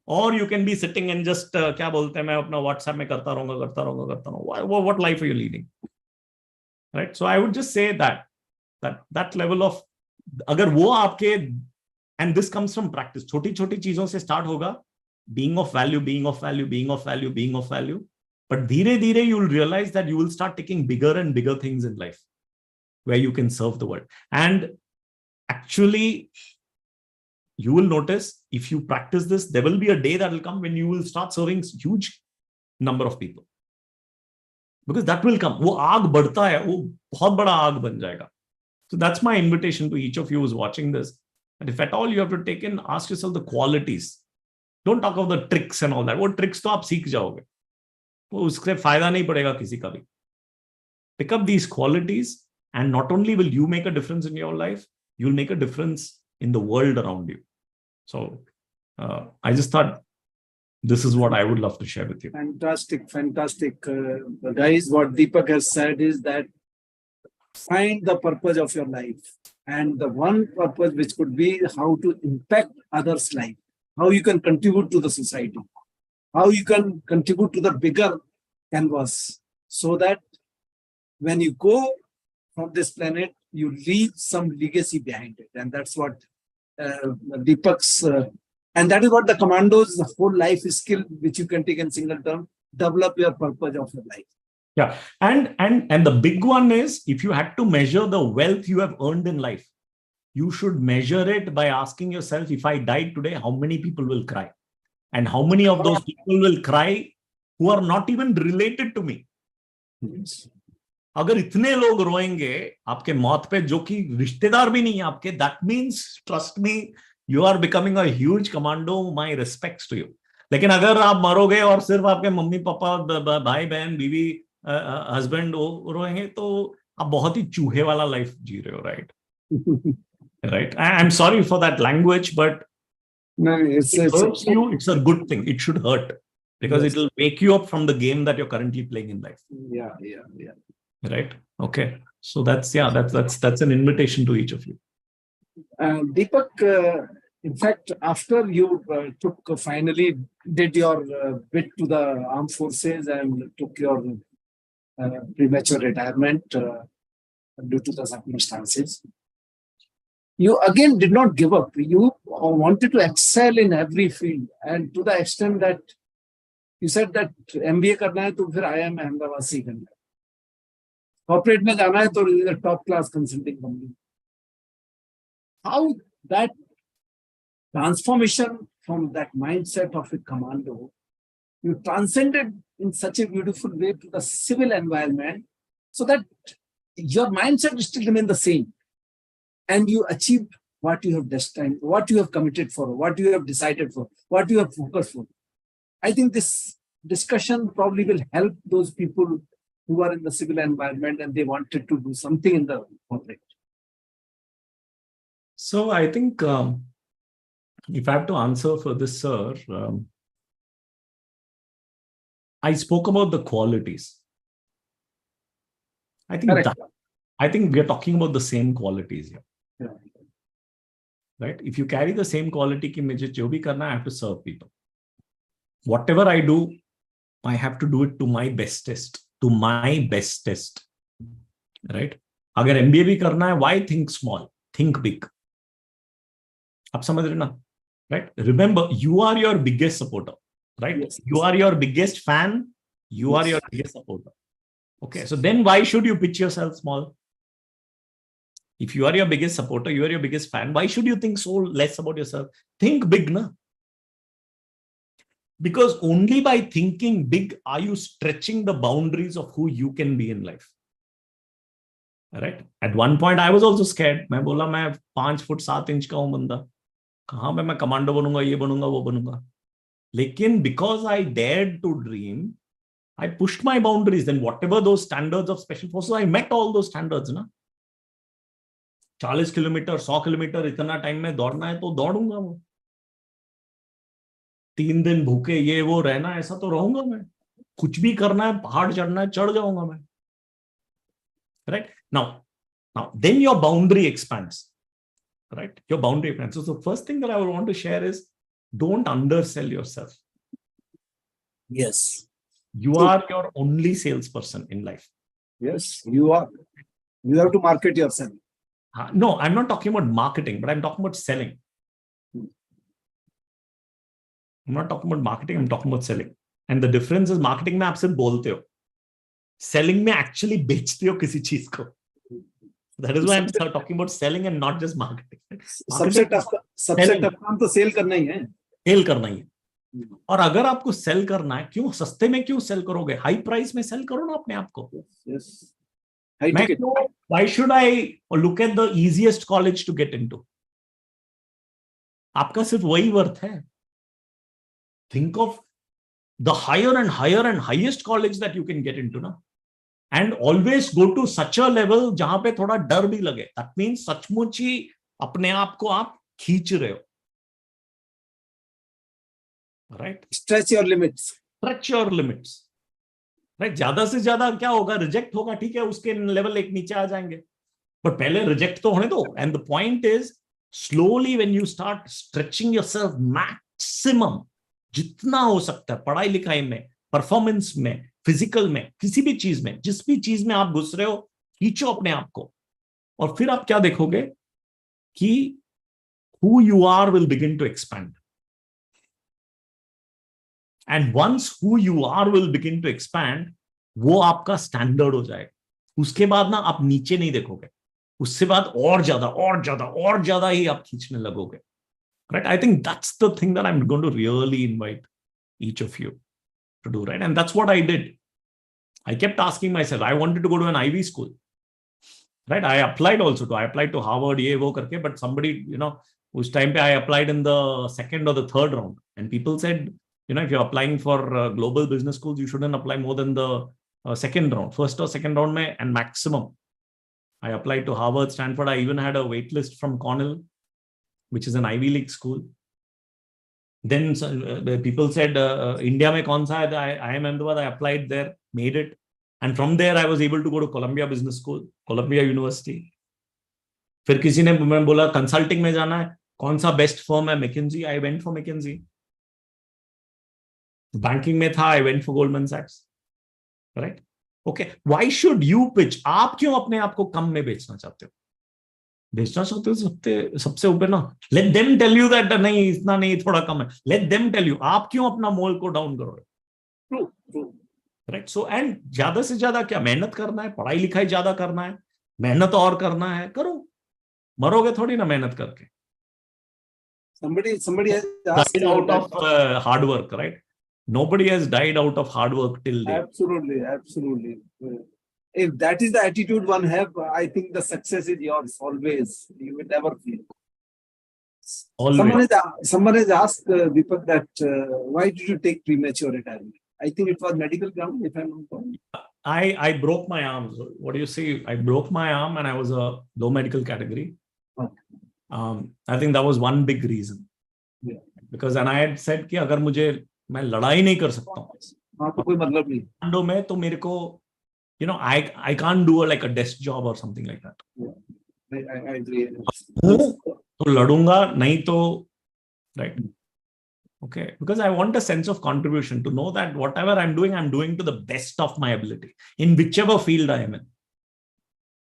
Or you can be sitting and just क्या बोलते हैं मैं अपना WhatsApp में करता रहूंगा. What life are you leading? Right? So I would just say that level of अगर वो आपके, and this comes from practice, छोटी छोटी चीजों से start होगा, being of value. But धीरे धीरे you will realize that you will start taking bigger and bigger things in life where you can serve the world. And actually, you will notice if you practice this, there will be a day that will come when you will start serving huge number of people. Because that will come. वो आग बढ़ता है, वो बहुत बड़ा आग बन जाएगा. So that's my invitation to each of you who's watching this. And if at all you have to take in, ask yourself the qualities. Don't talk about the tricks and all that. वो tricks तो आप सीख जाओगे. वो उससे फायदा नहीं पड़ेगा किसी का भी. Pick up these qualities, and not only will you make a difference in your life, you'll make a difference in the world around you. So I just thought this is what I would love to share with you. Fantastic. Guys, what Deepak has said is that find the purpose of your life, and the one purpose which could be how to impact others' life, how you can contribute to the society, how you can contribute to the bigger canvas, so that when you go from this planet, you leave some legacy behind it. And that's what Deepak's, and that is what the commandos' whole life skill, which you can take in single term, develop your purpose of your life. Yeah. And the big one is, if you had to measure the wealth you have earned in life, you should measure it by asking yourself, if I died today, how many people will cry? And how many of those people will cry who are not even related to me? Yes. अगर इतने लोग रोएंगे आपके मौत पे जो कि रिश्तेदार भी नहीं है आपके, that means, trust me, you are becoming a huge commando. My respects to you. लेकिन अगर आप मरोगे और सिर्फ आपके मम्मी पापा भाई बहन बीवी हस्बैंड रोएंगे, तो आप बहुत ही चूहे वाला लाइफ जी रहे हो. Right? Right? I'm sorry for that language, but no, it's a good thing. It should hurt, because it will wake you up from the game that you're currently playing in life. Yeah. Right? Okay. So that's an invitation to each of you. Deepak, in fact, after you finally did your bid to the armed forces and took your premature retirement due to the circumstances, you again did not give up. You wanted to excel in every field, and to the extent that you said that MBA करना है तो फिर IIM Ahmedabad से करना है. Corporate में जाना है तो top class consulting company. How that transformation from that mindset of a commando, you transcended in such a beautiful way to the civil environment, so that your mindset still remained the same, and you achieved what you have destined, what you have committed for, what you have decided for, what you have focused for. I think this discussion probably will help those people who are in the civil environment and they wanted to do something in the corporate. So I think if I have to answer for this, sir, I spoke about the qualities. I think we are talking about the same qualities here. Yeah. Right? If you carry the same quality ki mujhe jo bhi karna, I have to serve people. Whatever I do, I have to do it to my bestest. Right? Agar MBA bhi karna hai, why think small? Think big. Aap samajh rahe na? Right? Remember, you are your biggest supporter. Right? Yes. You are your biggest fan. You are your biggest supporter. Okay. So then why should you pitch yourself small? If you are your biggest supporter, you are your biggest fan, why should you think so less about yourself? Think big, na? Because only by thinking big are you stretching the boundaries of who you can be in life. Right? At one point, I was also scared. मैं बोला मैं 5 foot 7 inch का हूं बंदा, कहां पे मैं commando बनूंगा, ये बनूंगा, वो बनूंगा. लेकिन because I dared to dream, I pushed my boundaries. Then whatever those standards of special forces, I met all those standards. ना 40 किलोमीटर 100 किलोमीटर इतना टाइम में दौड़ना है तो दौड़ूंगा. वो 3 दिन भूखे ये वो रहना, ऐसा तो रहूंगा मैं. कुछ भी करना है, पहाड़ चढ़ना है, चढ़ जाऊंगा मैं. Right? Now then your boundary expands. Right? Your boundary expands. So the first thing that I would want to share is don't undersell yourself. Yes. You are your only salesperson in life. Yes, you are. You have to market yourself. No, I'm not talking about marketing, but I'm talking about selling. I'm not talking about marketing, I'm talking about selling. And the difference is marketing में आप सिर्फ बोलते हो. Selling में actually बेचते हो किसी चीज को. That is why I'm talking about selling and not just marketing. सबसे टफ काम तो सेल करना ही है. सेल करना ही है. और अगर आपको सेल करना है, क्यों सस्ते में क्यों सेल करोगे? हाई प्राइस में सेल करो ना अपने आप को. Why should I look at the easiest college to get into? आपका सिर्फ वही वर्थ है. Think of the higher and higher and highest college that you can get into, na? And always go to such a level जहां पे थोड़ा डर भी लगे. That means सचमुच ही अपने आप को आप खींच रहे हो. Right? Stretch your limits. Stretch your limits. Right? ज्यादा से ज्यादा क्या होगा? रिजेक्ट होगा, ठीक है, उसके लेवल एक नीचे आ जाएंगे. But पहले रिजेक्ट तो होने दो. And the point is, slowly when you start stretching yourself maximum, जितना हो सकता है, पढ़ाई लिखाई में, परफॉर्मेंस में, फिजिकल में, किसी भी चीज में, जिस भी चीज में आप घुस रहे हो, खींचो अपने आप को. और फिर आप क्या देखोगे कि who you are will begin to expand. And once who you are will begin to expand, वो आपका स्टैंडर्ड हो जाएगा. उसके बाद ना आप नीचे नहीं देखोगे. उससे बाद और ज्यादा ही आप खींचने लगोगे. Right? I think that's the thing that I'm going to really invite each of you to do, right? And that's what I did. I kept asking myself, I wanted to go to an Ivy school, right? I applied to Harvard, ye wo karke, but somebody, उस time पे I applied in the second or the third round. And people said, if you're applying for global business schools, you shouldn't apply more than the second round, first or second round mein, and maximum. I applied to Harvard, Stanford. I even had a wait list from Cornell, which is an Ivy League school. Then people said, India mein kaun sa hai? I am Ahmedabad. I applied there, made it. And from there, I was able to go to Columbia Business School, Columbia University. फिर किसी ने मैं बोला consulting में जाना है, कौन सा बेस्ट फर्म है? McKinsey. I went for McKinsey. Banking में था, I went for Goldman Sachs. Right? Okay. Why should you pitch? आप क्यों अपने आप को कम में बेचना चाहते हो? बेचना चाहते हो सबसे ऊपर ना. Let them tell you that नहीं, इतना नहीं, थोड़ा कम है. Let them tell you. आप क्यों अपना मोल को डाउन करोगे? True. Right? So, and ज्यादा से ज्यादा क्या मेहनत करना है, पढ़ाई लिखाई ज्यादा करना है, मेहनत और करना है, करो. मरोगे थोड़ी ना मेहनत करके. Somebody has asked out of hard work, right? Nobody has died out of hard work till date. Absolutely. If that is the attitude one have, I think the success is yours always. You will never fail. Always. Someone has asked Deepak that why did you take premature retirement? I think it was medical ground, if I'm not wrong. I broke my arm. So what do you see? I broke my arm and I was a low medical category. Okay. I think that was one big reason. Yeah. Because and I had said कि अगर मैं लड़ाई नहीं कर सकता हूँ तो कोई मतलब नहीं. कमांडो में तो मेरे को I can't do like a desk job or something like that. I agree. तो लड़ूंगा नहीं तो right. Okay, because I want a sense of contribution to know that whatever I'm doing to the best of my ability in whichever field I am in.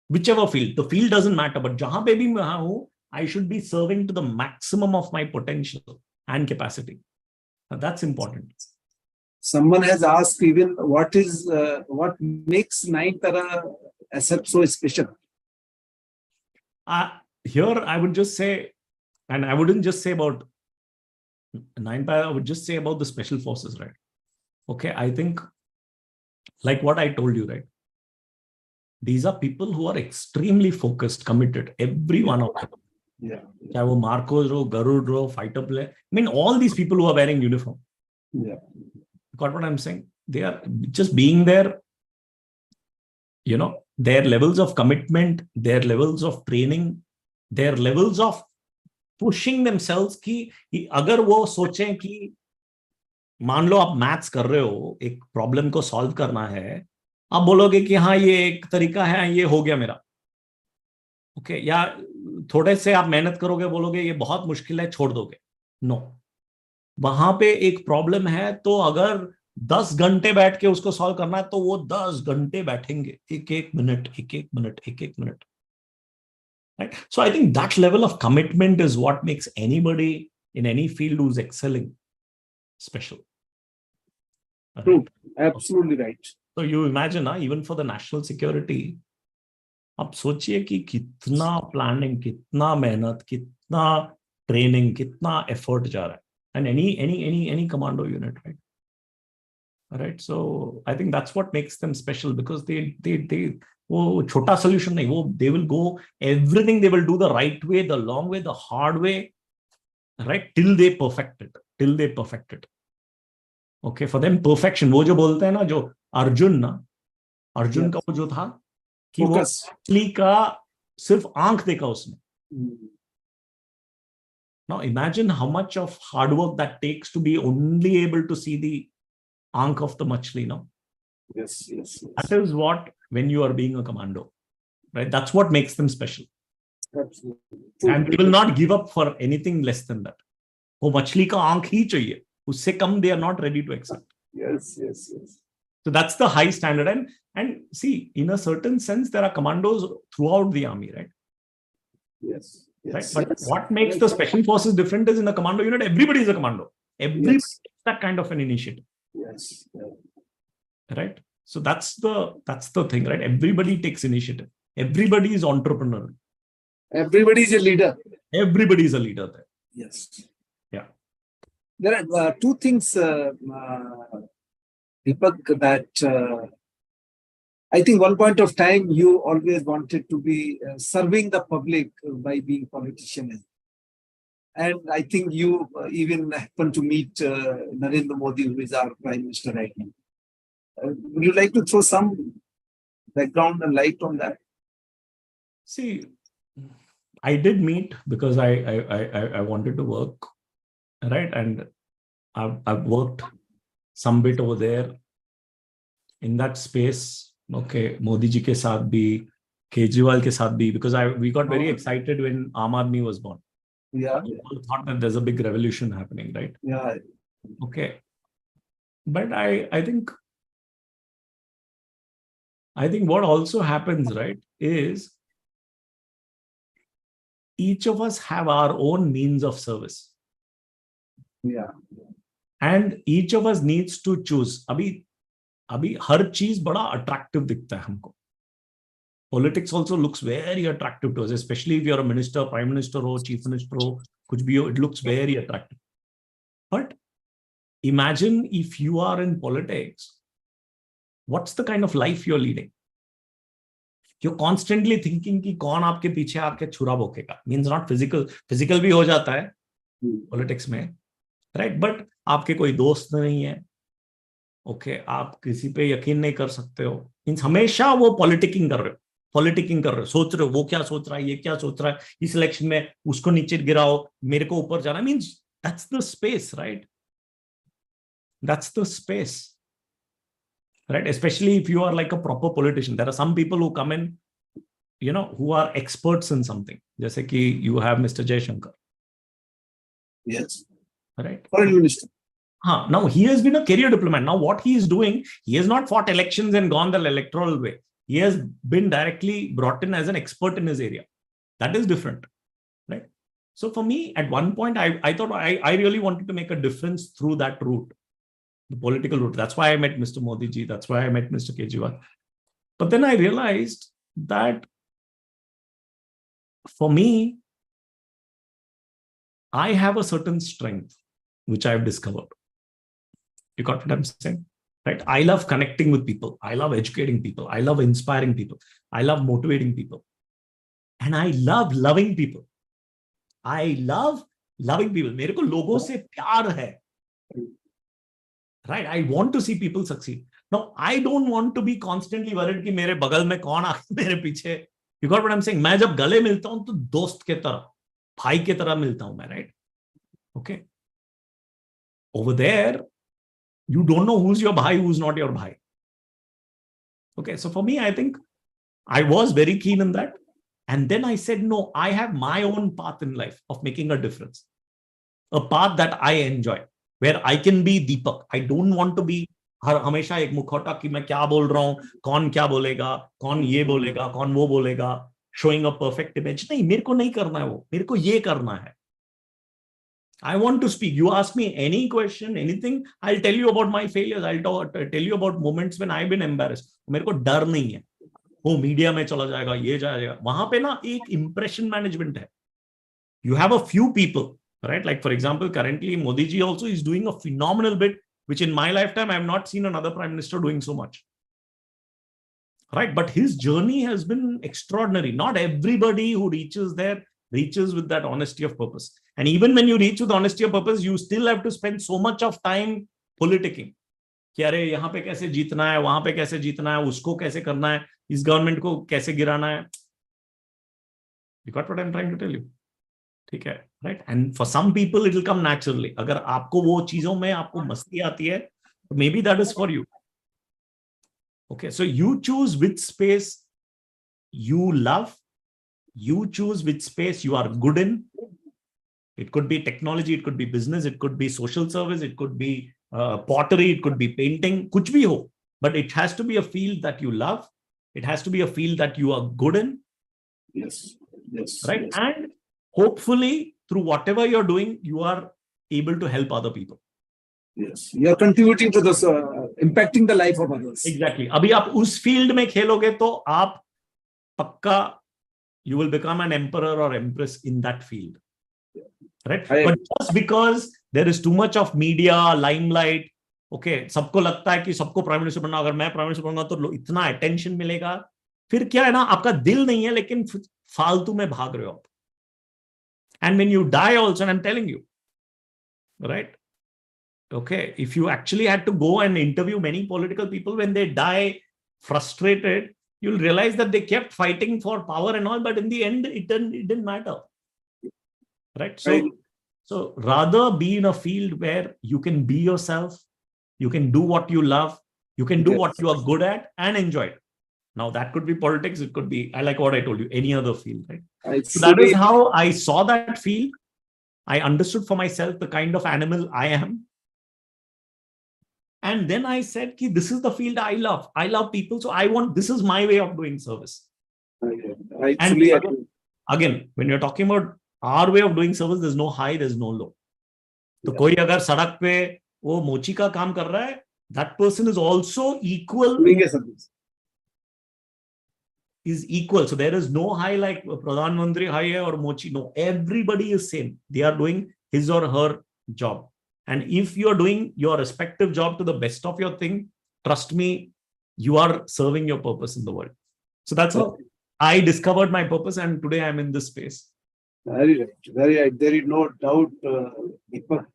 Whichever field, the field doesn't matter, but jahan pe bhi main hu, I should be serving to the maximum of my potential and capacity. Now, that's important. Someone has asked even what makes Nayanthara asset so special? Here I would just say, and I wouldn't just say about I would just say about the special forces, right? Okay, I think, like what I told you, right? These are people who are extremely focused, committed. Every one of them. Yeah. Chahe wo Marcos ro, Garud ro, fighter plane. I mean, all these people who are wearing uniform. Yeah. Got what I'm saying? They are just being there. You know, their levels of commitment, their levels of training, their levels of pushing themselves कि अगर वो सोचें कि मान लो आप maths कर रहे हो, एक प्रॉब्लम को सॉल्व करना है, आप बोलोगे कि हाँ ये एक तरीका है, ये हो गया मेरा, ओके, या थोड़े से आप मेहनत करोगे, बोलोगे ये बहुत मुश्किल है, छोड़ दोगे. नो, वहां पे एक प्रॉब्लम है तो अगर 10 घंटे बैठ के उसको सॉल्व करना है तो वो 10 घंटे बैठेंगे, एक एक मिनट, एक एक मिनट, एक एक minute. Right? So I think that level of commitment is what makes anybody in any field who's excelling special. True. Absolutely right. So you imagine, even for the national security, आप सोचिए कि कितना planning, कितना मेहनत, कितना training, कितना effort जा रहा है. And any commando unit, right? Right. So I think that's what makes them special, because they वो छोटा solution नहीं, वो they will go everything, they will do the right way, the long way, the hard way, right, till they perfect it. Okay, for them perfection, वो जो बोलते हैं ना, जो अर्जुन का वो जो था कि वो असली का सिर्फ आंख देखा उसने. Now imagine how much of hard work that takes to be only able to see the aankh of the machli, no? Yes. That is what, when you are being a commando, right? That's what makes them special. Absolutely. And they will not give up for anything less than that. वो मछली का आंख ही चाहिए, उससे कम they are not ready to accept. Yes. So that's the high standard. And see, in a certain sense, there are commandos throughout the army, right? Yes. Right? But what makes the special forces different is, in a commando unit, everybody is a commando. Everybody takes that kind of an initiative. Yes. Right? So that's the thing, right? Everybody takes initiative. Everybody is entrepreneurial. Everybody is a leader. Everybody is a leader there. Yes. Yeah. There are two things, Deepak, that I think one point of time you always wanted to be serving the public by being politician. And I think you even happened to meet Narendra Modi, who is our Prime Minister right now. Would you like to throw some background and light on that? See, I did meet because I wanted to work, right? And I've worked some bit over there in that space. Okay, Modi ji ke saath bhi, Kejriwal ke saath bhi, because we got very excited when Aam Aadmi was born. Yeah. People thought that there's a big revolution happening, right? Yeah. Okay. But I think what also happens, right, is each of us have our own means of service. Yeah. And each of us needs to choose. अभी हर चीज बड़ा attractive दिखता है हमको. Politics also looks very attractive to us, especially if you're a minister, prime minister हो, chief minister हो, कुछ भी हो, it looks very attractive. But imagine if you are in politics, what's the kind of life you're leading? You're constantly thinking कि कौन आपके पीछे आके छुरा भोंकेगा. Means not physical भी हो जाता है politics में, right? But आपके कोई दोस्त नहीं है. ओके, आप किसी पे यकीन नहीं कर सकते हो. मीन्स हमेशा वो पॉलिटिकिंग कर रहे हो, सोच रहे हो वो क्या सोच रहा है, ये क्या सोच रहा है, इस इलेक्शन में उसको नीचे गिराओ, मेरे को ऊपर जाना. Means that's the space, right? That's the space, right? Especially if you are like a proper politician. There are some people who come in, who are experts in something. जैसे कि you have Mr. Jaishankar. Yes. Right? Foreign Minister. Now he has been a career diplomat. Now what he is doing, he has not fought elections and gone the electoral way. He has been directly brought in as an expert in his area. That is different, right? So for me, at one point, I thought I really wanted to make a difference through that route, the political route. That's why I met Mr. Modi ji. That's why I met Mr. Kejriwal. But then I realized that for me, I have a certain strength. which I've discovered. You got what I'm saying? Right? I love connecting with people. I love educating people. I love inspiring people. I love motivating people. And I love loving people. I love loving people. मेरे को लोगों से प्यार है. Right? I want to see people succeed. Now, I don't want to be constantly worried कि मेरे बगल में कौन आके मेरे पीछे. You got what I'm saying? मैं जब गले मिलता हूं तो दोस्त के तरह, भाई के तरह मिलता हूं मैं, right? Okay. Over there, you don't know who's your bhai, who's not your bhai. Okay, so for me, I think I was very keen in that. And then I said, no, I have my own path in life of making a difference. A path that I enjoy, where I can be Deepak. I don't want to be हर हमेशा एक मुखौटा कि मैं क्या बोल रहा हूं, कौन क्या बोलेगा, कौन ये बोलेगा, कौन वो बोलेगा, showing a perfect image. नहीं, मेरे को नहीं करना है वो, मेरे को ये करना है. I want to speak. You ask me any question, anything, I'll tell you about my failures. I'll tell you about moments when I've been embarrassed. मेरे को डर नहीं है. वो मीडिया में चला जाएगा, ये जाएगा. वहां पे ना एक impression management है. You have a few people, right? Like for example, currently Modi ji also is doing a phenomenal bit, which in my lifetime I have not seen another prime minister doing so much. Right? But his journey has been extraordinary. Not everybody who reaches there reaches with that honesty of purpose. And even when you reach with honesty of purpose, you still have to spend so much of time politicking. कि अरे यहाँ पे कैसे जीतना है, वहां पे कैसे जीतना है, उसको कैसे करना है, इस गवर्नमेंट को कैसे गिराना है. You got what I'm trying to tell you? ठीक है, right? And for some people it will come naturally. अगर आपको वो चीजों में आपको मस्ती आती है, maybe that is for you. Okay, so you choose which space you love. You choose which space you are good in. It could be technology, it could be business, it could be social service, it could be pottery, it could be painting, kuch bhi ho. But it has to be a field that you love. It has to be a field that you are good in. Yes. Yes. Right? Yes. And hopefully, through whatever you're doing, you are able to help other people. Yes, you are contributing to this, impacting the life of others. Exactly. अभी आप उस field में खेलोगे तो आप पक्का you will become an emperor or empress in that field. Right? But just because there is too much of media, limelight, okay, सबको लगता है कि सबको प्राइम मिनिस्टर बनना, अगर मैं प्राइम मिनिस्टर बनूंगा तो इतना अटेंशन मिलेगा, फिर क्या है ना, आपका दिल नहीं है लेकिन फालतू में भाग रहे हो आप. And when you die also, and I'm telling you, right? Okay, if you actually had to go and interview many political people, when they die frustrated, you'll realize that they kept fighting for power and all, but in the end, it didn't matter. Right? So rather be in a field where you can be yourself, you can do what you love, you can do what you are good at and enjoy it. Now that could be politics, it could be, I like what I told you, any other field, right? So that is how I saw that field. I understood for myself the kind of animal I am. And then I said, this is the field I love. I love people. So this is my way of doing service. And again, when you're talking about our way of doing service, there's no high, there's no low. So koi agar sadak pe wo mochi ka kaam kar raha hai, that person is also equal. Is equal. So there is no high like Pradhan Mantri high hai or mochi. No, everybody is same. They are doing his or her job. And if you are doing your respective job to the best of your thing, trust me, you are serving your purpose in the world. So that's how I discovered my purpose, and today I'm in this space. Very right. Very right. There is no doubt, Deepak.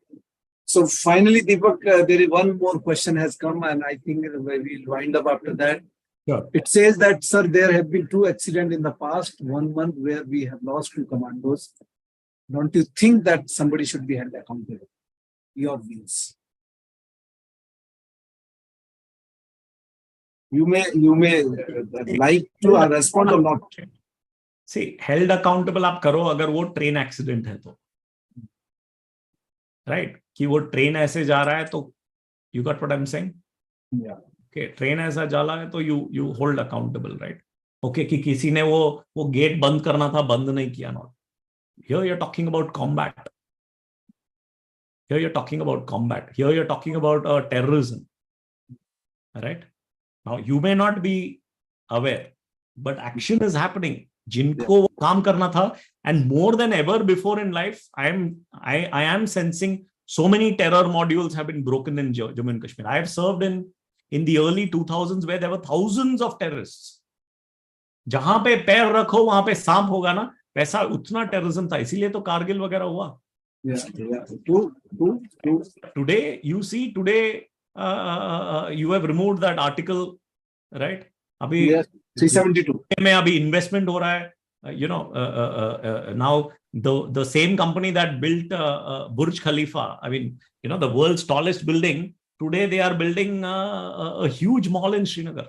So finally, Deepak, there is one more question has come, and I think we'll wind up after that. Sure. It says that, sir, there have been 2 accidents in the past 1 month where we have lost 2 commandos. Don't you think that somebody should be held accountable? Your views. You may like to respond or not. See, held accountable आप करो अगर वो train accident है तो, right? कि वो train ऐसे जा रहा है तो you got what I'm saying? Yeah. Okay, train ऐसा जा रहा है तो you hold accountable, right? Okay, कि किसी ने वो गेट बंद करना था, बंद नहीं किया. Not here you're talking about combat. Here you're talking about combat. Here you're talking about terrorism. Right? Now you may not be aware, but action is happening. जिनको वो काम करना था, and more than ever before in life, I am sensing So many terror modules have been broken in Jammu and Kashmir. I have served in the early 2000s where there were thousands of terrorists. जहां पे पैर रखो वहां पे सांप होगा ना, वैसा उतना टेररिज्म था, इसीलिए तो कारगिल वगैरह हुआ. Today you see, you have removed that article, right? अभी 372 में अभी इन्वेस्टमेंट हो रहा है. Now the same company that built Burj Khalifa, I mean, the world's tallest building, today they are building a huge mall in Srinagar.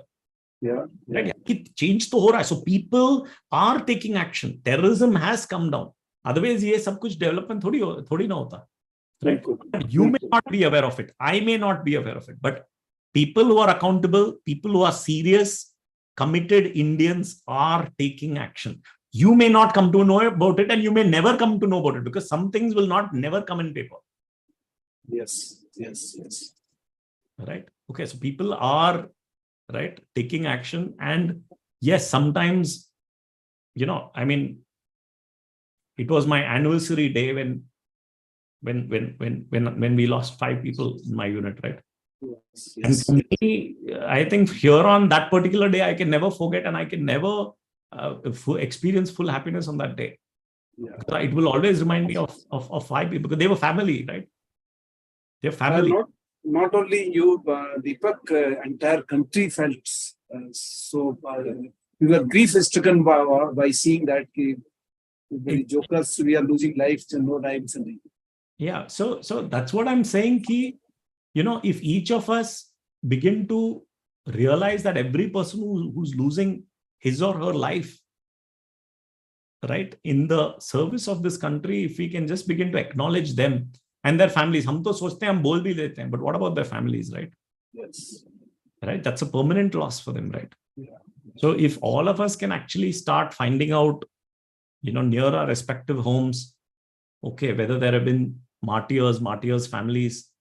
Right? Change तो हो रहा है. So people are taking action. Terrorism has come down. Otherwise ये सब कुछ development थोड़ी ना होता. Right? You may not be aware of it. I may not be aware of it. But people who are accountable, people who are serious, committed Indians are taking action. You may not come to know about it, and you may never come to know about it, because some things will never come in paper. Yes. Right? Okay, so people are, right, taking action. And yes, sometimes, I mean, it was my anniversary day when we lost 5 people in my unit, right? Yes. And for me, I think here on that particular day, I can never forget, and I can never experience full happiness on that day. It will always remind me of 5 people, because they were family, right? They're family. Not only you, Deepak, entire country felt so. We were grief-stricken by seeing that the jokers, we are losing lives and no lives. Yeah, so that's what I'm saying. Ki, if each of us begin to realize that every person who's losing his or her life, right, in the service of this country, if we can just begin to acknowledge them and their families. हम तो सोचते हैं हम बोल भी देते हैं, but what about their families, right? Yes. Right, that's a permanent loss for them, right? Yeah. So if all of us can actually start finding out, near our respective homes, okay, whether there have been martyrs families,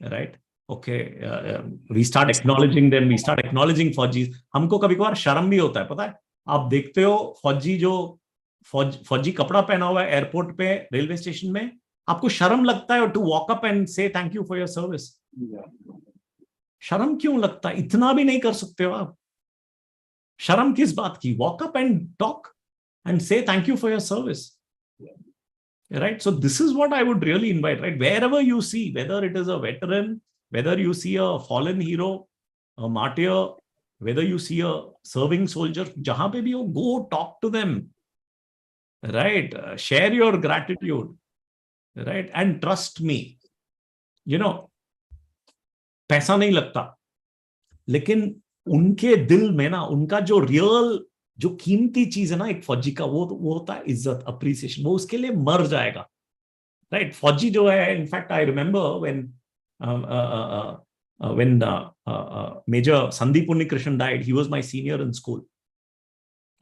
right? Okay, we start acknowledging them, we start acknowledging फौजीज. हमको कभी कभार शर्म भी होता है, पता है? आप देखते हो फौजी कपड़ा पहना हुआ है एयरपोर्ट पे, रेलवे स्टेशन में, आपको शर्म लगता है टू वॉक अप एंड से thank you for your service. शर्म क्यों लगता है? इतना भी नहीं कर सकते हो आप? शर्म किस बात की? Walk up and talk and say thank you for your service. Right? So this is what I would really invite, right? Wherever you see, whether it is a veteran, whether you see a fallen hero, a martyr, whether you see a serving soldier, jahan pe bhi ho, go talk to them. Right? Share your gratitude. Right? And trust me, पैसा नहीं लगता, लेकिन उनके दिल में ना, उनका जो रियल, जो कीमती चीज है ना एक फौजी का, वो होता है इज्जत, अप्रिसिएशन. वो उसके लिए मर जाएगा. राइट? फौजी जो है, in fact I remember when Major Sandeep Unnikrishnan died, he was my senior in school.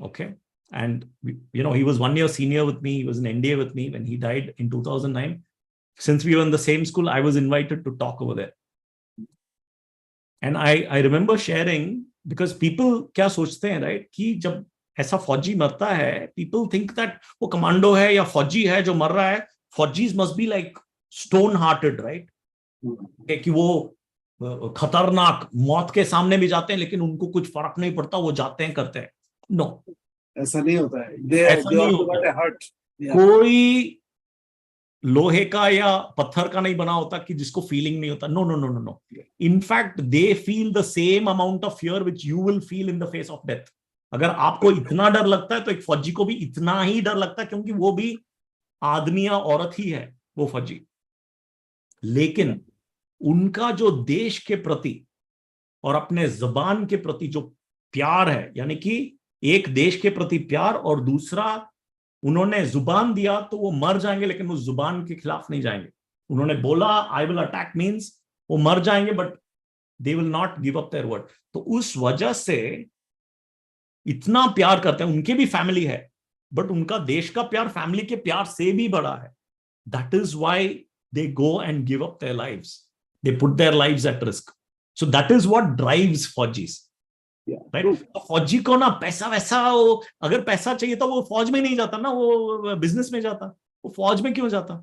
Okay, and he was 1 year senior with me. He was in NDA with me when he died in 2009. Since we were in the same school, I was invited to talk over there, and I remember sharing, because people क्या सोचते हैं, right, कि जब ऐसा फौजी मरता है, people think that वो कमांडो है या फौजी है जो मर रहा है, फौजीज must be like stone hearted, right? कि वो खतरनाक मौत के सामने भी जाते हैं, लेकिन उनको कुछ फर्क नहीं पड़ता, वो जाते हैं, करते हैं. नो, ऐसा नहीं होता है. ऐसा नहीं होता है. कोई लोहे का या पत्थर का नहीं बना होता कि जिसको फीलिंग नहीं होता. No no no no no. In fact they feel the same amount of fear which you will feel in the face of death. अगर आपको इतना डर लगता है तो एक फौजी को भी इतना ही डर लगता है, क्योंकि वो भी आदमी या औरत ही है, वो फौजी. लेकिन उनका जो देश के प्रति और अपने जबान के प्रति जो प्यार है, यानी कि एक देश के प्रति प्यार और दूसरा उन्होंने जुबान दिया तो वो मर जाएंगे, लेकिन उस जुबान के खिलाफ नहीं जाएंगे. उन्होंने बोला आई विल अटैक, मींस वो मर जाएंगे, but they will not give up their word. तो उस वजह से इतना प्यार करते हैं. उनके भी फैमिली है, बट उनका देश का प्यार फैमिली के प्यार से भी बड़ा है. That is why they go and give up their lives. They put their lives at risk. So that is what drives faujis. Right? तो फौजी को ना पैसा वैसा, अगर पैसा चाहिए तो वो फौज में नहीं जाता ना, वो बिजनेस में जाता. वो फौज में क्यों जाता?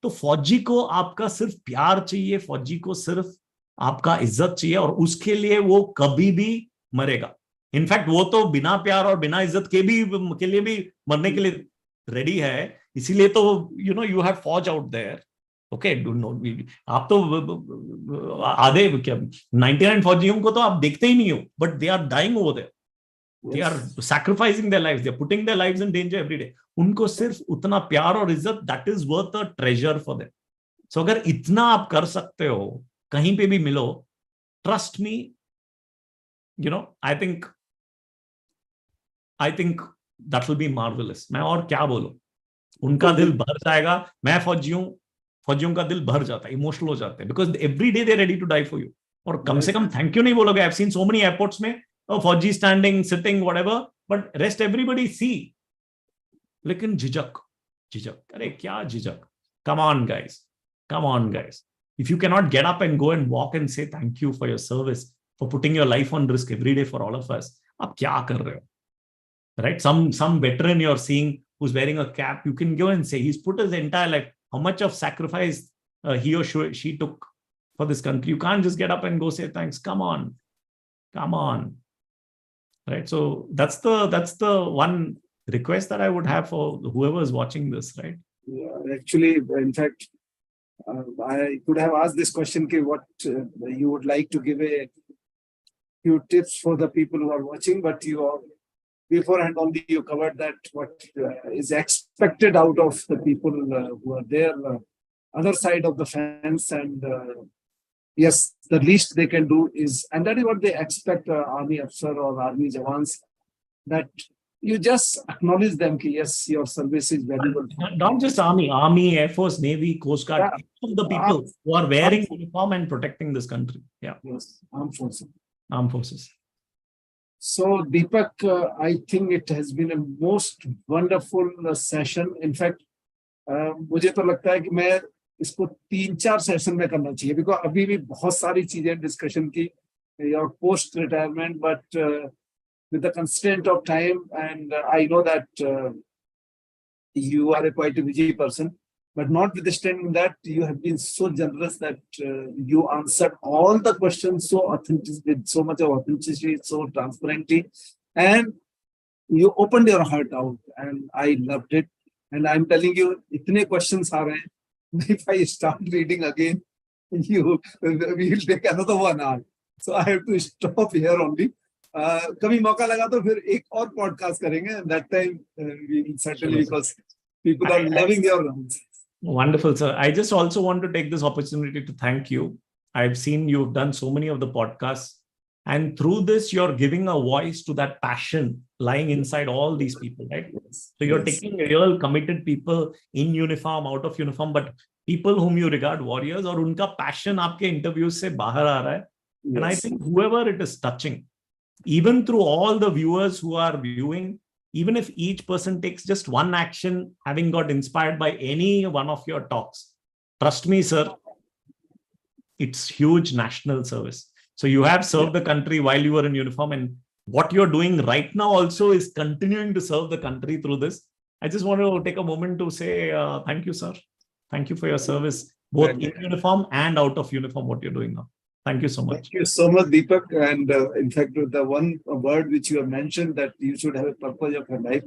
तो फौजी को आपका सिर्फ प्यार चाहिए, फौजी को सिर्फ आपका इज्जत चाहिए, और उसके लिए वो कभी भी मरेगा। इनफैक्ट वो तो बिना प्यार और बिना इज्जत के लिए भी मरने के लिए रेडी है। इसीलिए तो यू हैव फौज आउट देयर। ओके, आप तो आधे क्या 99 फौजियों को तो आप देखते ही नहीं हो, but they are dying over there, they are sacrificing their lives, they are putting their lives in danger every day. उनको सिर्फ उतना प्यार और इज्जत, that is worth a treasure for them. So अगर इतना आप कर सकते हो, कहीं पे भी मिलो, trust me, I think that will be marvellous. मैं और क्या बोलूं, उनका दिल भर जाएगा। मैं फौजियों का दिल भर जाता है, इमोशनल हो जाते हैं, because every day they ready to die for you. और कम से कम थैंक यू नहीं बोलोगे। I have seen so many airports में फौजी standing, sitting, whatever, but rest everybody see, लेकिन झिझक, अरे क्या झिझक। Come on guys, come on guys, if you cannot get up and go and walk and say thank you for your service, for putting your life on risk every day for all of us, आप क्या कर रहे हो, right? Some veteran you're seeing who's wearing a cap, you can go and say he's put his entire life, how much of sacrifice he or she took for this country. You can't just get up and go say thanks. Come on, right? So that's the one request that I would have for whoever is watching this, right? Yeah, actually, in fact, I could have asked this question, what you would like to give a few tips for the people who are watching, but you are, beforehand only you covered that what is expected out of the people who are there, other side of the fence, and yes, the least they can do is, and that is what they expect army officer or army jawans, that you just acknowledge them ki yes, your service is valuable. Not just army, air force, navy, coast guard, all of the people who are wearing uniform and protecting this country. Yeah, yes, armed forces. So Deepak, I think it has been a most wonderful session. In fact, मुझे तो लगता है कि मैं इसको 3-4 session में करना चाहिए, बिकॉज अभी भी बहुत सारी चीजें डिस्कशन की, your post retirement, but with the constraint of time, and I know that you are a quite a busy person, but notwithstanding that, you have been so generous that you answered all the questions so authentic, with so much of authenticity, so transparently, and you opened your heart out, and I loved it. And I'm telling you, itne questions are rahe hain, if I start reading again, we will take another 1 hour. So I have to stop here only. कभी मौका लगा तो फिर एक और podcast करेंगे, that time we will certainly, because people are loving your rounds. Wonderful, sir. I just also want to take this opportunity to thank you. I've seen you've done so many of the podcasts, and through this you're giving a voice to that passion lying inside all these people, right? So you're taking real committed people in uniform, out of uniform, but people whom you regard warriors, और उनका passion आपके interviews से बाहर आ रहा है. And I think whoever it is touching, even through all the viewers who are viewing, even if each person takes just one action, having got inspired by any one of your talks, trust me, sir, it's huge national service. So you have served the country while you were in uniform, and what you're doing right now also is continuing to serve the country through this. I just want to take a moment to say thank you, sir. Thank you for your service, both in uniform and out of uniform, what you're doing now. Thank you so much. Thank you so much, Deepak. And in fact, the one word which you have mentioned, that you should have a purpose of your life.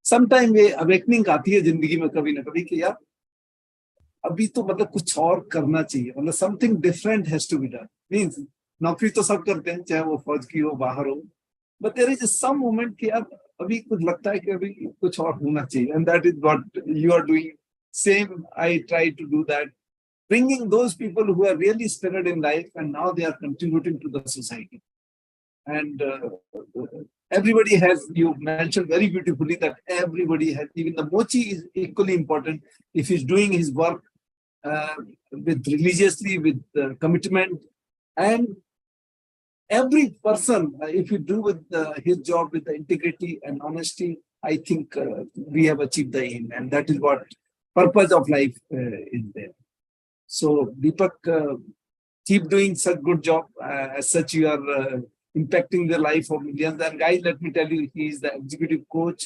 Sometime ये awakening आती है जिंदगी में कभी ना कभी कि यार अभी तो मतलब कुछ और करना चाहिए, मतलब something different has to be done. Means नौकरी तो सब करते हैं, चाहे वो फौज की हो, बाहर हो, but there is some moment कि यार अभी कुछ लगता है कि अभी कुछ और होना चाहिए, and that is what you are doing. Same, I try to do that. Bringing those people who are really struggled in life, and now they are contributing to the society. And everybody has, you mentioned very beautifully that everybody has, even the mochi is equally important. If he's doing his work with religiously, with commitment, and every person, if you do with his job with the integrity and honesty, I think we have achieved the aim, and that is what purpose of life is there. So Deepak, keep doing such good job. As such, you are impacting the life of millions. And guys, let me tell you, he is the executive coach.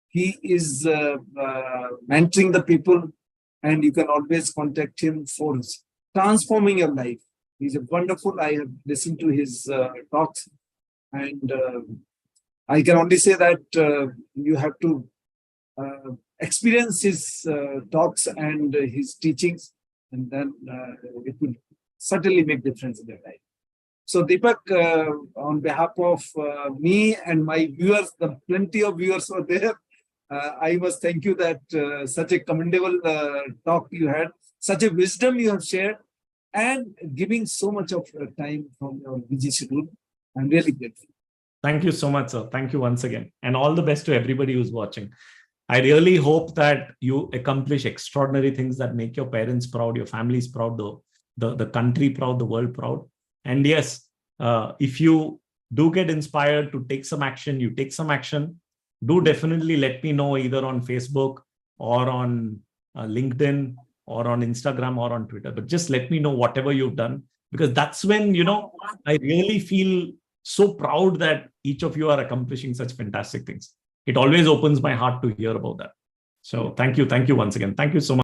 He is mentoring the people. and you can always contact him for transforming your life. He's a wonderful. I have listened to his talks, and I can only say that you have to experience his talks and his teachings, and then it will certainly make difference in your life. So Deepak, on behalf of me and my viewers, the plenty of viewers were there, I must thank you that such a commendable talk you had, such a wisdom you have shared, and giving so much of time from your busy schedule. I'm really grateful. Thank you so much, sir. Thank you once again. And all the best to everybody who's watching. I really hope that you accomplish extraordinary things that make your parents proud, your families proud, the country proud, the world proud. And yes, if you do get inspired to take some action, you take some action. Do definitely let me know either on Facebook or on LinkedIn or on Instagram or on Twitter. But just let me know whatever you've done, because that's when, I really feel so proud that each of you are accomplishing such fantastic things. It always opens my heart to hear about that. So thank you. Thank you once again. Thank you so much.